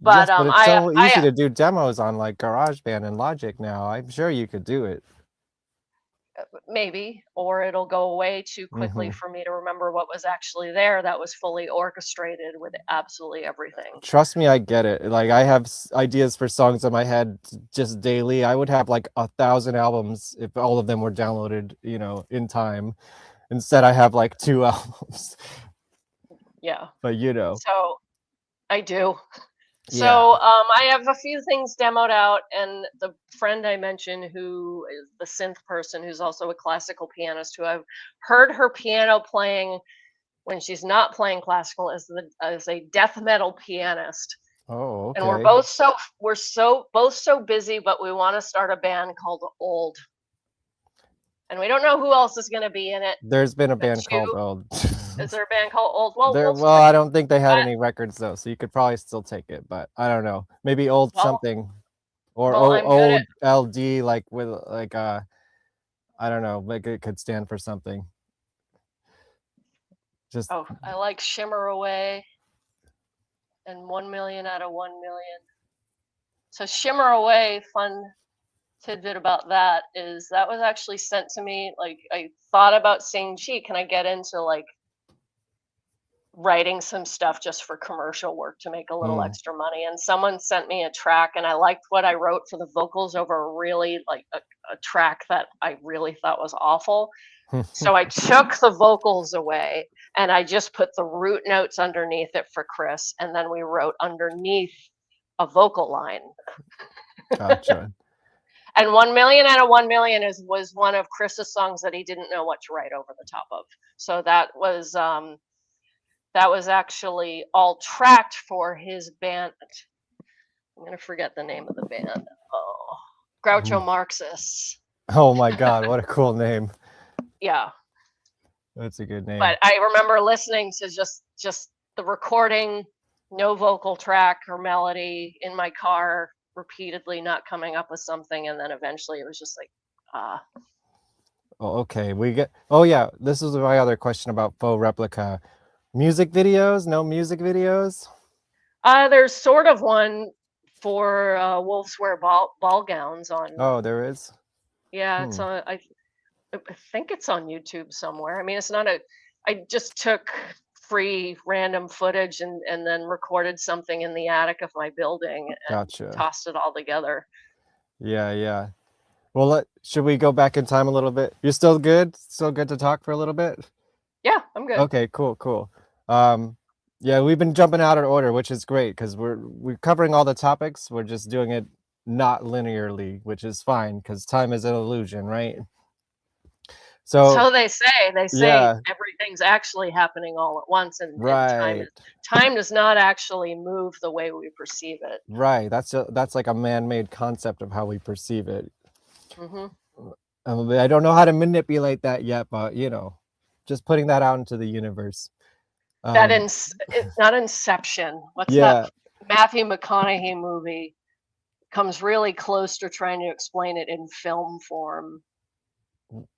But, yes, but it's so easy to do demos on like GarageBand and Logic now. I'm sure you could do it. Maybe, or it'll go away too quickly for me to remember what was actually there that was fully orchestrated with absolutely everything. Trust me, I get it. Like, I have ideas for songs in my head just daily. I would have like 1,000 albums if all of them were downloaded, in time. Instead, I have like 2 albums. Yeah. But So I do. So I have a few things demoed out, and the friend I mentioned who is the synth person who's also a classical pianist who I've heard her piano playing when she's not playing classical as a death metal pianist. Oh, okay. And we're both so busy, but we want to start a band called Old. And we don't know who else is going to be in it. There's been a band called Old. Is there a band called Old? Well, I don't think they had any records though, so you could probably still take it, but I don't know. Maybe Old something, or Old LD, like with like I don't know, like it could stand for something. I like Shimmer Away and 1 Million Out of 1 Million. So Shimmer Away, fun tidbit about that is that was actually sent to me. Like, I thought about saying, gee, can I get into like writing some stuff just for commercial work to make a little extra money, and someone sent me a track and I liked what I wrote for the vocals over really like a track that I really thought was awful. So I took the vocals away and I just put the root notes underneath it for Chris, and then we wrote underneath a vocal line. Gotcha. And 1 Million Out of 1 Million was one of Chris's songs that he didn't know what to write over the top of. So that was actually all tracked for his band. I'm gonna forget the name of the band. Oh, Groucho Marxus. Oh my God, what a cool name. Yeah. That's a good name. But I remember listening to just the recording, no vocal track or melody in my car, repeatedly not coming up with something, and then eventually it was just like, Oh, okay. Oh yeah, this is my other question about Faux Replika. Music videos? No music videos? There's sort of one for Wolves Wear Ball Gowns on. Oh, there is? Yeah, it's on. I think it's on YouTube somewhere. I mean, it's not I just took free random footage and then recorded something in the attic of my building and tossed it all together. Yeah. Well, should we go back in time a little bit? You're still good? Still good to talk for a little bit? Yeah, I'm good. Okay, cool. Yeah, we've been jumping out of order, which is great because we're covering all the topics. We're just doing it not linearly, which is fine because time is an illusion, right? So they say everything's actually happening all at once, and time does not actually move the way we perceive it. Right. That's like a man-made concept of how we perceive it. I don't know how to manipulate that yet, but just putting that out into the universe. It's not Inception. What's that Matthew McConaughey movie? Comes really close to trying to explain it in film form.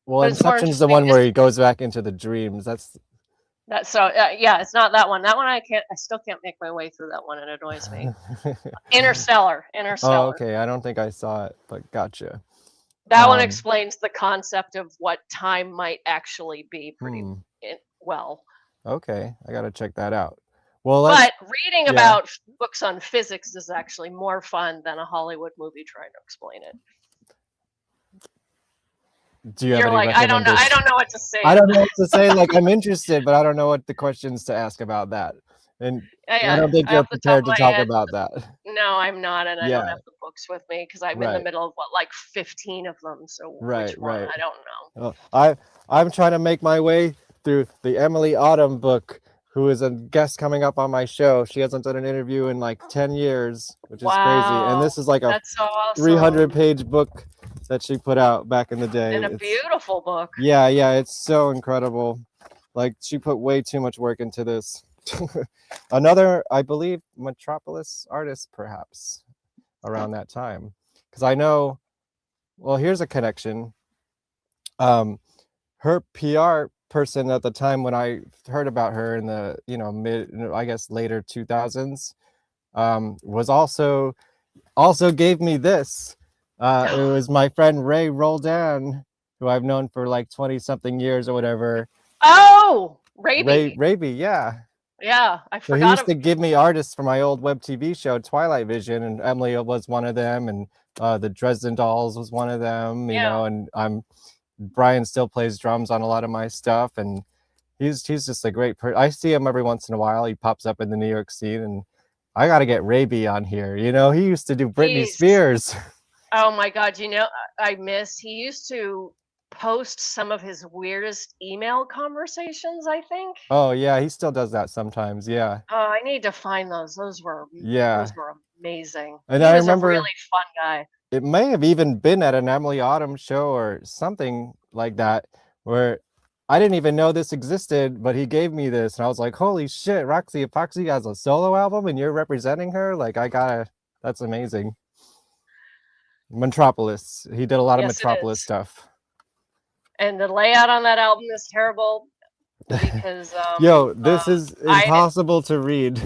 Well, But it's more Inception's the one interesting where he goes back into the dreams. That's yeah, it's not that one. That one I still can't make my way through that one. It annoys me. Interstellar. Oh, okay. I don't think I saw it, but gotcha. That one explains the concept of what time might actually be pretty well. Okay, I gotta check that out. Well, but reading about books on physics is actually more fun than a Hollywood movie trying to explain it. Do you have You're any like, I don't know what to say. I don't know what to say. Like, I'm interested, but I don't know what the questions to ask about that. And I don't think you're prepared to talk about that. No, I'm not, and I don't have the books with me because I'm in the middle of like 15 of them. So which one? I don't know. I'm trying to make my way through the Emily Autumn book, who is a guest coming up on my show. She hasn't done an interview in like 10 years, which is crazy. And this is like a 300-page book that she put out back in the day. And a beautiful book. Yeah, it's so incredible. Like, she put way too much work into this. Another, I believe, Metropolis artist, perhaps, around that time. Because I know, well, here's a connection. Her PR person at the time when I heard about her in the, later 2000s, was also gave me this. It was my friend Ray Roldan, who I've known for like 20-something years or whatever. Oh, Raby. Raby, yeah. Yeah, I forgot. So he used to give me artists for my old web TV show, Twilight Vision, and Emily was one of them, and the Dresden Dolls was one of them, you know, and Brian still plays drums on a lot of my stuff, and he's just a great person. I see him every once in a while. He pops up in the New York scene, and I got to get Raby on here. You know, he used to do Britney Spears. Oh my God, he used to post some of his weirdest email conversations, I think. Oh yeah, he still does that sometimes. Yeah. Oh, I need to find those. Those were amazing. And he I was remember a really fun guy. It may have even been at an Emily Autumn show or something like that, where I didn't even know this existed, but he gave me this, and I was like, holy shit, Roxy Epoxy has a solo album and you're representing her? Like, that's amazing. Metropolis. He did a lot of Metropolis stuff. And the layout on that album is terrible because this is impossible to read.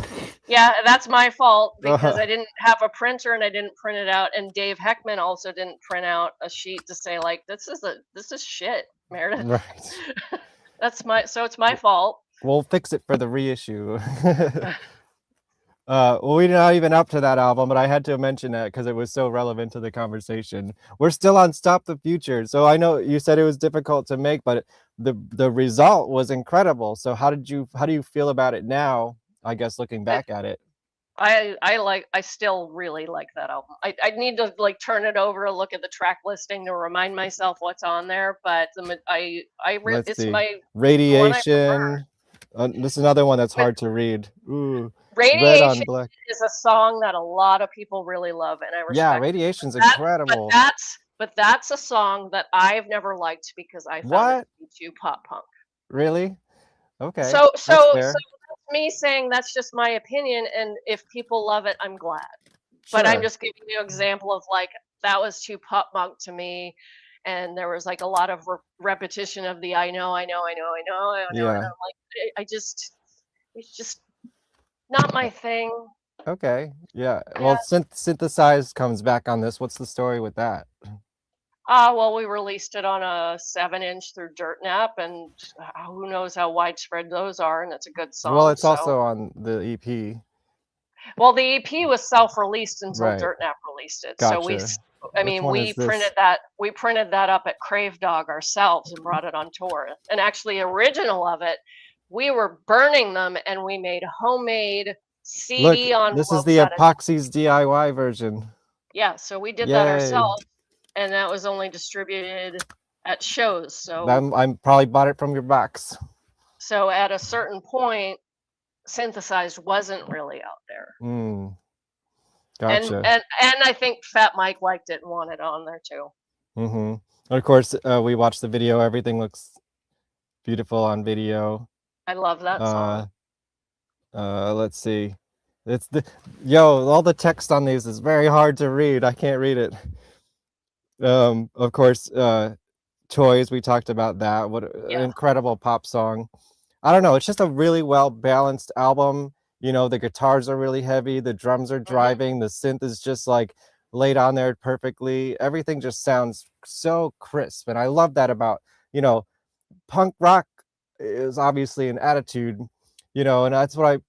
Yeah, that's my fault because I didn't have a printer and I didn't print it out, and Dave Heckman also didn't print out a sheet to say like this is shit, Meredith. Right. It's my fault. We'll fix it for the reissue. Well, we're not even up to that album, but I had to mention that because it was so relevant to the conversation. We're still on Stop the Future. So I know you said it was difficult to make, but the result was incredible. So how do you feel about it now, I guess, looking back at it? I still really like that album. I need to like turn it over and look at the track listing to remind myself what's on there, but it's my Radiation. This is another one that's hard to read. Ooh. Radiation is a song that a lot of people really love, and I respect. Yeah, Radiation's incredible. But that's a song that I've never liked because I found it to be too pop punk. Really? Okay. So that's me saying that's just my opinion, and if people love it, I'm glad. But I'm just giving you an example of like that was too pop punk to me, and there was like a lot of repetition of the I know. And I'm like, it's just not my thing. Okay. Yeah. Well, Synthesized comes back on this. What's the story with that? Well, we released it on a 7-inch through Dirtnap, and who knows how widespread those are, and it's a good song. Well, it's also on the EP. Well, the EP was self-released until Dirtnap released it. Gotcha. So we printed that up at Crave Dog ourselves and brought it on tour. And actually, original of it, we were burning them, and we made homemade CD on. This is the Epoxies DIY version. Yeah, so we did that ourselves, and that was only distributed at shows. So I probably bought it from your box. So at a certain point, Synthesized wasn't really out there. Gotcha. And I think Fat Mike liked it and wanted it on there too. And of course, we watched the video. Everything looks beautiful on video. I love that song. Let's see. All the text on these is very hard to read. I can't read it. Of course, Toys, we talked about that. What an incredible pop song. I don't know, it's just a really well balanced album. You know, the guitars are really heavy, the drums are driving, the synth is just like laid on there perfectly. Everything just sounds so crisp, and I love that about, you know, punk rock is obviously an attitude, you know, and that's what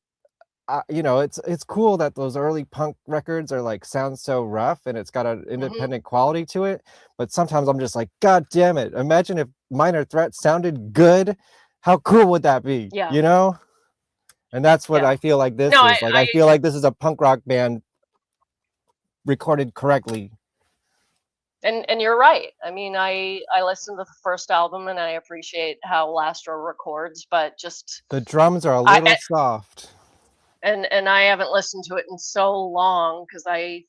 you know, it's cool that those early punk records are like sound so rough and it's got an independent quality to it. But sometimes I'm just like, God damn it! Imagine if Minor Threat sounded good. How cool would that be? Yeah. You know. And that's what I feel like this is. Like I feel like this is a punk rock band recorded correctly. And you're right. I mean, I listened to the first album and I appreciate how Lastro records, but just the drums are a little soft. And I haven't listened to it in so long because I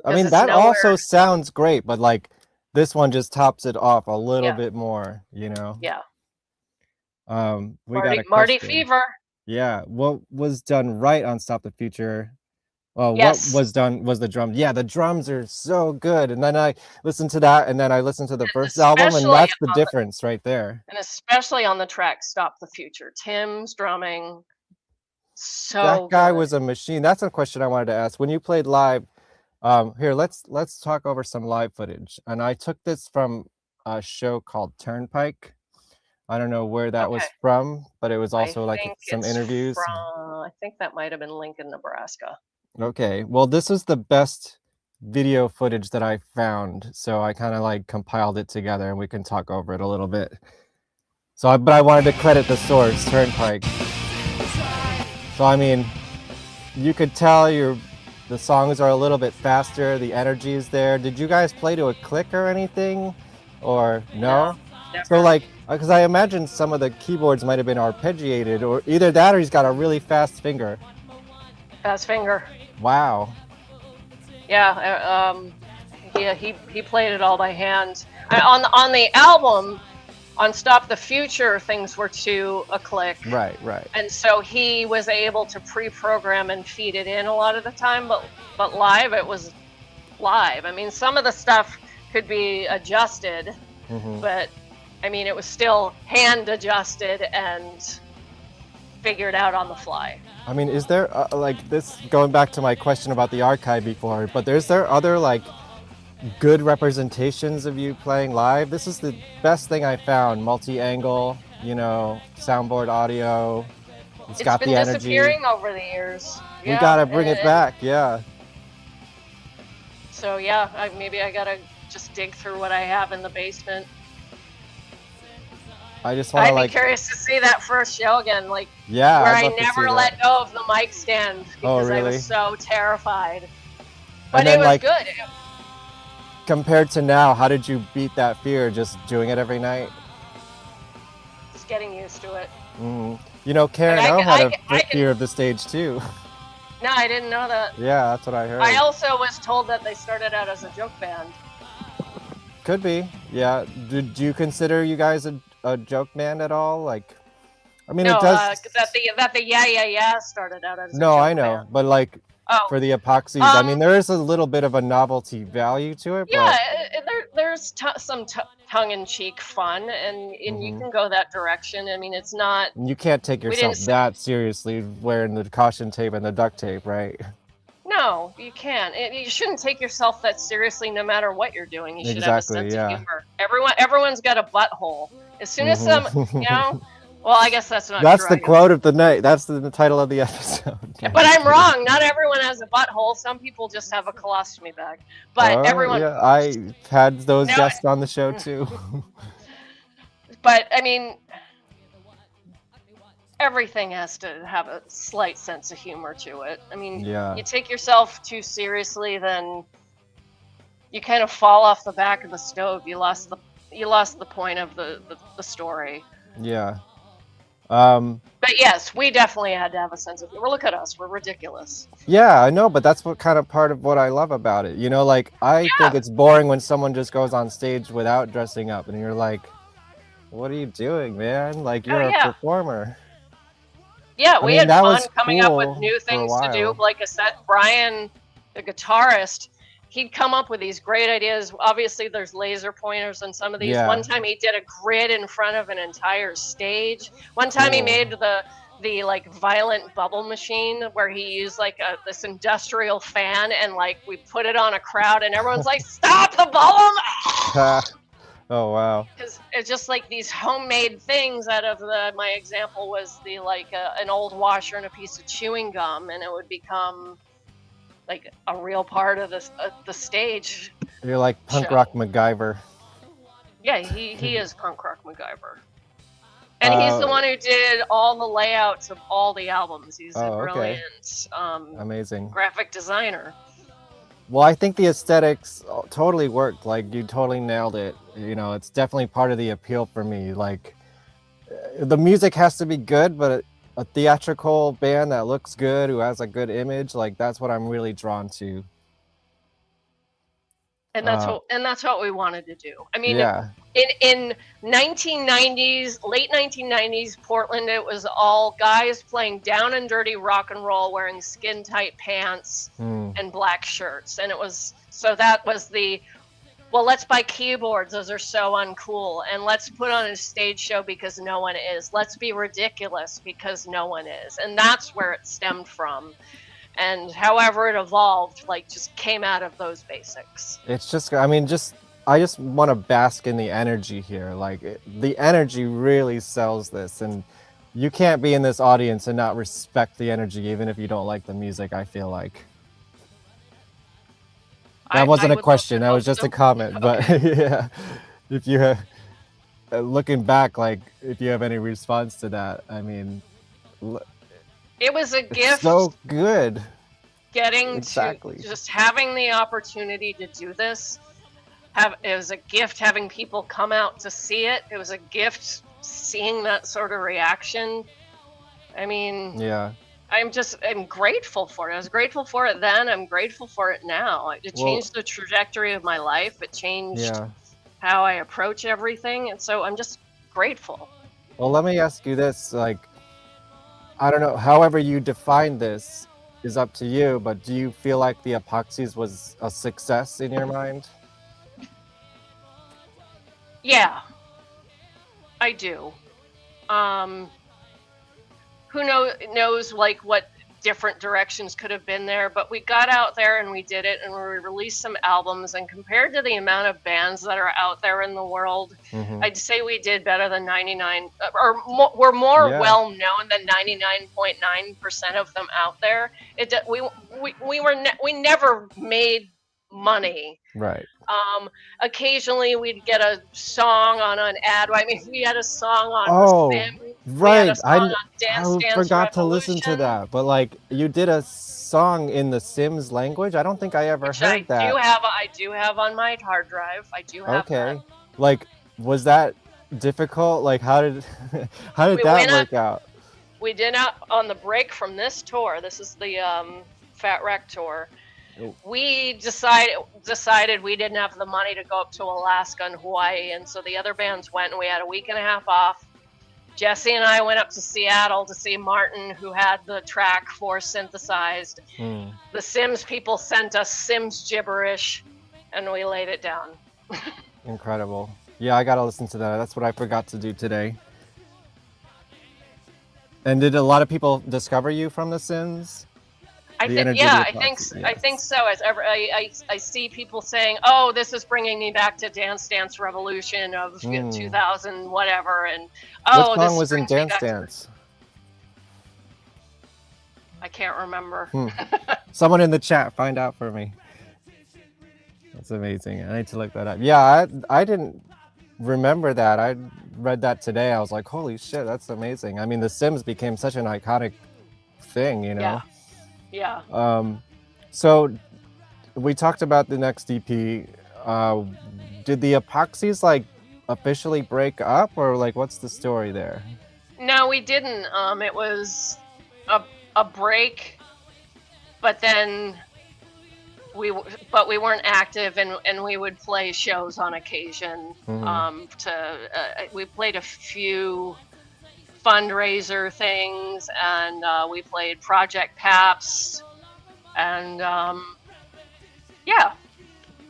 mean, that also sounds great, but like this one just tops it off a little bit more, you know. Yeah. We got a Marty question. Fever. Yeah, what was done right on Stop the Future? Well, Yes. what was done was the drums. Yeah, the drums are so good. And then I listened to that, and then I listened to the first album, and Especially that's the on difference right there. And especially on the track Stop the Future. Tim's drumming, so That guy good. was a machine. That's a question I wanted to ask. When you played live, here, let's talk over some live footage. And I took this from a show called Turnpike. I don't know where that was from, but it was also like some interviews. I think that might have been Lincoln, Nebraska. Okay, well, this is the best video footage that I found, so I kind of like compiled it together, and we can talk over it a little bit. So, but I wanted to credit the source, Turnpike. So, I mean, you could tell the songs are a little bit faster, the energy is there. Did you guys play to a click or anything, or no? So, like, because I imagine some of the keyboards might have been arpeggiated, or either that, or he's got a really fast finger. Fast finger. Wow. Yeah, he played it all by hand. On the album, on Stop the Future, things were to a click. Right. And so he was able to pre-program and feed it in a lot of the time, but live, it was live. I mean, some of the stuff could be adjusted, but I mean, it was still hand adjusted and figured out on the fly. I mean, is there like this, going back to my question about the archive before, but is there other like good representations of you playing live? This is the best thing I found. Multi-angle, you know, soundboard audio. It's got the energy. It's been disappearing over the years. We gotta bring it back, yeah. So yeah, maybe I gotta just dig through what I have in the basement. I just want to I'd be curious to see that first show again, like where I never let go of the mic stand because I was so terrified. But it was good. Compared to now, how did you beat that fear? Just doing it every night? Just getting used to it. You know, Karen O had a fear of the stage too. No, I didn't know that. Yeah, that's what I heard. I also was told that they started out as a joke band. Could be, yeah. Do you consider you guys a joke band at all? Like, I mean, no, it does. That the yeah started out as a no, joke I know, band. but like for the Epoxies, I mean, there is a little bit of a novelty value to it. Yeah, there's some tongue-in-cheek fun, and you can go that direction. I mean, it's not. You can't take yourself that seriously wearing the caution tape and the duct tape, right? No, you can't. You shouldn't take yourself that seriously, no matter what you're doing. You should have a sense of humor. Everyone's got a butthole. As soon as you know. Well, I guess that's not true. That's the quote of the night. That's the title of the episode. But I'm wrong. Not everyone has a butthole. Some people just have a colostomy bag. But everyone. Yeah, I had those guests on the show too. But I mean, everything has to have a slight sense of humor to it. I mean, you take yourself too seriously, then you kind of fall off the back of the stove. You lost the point of the story. Yeah. But yes, we definitely had to have a sense of humor. Look at us, we're ridiculous. Yeah, I know, but that's what kind of part of what I love about it. You know, like I think it's boring when someone just goes on stage without dressing up, and you're like, "What are you doing, man? Like you're a performer." Yeah, we had fun coming up with cool new things for a to do. while. Like I said, Brian, the guitarist, he'd come up with these great ideas. Obviously, there's laser pointers on some of these. Yeah. One time he did a grid in front of an entire stage. One time he Cool. made the like violent bubble machine where he used like this industrial fan, and like we put it on a crowd and everyone's like, stop the bubble. Oh wow. Because it's just like these homemade things out of my example was the like an old washer and a piece of chewing gum, and it would become like a real part of the stage. You're like punk rock MacGyver. Yeah, he is punk rock MacGyver. And he's the one who did all the layouts of all the albums. He's a brilliant amazing graphic designer. Well, I think the aesthetics totally worked. Like, you totally nailed it. You know, it's definitely part of the appeal for me. Like, the music has to be good, but a theatrical band that looks good, who has a good image, like, that's what I'm really drawn to. And that's what we wanted to do. I mean, yeah. in 1990s, late 1990s Portland, it was all guys playing down and dirty rock and roll, wearing skin tight pants and black shirts, and that was the, well, let's buy keyboards, those are so uncool, and let's put on a stage show because no one is. Let's be ridiculous because no one is, and that's where it stemmed from. And however it evolved, like, just came out of those basics. It's just, I mean, I just want to bask in the energy here. Like, the energy really sells this, and you can't be in this audience and not respect the energy, even if you don't like the music, I feel like. That wasn't a question, that was just a comment, but yeah. If you have, looking back, like, if you have any response to that, I mean... It was a gift. So good. Getting to just having the opportunity to do this. It was a gift having people come out to see it. It was a gift seeing that sort of reaction. I mean, yeah. I'm grateful for it. I was grateful for it then. I'm grateful for it now. It changed the trajectory of my life. It changed how I approach everything. And so I'm just grateful. Well, let me ask you this, like, I don't know, however you define this is up to you, but do you feel like the Epoxies was a success in your mind? Yeah, I do. Who knows like what different directions could have been there, but we got out there and we did it, and we released some albums, and compared to the amount of bands that are out there in the world, I'd say we did better than 99, or we're more well known than 99.9% of them out there. We never made money. Right. Occasionally we'd get a song on an ad. I mean, we had a song on Sim. Right. I Dance forgot to Revolution. listen to that, but like, you did a song in the Sims language? I don't think I ever heard that. I do have on my hard drive. I do have that. Like, was that difficult? Like, how did that work out? We did out on the break from this tour. This is the Fat Wreck tour. We decided we didn't have the money to go up to Alaska and Hawaii, and so the other bands went, and we had a week and a half off. Jesse and I went up to Seattle to see Martin, who had the track synthesized. The Sims people sent us Sims gibberish, and we laid it down. Incredible. Yeah, I gotta listen to that. That's what I forgot to do today. And did a lot of people discover you from the Sims? I think so. As ever, I see people saying, "Oh, this is bringing me back to Dance Dance Revolution of 2000 whatever," and what song was in Dance Dance? I can't remember. Someone in the chat, find out for me. That's amazing. I need to look that up. Yeah, I didn't remember that. I read that today. I was like, holy shit, that's amazing. I mean, The Sims became such an iconic thing, you know? Yeah. So we talked about the next EP. Did the Epoxies like officially break up, or like what's the story there? No, we didn't. It was a break, but then we weren't active, and we would play shows on occasion. We played a few fundraiser things, and we played Project Paps, and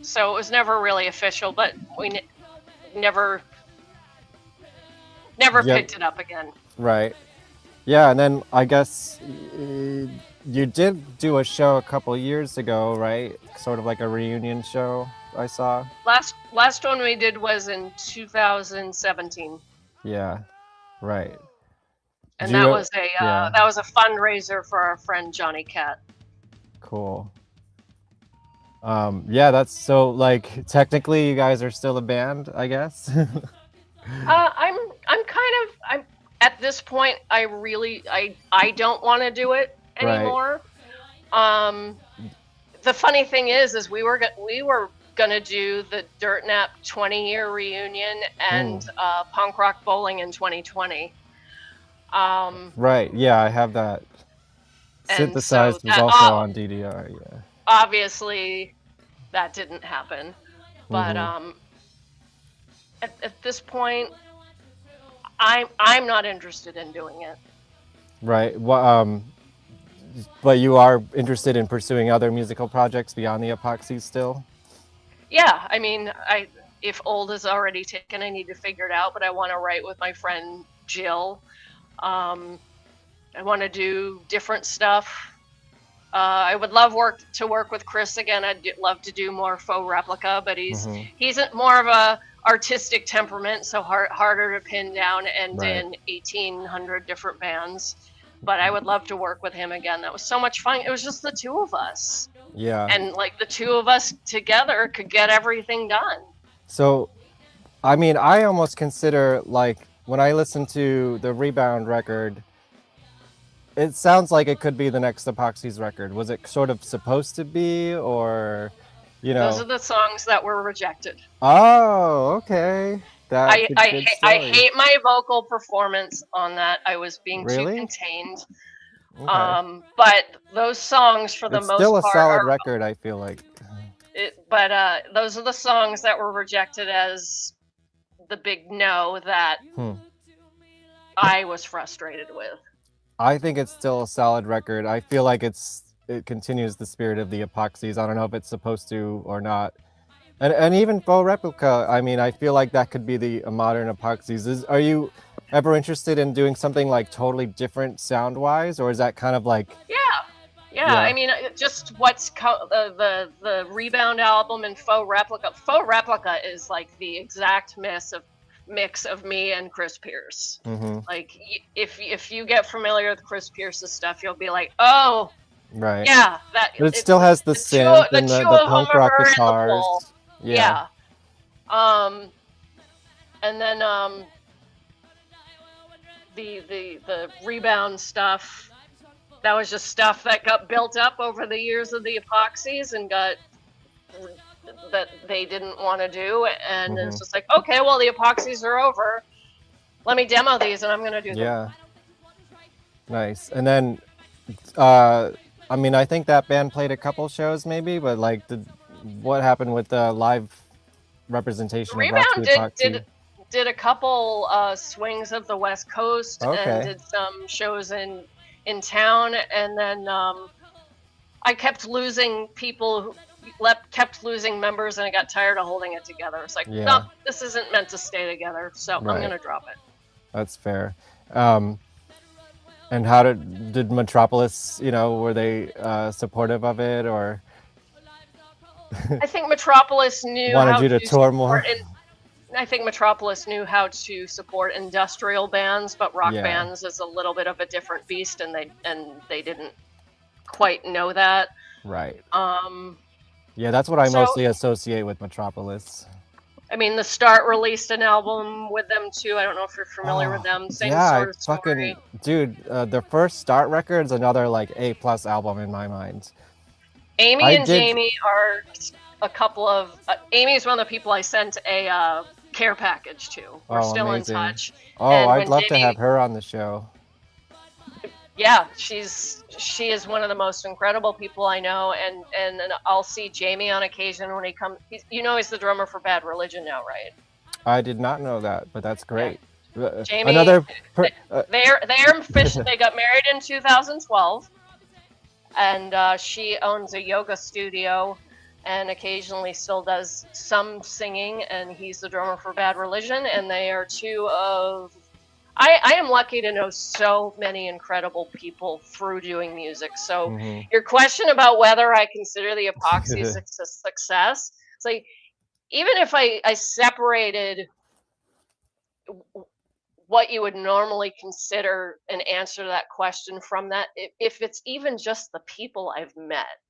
So it was never really official, but we never Yep. picked it up again. Right. Yeah, and then I guess you did do a show a couple years ago, right? Sort of like a reunion show, I saw. Last one we did was in 2017. Yeah, right. And Do you- that was yeah. that was a fundraiser for our friend Johnny Cat. Cool. Yeah, that's so like technically you guys are still a band, I guess. I'm at this point I don't want to do it Right. anymore. The funny thing is we were gonna do the Dirt Nap 20-year reunion and Punk Rock Bowling in 2020. Right. Yeah, I have that. And Synthesized so was that- also on DDR. Yeah. Obviously, that didn't happen. But Mhm. at this point, I'm not interested in doing it. Right. Well, but you are interested in pursuing other musical projects beyond the Epoxies still? Yeah, I mean, if old is already taken, I need to figure it out. But I want to write with my friend Jill. I want to do different stuff. I would love to work with Chris again. I'd love to do more Faux Replika, but he's more of a artistic temperament, so harder to pin down and Right. in 1,800 different bands. But I would love to work with him again. That was so much fun. It was just the two of us. Yeah. And like the two of us together could get everything done. So, I mean, I almost consider, like, when I listen to the Rebound record, it sounds like it could be the next Epoxies record. Was it sort of supposed to be, or, you know? Those are the songs that were rejected. Oh, okay. That's a good I story. hate my vocal performance on that. I was being Really? too contained. Okay. But those songs, for the It's most still a part, solid are, record, I feel like. those are the songs that were rejected as the big no that I was frustrated with. I think it's still a solid record. I feel like it continues the spirit of the Epoxies. I don't know if it's supposed to or not. And even Faux Replika, I mean, I feel like that could be a modern Epoxies. Are you ever interested in doing something like totally different sound-wise, or is that kind of like... Yeah. I mean, just what's the Rebound album and Faux Replika. Faux Replika is like the exact mix of me and Chris Pierce. Like, if you get familiar with Chris Pierce's stuff, you'll be like, oh, Right. yeah, But it still has the synth and the punk rock are in the guitars. bowl. Yeah. And then the Rebound stuff, that was just stuff that got built up over the years of the Epoxies and that they didn't want to do, and it's just like, okay, well, the Epoxies are over. Let me demo these, and I'm gonna do them. Yeah. Nice. And then, I mean, I think that band played a couple shows, maybe, but like, what happened with the live representation of Roxy Epoxy? Did a couple swings of the West Coast and did some shows in town, and then I kept losing people, kept losing members, and I got tired of holding it together. It's like, no, this isn't meant to stay together, so I'm gonna drop it. That's fair. And how did Metropolis, were they supportive of it, or? I think Metropolis knew wanted you to tour more. I think Metropolis knew how to support industrial bands, but rock bands is a little bit of a different beast, and they didn't quite know that. Right. Yeah, that's what I mostly associate with Metropolis. I mean, The Start released an album with them too. I don't know if you're familiar with them. Same sort of story. Dude, their first Start record's another like A+ album in my mind. Amy and Jamie are a couple of. Amy is one of the people I sent a care package to. We're still amazing. in touch. Oh, I'd love to have her on the show. Yeah, she is one of the most incredible people I know, and I'll see Jamie on occasion when he comes. He's the drummer for Bad Religion now, right? I did not know that, but that's great. Yeah. Jamie, they're officially. They got married in 2012, and she owns a yoga studio, and occasionally still does some singing, and he's the drummer for Bad Religion, and they are two of... I am lucky to know so many incredible people through doing music. So your question about whether I consider the Epoxies a success, it's like, even if I separated what you would normally consider an answer to that question from that, if it's even just the people I've met,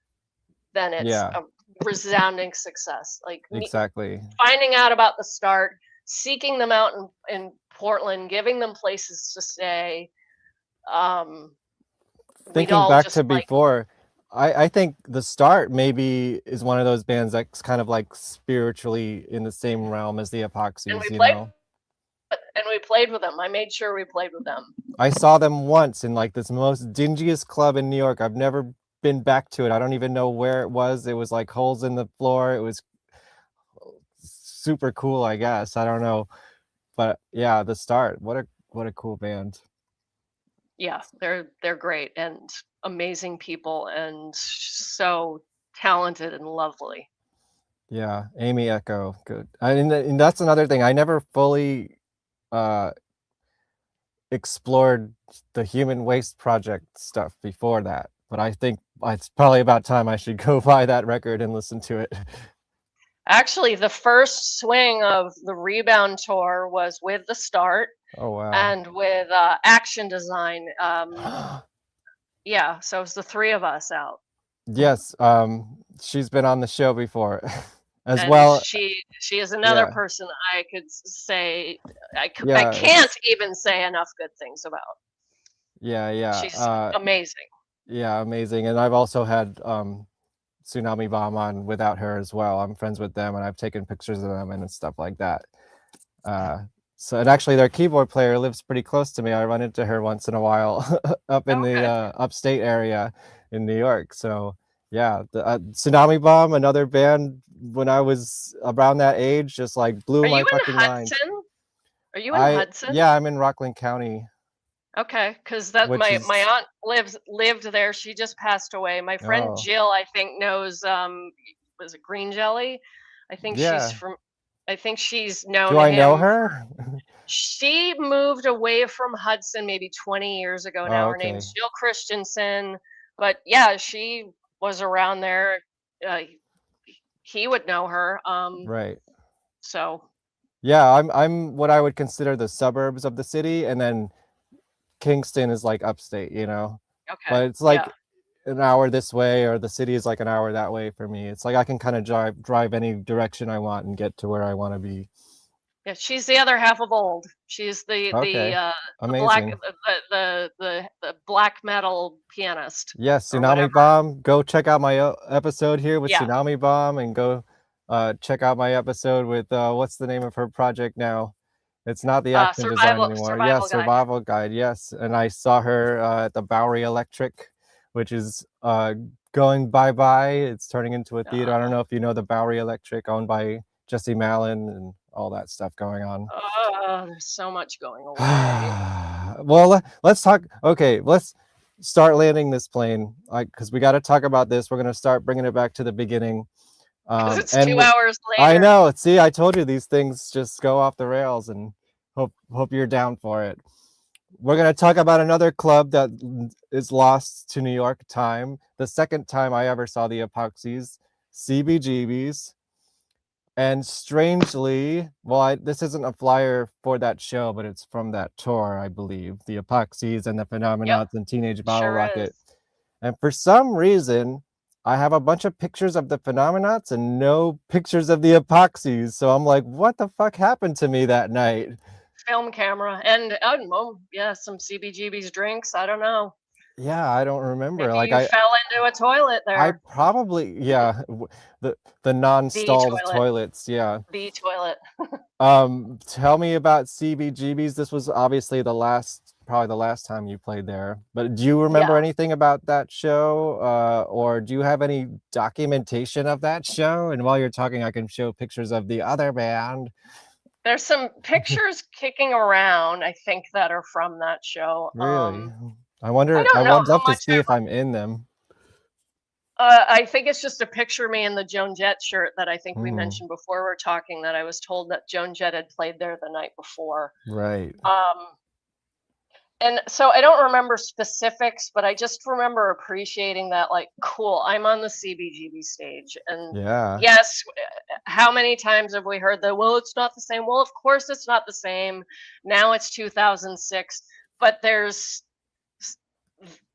then it's a resounding success. Like exactly. Finding out about the start, seeking them out in Portland, giving them places to stay. Thinking back to before, I think the start maybe is one of those bands that's kind of like spiritually in the same realm as the Epoxies, and we played with them. I made sure we played with them. I saw them once in like this most dingiest club in New York. I've never been back to it. I don't even know where it was. It was like holes in the floor. It was super cool, I guess. I don't know. But yeah, the start. What a cool band. Yeah, they're great and amazing people and so talented and lovely. Yeah, Amy Echo, good. And that's another thing. I never fully explored the Human Waste Project stuff before that, but I think it's probably about time I should go buy that record and listen to it. Actually, the first swing of the Rebound tour was with the Start. Oh wow! And with Action Design. Yeah, so it's the three of us out. Yes, she's been on the show before. As and well, she is another person I could say I can't even say enough good things about. Yeah. She's amazing. Yeah, amazing. And I've also had Tsunami Bomb on without her as well. I'm friends with them, and I've taken pictures of them and stuff like that. So, and actually, their keyboard player lives pretty close to me. I run into her once in a while up in the upstate area in New York. So. Yeah, the Tsunami Bomb, another band when I was around that age, just like blew my fucking mind. Are you in Hudson? Yeah, I'm in Rockland County. Okay, because my aunt lived there. She just passed away. My friend Jill, I think, knows was it Green Jelly? I think she's from. I think she's known. Do I know her? She moved away from Hudson maybe 20 years ago now. Her name's Jill Christensen. But yeah, she was around there. He would know her. Right. So. Yeah, I'm what I would consider the suburbs of the city, and then Kingston is like upstate, you know. Okay. But it's like an hour this way, or the city is like an hour that way for me. It's like I can kind of drive any direction I want and get to where I want to be. Yeah, she's the other half of Old. She's the black metal pianist. Yes, Tsunami Bomb. Go check out my episode here with Tsunami Bomb, and go check out my episode with what's the name of her project now? It's not the Action Design anymore. Survival Guide. Yes, and I saw her at the Bowery Electric, which is going bye-bye. It's turning into a theater. I don't know if you know the Bowery Electric, owned by Jesse Malin and all that stuff going on. There's so much going on. Well, let's talk. Okay, let's start landing this plane, because we got to talk about this. We're going to start bringing it back to the beginning. Because it's 2 hours later. I know. See, I told you these things just go off the rails, and hope you're down for it. We're going to talk about another club that is lost to New York time. The second time I ever saw the Epoxies, CBGB's. And strangely, well, this isn't a flyer for that show, but it's from that tour, I believe. The Epoxies and the Phenomenauts and Teenage Bottle Rocket. And for some reason, I have a bunch of pictures of the Phenomenauts and no pictures of the Epoxies. So I'm like, what the fuck happened to me that night? Film camera and some CBGB's drinks. I don't know. Yeah, I don't remember. Maybe I fell into a toilet there. I probably the non-stalled toilets. Yeah. The toilet. Tell me about CBGB's. This was obviously probably the last time you played there. But do you remember anything about that show? Or do you have any documentation of that show? And while you're talking, I can show pictures of the other band. There's some pictures kicking around, I think, that are from that show. Really? I wonder. I would love to see if I'm in them. I think it's just a picture of me in the Joan Jett shirt that I think we mentioned before we're talking, that I was told that Joan Jett had played there the night before. Right. And so I don't remember specifics, but I just remember appreciating that, like, cool, I'm on the CBGB stage. And Yeah. yes, how many times have we heard that, well, it's not the same? Well, of course it's not the same. Now it's 2006, but there's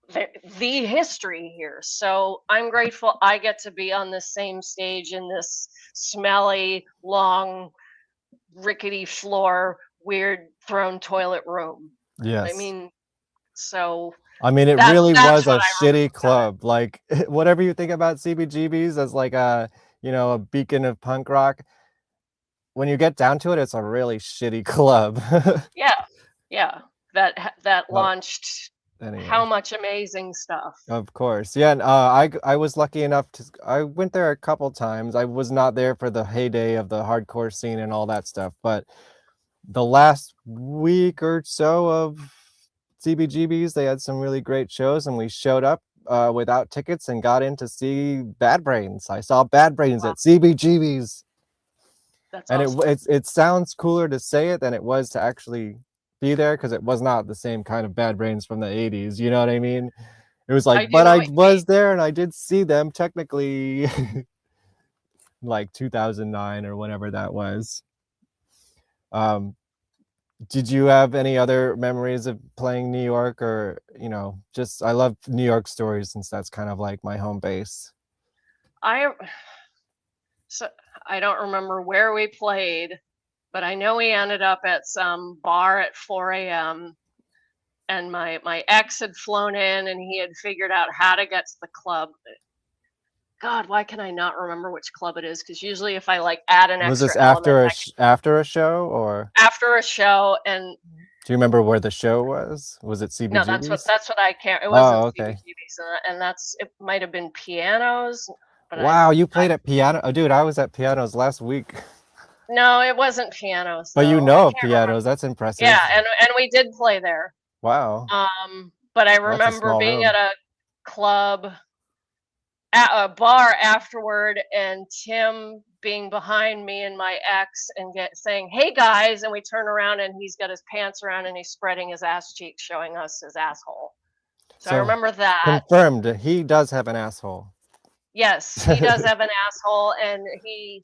the history here. So I'm grateful I get to be on the same stage in this smelly, long, rickety floor, weird throne toilet room. Yes. I mean, so I mean, it that's really was a what I remember. shitty club. Like, whatever you think about CBGBs as like a, you know, a beacon of punk rock, when you get down to it, it's a really shitty club. Yeah, that launched Anyway. how much amazing stuff. Of course. Yeah, and I was lucky enough to, I went there a couple times. I was not there for the heyday of the hardcore scene and all that stuff, but the last week or so of CBGBs, they had some really great shows, and we showed up without tickets and got in to see Bad Brains. I saw Bad Brains at CBGBs. That's and awesome. it sounds cooler to say it than it was to actually be there, because it was not the same kind of Bad Brains from the 80s, you know what I mean? It was like, but I was there and I did see them technically like 2009 or whenever that was. Did you have any other memories of playing New York, or, you know, just, I love New York stories since that's kind of like my home base. So I don't remember where we played, but I know we ended up at some bar at 4 a.m. and my ex had flown in and he had figured out how to get to the club. God, why can I not remember which club it is? Because usually if I like add an Was extra this after element, after a show, or after a show? And do you remember where the show was? Was it CBGB's? no, that's what I can't. It wasn't okay. CBGB's, and it might have been Pianos. But Wow, you played at Piano. Oh, dude, I was at Pianos last week. No, it wasn't Pianos. But though. you know of Pianos, that's impressive. Yeah, and we did play there. Wow. But I remember being at a club, at a bar afterward, and Tim being behind me and my ex and saying, "Hey guys," and we turn around and he's got his pants around and he's spreading his ass cheeks, showing us his asshole. So I remember that. Confirmed, he does have an asshole. Yes, he does have an asshole, and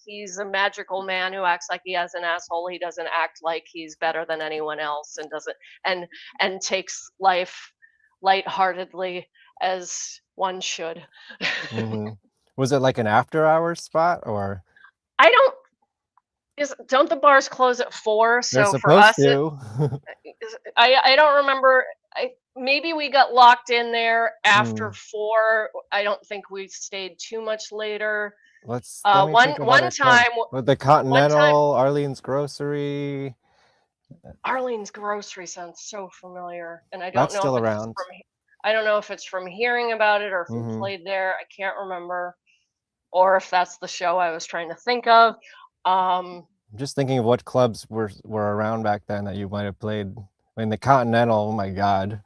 he's a magical man who acts like he has an asshole. He doesn't act like he's better than anyone else, and doesn't and takes life lightheartedly, as one should. Was it like an after hours spot, or? Don't the bars close at 4? So They're for us, to. I don't remember. Maybe we got locked in there after 4. I don't think we stayed too much later. Let me think of one other time clubs. With the Continental, Arlene's Grocery. Arlene's Grocery sounds so familiar, and I don't That's know still if around. I don't know if it's from hearing about it or if we played there. I can't remember, or if that's the show I was trying to think of. I'm just thinking of what clubs were around back then that you might have played. I mean, the Continental, oh my God.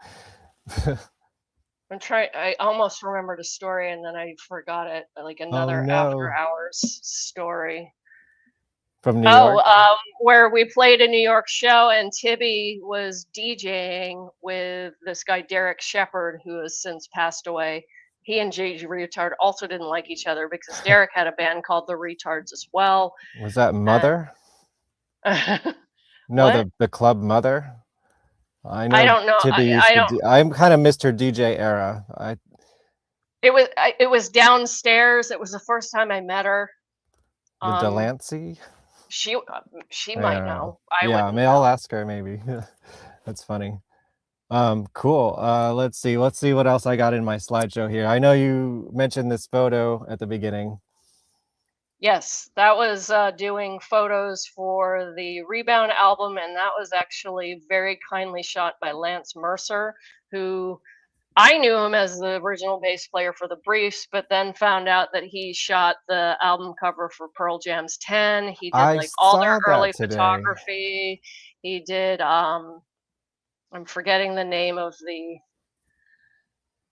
I almost remembered a story and then I forgot it. Like another after hours story. From New York? Where we played a New York show and Tibby was DJing with this guy, Derek Shepard, who has since passed away. He and J.G. Retard also didn't like each other because Derek had a band called The Retards as well. Was that Mother? No, the club Mother. I don't know. I'm kind of missed her DJ era. It was downstairs. It was the first time I met her. The Delancey. She might know. I'll ask her maybe. That's funny. Cool. Let's see what else I got in my slideshow here. I know you mentioned this photo at the beginning. Yes, that was doing photos for the Rebound album, and that was actually very kindly shot by Lance Mercer, who I knew him as the original bass player for the Briefs, but then found out that he shot the album cover for Pearl Jam's 10. He did all their early photography. He did I'm forgetting the name of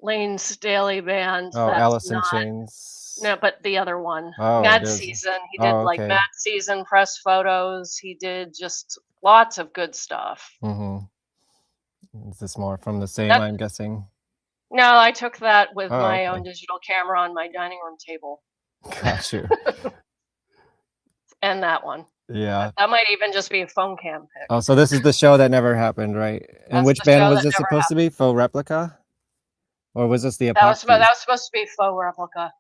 Lane Staley band. Oh, That's Alice in not Chains. no, but the other one, Oh, Mad there's. Season. He did Oh, like okay. Mad Season press photos. He did just lots of good stuff. Is this more from the same? That I'm guessing. no, I took that with Oh, my okay. own digital camera on my dining room table. Got you. And that one. Yeah. That might even just be a phone cam pic. Oh, so this is the show that never happened, right? And That's which the band show was that this never supposed to be? Faux Replika? Or was this the That was Epoxies? supposed to be Faux Replika.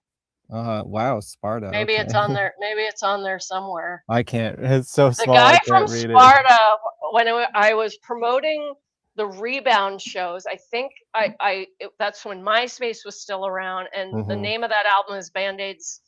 Wow, Sparta. Maybe Okay. it's on there. Maybe it's on there somewhere. I can't. It's so The small. I guy from can't read it. Sparta, when I was promoting the Rebound shows, I think that's when MySpace was still around, and the name of that album is Band-Aids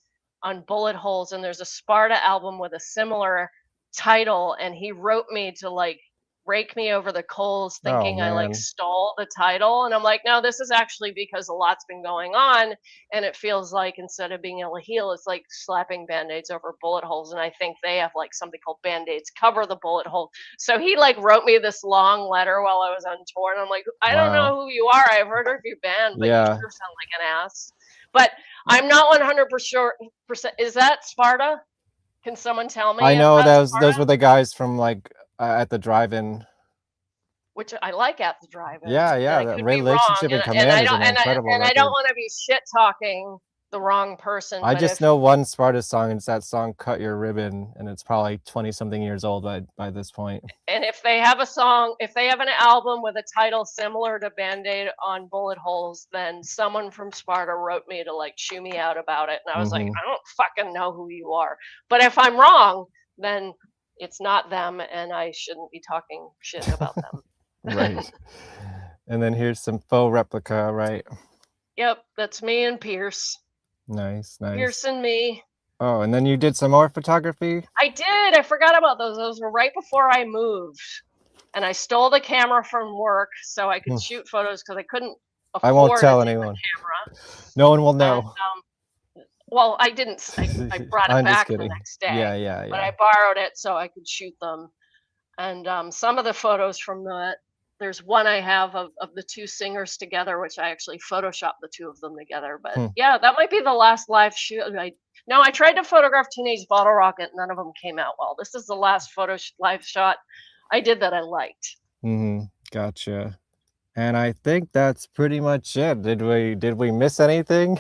on Bullet Holes, and there's a Sparta album with a similar title, and he wrote me to like rake me over the coals, thinking I like man. stole the title, and I'm like, no, this is actually because a lot's been going on, and it feels like instead of being able to heal, it's like slapping Band-Aids over bullet holes, and I think they have like something called Band-Aids cover the bullet hole. So he like wrote me this long letter while I was on tour, and I'm like, I don't know who you are, I've heard of your band, but you sure sound like an ass. But I'm not 100%. Is that Sparta? Can someone tell me? I know those were the guys from like at the drive-in. Which I like at the drive-in. Yeah, that Relationship and Command is an incredible record. I don't want to be shit talking the wrong person. I just know one Sparta song, and it's that song "Cut Your Ribbon," and it's probably 20-something years old by this point. And if they have a song, if they have an album with a title similar to Band-Aid on Bullet Holes, then someone from Sparta wrote me to like chew me out about it, and I was like, I don't fucking know who you are. But if I'm wrong, then it's not them, and I shouldn't be talking shit about them. Right. And then here's some Faux Replika, right? Yep, that's me and Pierce. Nice. Pierce and me. Oh, and then you did some more photography? I did. I forgot about those. Those were right before I moved. And I stole the camera from work so I could shoot photos because I couldn't afford I won't tell a anyone. camera. No one will know. And, well, I didn't. I brought it back the next day. Yeah. But I borrowed it so I could shoot them. And some of the photos from that, there's one I have of the two singers together, which I actually photoshopped the two of them together. But yeah, that might be the last live shoot. I tried to photograph Teenage Bottle Rocket. None of them came out well. This is the last live shot I did that I liked. Gotcha. And I think that's pretty much it. Did we miss anything?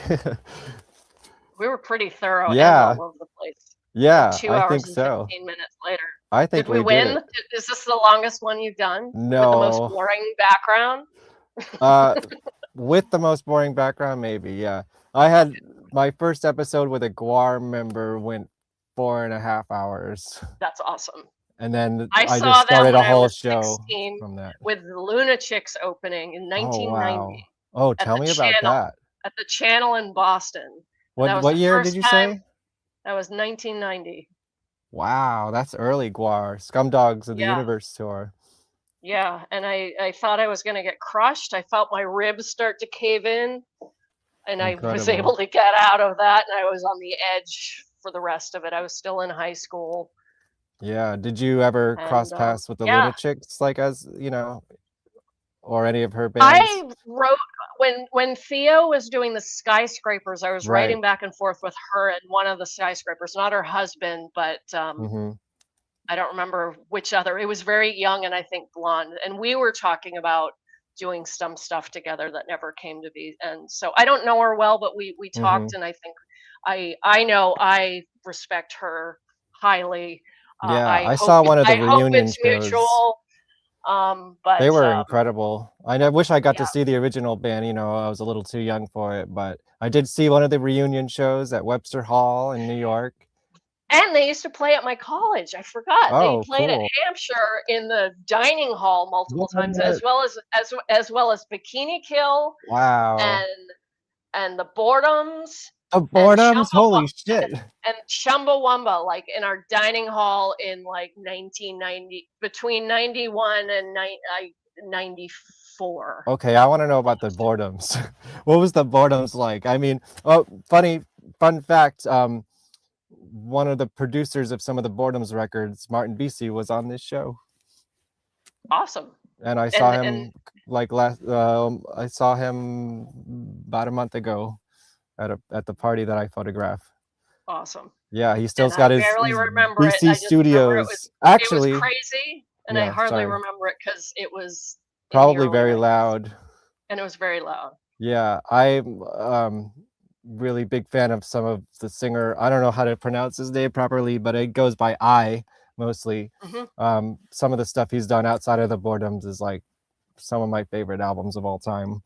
We were pretty thorough. Yeah. And all over the place. Yeah, 2 I hours think and so. 15 minutes later. I think did we win? Is this the longest one you've done? No. With the most boring background? With the most boring background, maybe, yeah. I had my first episode with a Guar member went 4.5 hours. That's awesome. And then I just started a whole show from that. With the Lunatics opening in 1990. Oh, tell me about that. At the Channel in Boston. What year did you say? That was 1990. Wow, that's early Guar. Scumdogs of the Universe tour. Yeah, and I thought I was going to get crushed. I felt my ribs start to cave in, and I was able to get out of that, and I was on the edge for the rest of it. I was still in high school. Yeah, did you ever cross paths with the Lunatics, like as, or any of her bands? I wrote, when Theo was doing the Skyscrapers, I was writing back and forth with her and one of the Skyscrapers, not her husband, but I don't remember which other. It was very young and I think blonde. And we were talking about doing some stuff together that never came to be. And so I don't know her well, but we talked, and I think I know I respect her highly. Yeah, I saw one of the reunion shows. Mutual. But they were incredible. I wish I got to see the original band. I was a little too young for it, but I did see one of the reunion shows at Webster Hall in New York. And they used to play at my college. I forgot. Oh, they played cool. at Hampshire in the dining hall multiple times, as well as Bikini Kill. Wow. And the Boredoms. The Boredoms, holy shit. And Chumbawamba, like in our dining hall in like 1990, between 91 and 94. Okay, I want to know about the Boredoms. What was the Boredoms like? I mean, fun fact, one of the producers of some of the Boredoms records, Martin Bisi, was on this show. Awesome. and I saw him I saw him about a month ago at the party that I photographed. Awesome. Yeah, he still's And got I his barely remember it. BC I just remember it Studios. was Actually, crazy, and I yeah, hardly sorry. remember it because it was in the Probably early very 90s, loud. and it was very loud. Yeah, I'm really big fan of some of the singer. I don't know how to pronounce his name properly, but it goes by I mostly. Some of the stuff he's done outside of the Boredoms is like some of my favorite albums of all time.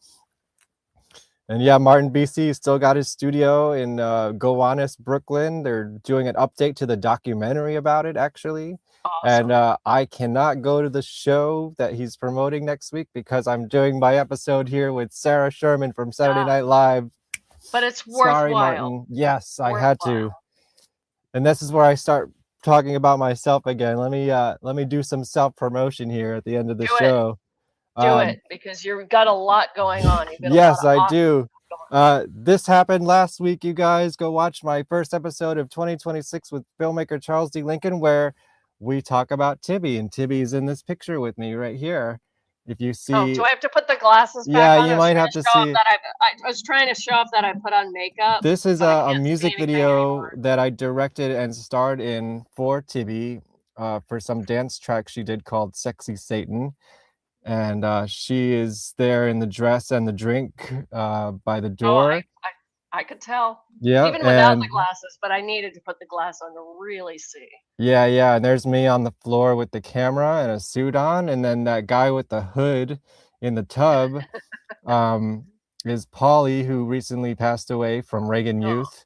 And yeah, Martin BC still got his studio in Gowanus, Brooklyn. They're doing an update to the documentary about it, actually. Awesome. And I cannot go to the show that he's promoting next week because I'm doing my episode here with Sarah Sherman from Saturday Night Live. But it's worthwhile. Sorry, Martin. Yes, I had to. And this is where I start talking about myself again. Let me do some self-promotion here at the end of the show. Do it, because you've got a lot going on. You've got Yes, a lot of I do. This happened last week, you guys. Go watch my first episode of 2026 with filmmaker Charles D. Lincoln, where we talk about Tibby, and Tibby's in this picture with me right here. If you see, do I have to put the glasses back on? Yeah, you might have to see. I was trying to show off that I put on makeup. This is a music video that I directed and starred in for Tibby for some dance track she did called Sexy Satan. And she is there in the dress and the drink by the door. I could tell. Yeah, even without the glasses, but I needed to put the glass on to really see. Yeah, and there's me on the floor with the camera and a suit on, and then that guy with the hood in the tub is Paulie, who recently passed away from Reagan Youth.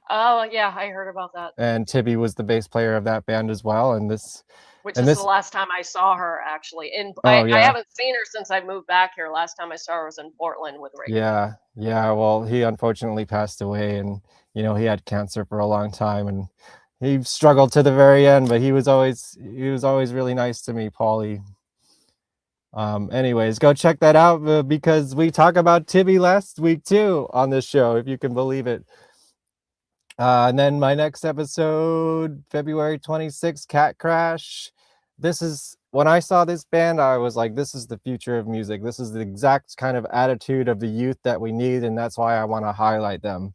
Oh yeah, I heard about that. And Tibby was the bass player of that band as well, and this. Which is the last time I saw her, actually. I haven't seen her since I moved back here. Last time I saw her was in Portland with Reagan. Yeah. Well, he unfortunately passed away, and he had cancer for a long time, and he struggled to the very end. But he was always really nice to me, Paulie. Anyways, go check that out because we talk about Tibby last week too on this show, if you can believe it. And then my next episode, February 26th, Cat Crash. This is, when I saw this band, I was like, this is the future of music. This is the exact kind of attitude of the youth that we need, and that's why I want to highlight them.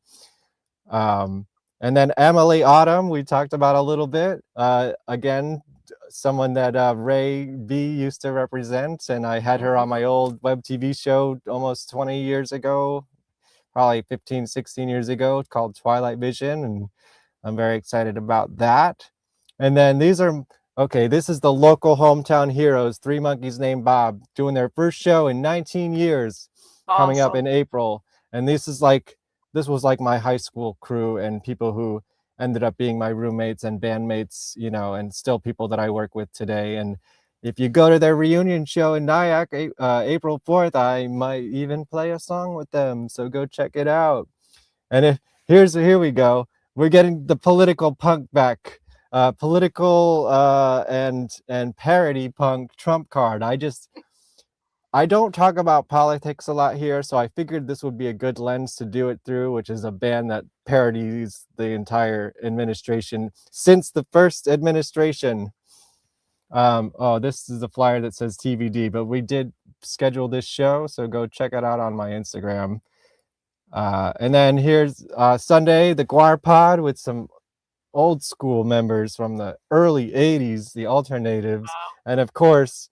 And then Emily Autumn, we talked about a little bit. Again, someone that Ray B used to represent, and I had her on my old web TV show almost 20 years ago. Probably 15, 16 years ago, called Twilight Vision, and I'm very excited about that. And then this is the local hometown heroes, Three Monkeys Named Bob, doing their first show in 19 years, coming up in April. And this was like my high school crew and people who ended up being my roommates and bandmates, and still people that I work with today. And if you go to their reunion show in Nyack, April 4th, I might even play a song with them. So go check it out. And here we go. We're getting the political punk back. Political and parody punk trump card. I don't talk about politics a lot here, so I figured this would be a good lens to do it through, which is a band that parodies the entire administration since the first administration. This is a flyer that says TVD, but we did schedule this show, so go check it out on my Instagram. And then here's Sunday, the Guar Pod with some old school members from the early 80s, the Alternatives. And of course,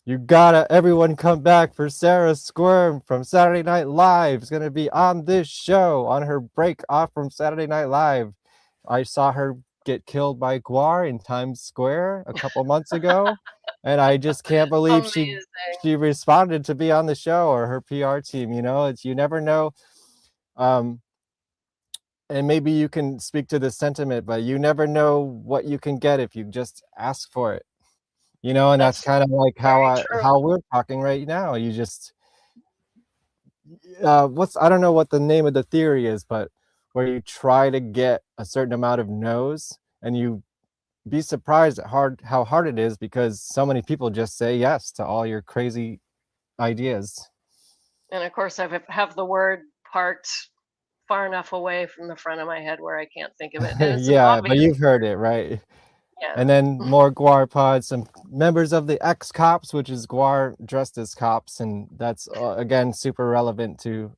you gotta everyone come back for Sarah Squirm from Saturday Night Live. Is gonna be on this show on her break off from Saturday Night Live. I saw her get killed by Guar in Times Square a couple months ago, and I just can't believe she responded to be on the show, or her PR team. You never know. And maybe you can speak to this sentiment, but you never know what you can get if you just ask for it. And that's kind of like how we're talking right now. You just I don't know what the name of the theory is, but where you try to get a certain amount of no's, and you be surprised at how hard it is, because so many people just say yes to all your crazy ideas. And of course, I have the word parked far enough away from the front of my head where I can't think of it. Yeah, but you've heard it, right? Yeah. And then more Guar pods, some members of the ex-cops, which is Guar dressed as cops, and that's again super relevant to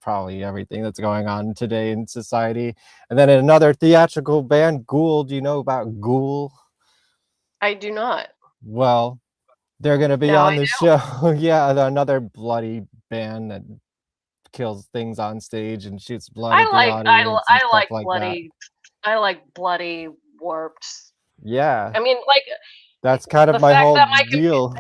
probably everything that's going on today in society. And then another theatrical band, Ghoul. Do you know about Ghoul? I do not. Well, they're gonna be Now on I the show. Yeah, another bloody band that kills things on stage and shoots blood at the audience and stuff like bloody. I like bloody warped. Yeah. I mean, like that's kind of the my fact whole that my deal.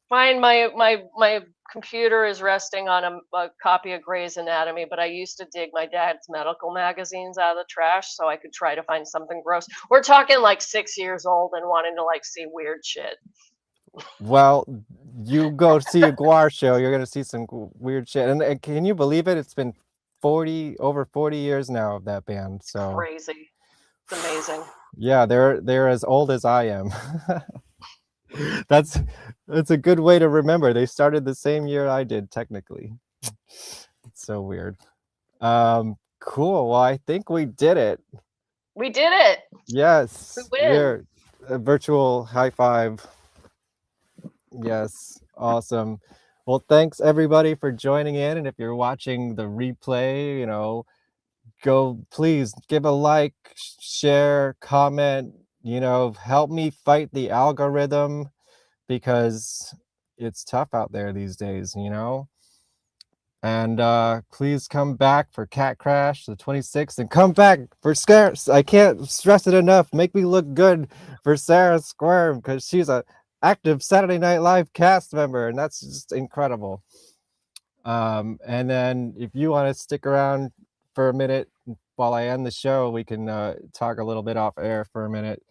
Fine, my computer is resting on a copy of Grey's Anatomy, but I used to dig my dad's medical magazines out of the trash so I could try to find something gross. We're talking like 6 years old and wanting to like see weird shit. Well, you go see a Guar show, you're gonna see some weird shit. And can you believe it? It's been over 40 years now of that band. So crazy. It's amazing. Yeah, they're as old as I am. That's a good way to remember. They started the same year I did, technically. It's so weird. Cool. Well, I think we did it. We did it. Yes. We win. We're a virtual high five. Yes. Awesome. Well, thanks everybody for joining in. And if you're watching the replay, go please give a like, share, comment, help me fight the algorithm because it's tough out there these days, And please come back for Cat Crash the 26th and come back for Scares. I can't stress it enough. Make me look good for Sarah Squirm because she's a active Saturday Night Live cast member and that's just incredible. And then if you want to stick around for a minute while I end the show, we can talk a little bit off air for a minute.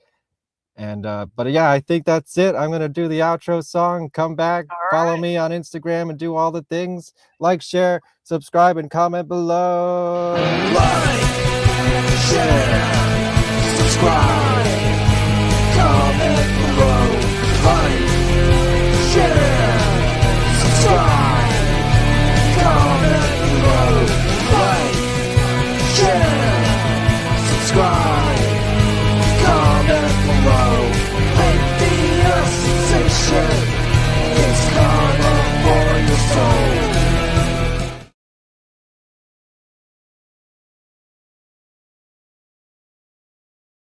And but yeah, I think that's it. I'm gonna do the outro song. Come back, follow me on Instagram, and do all the things. Like, share, subscribe, and comment below. Like, share, subscribe.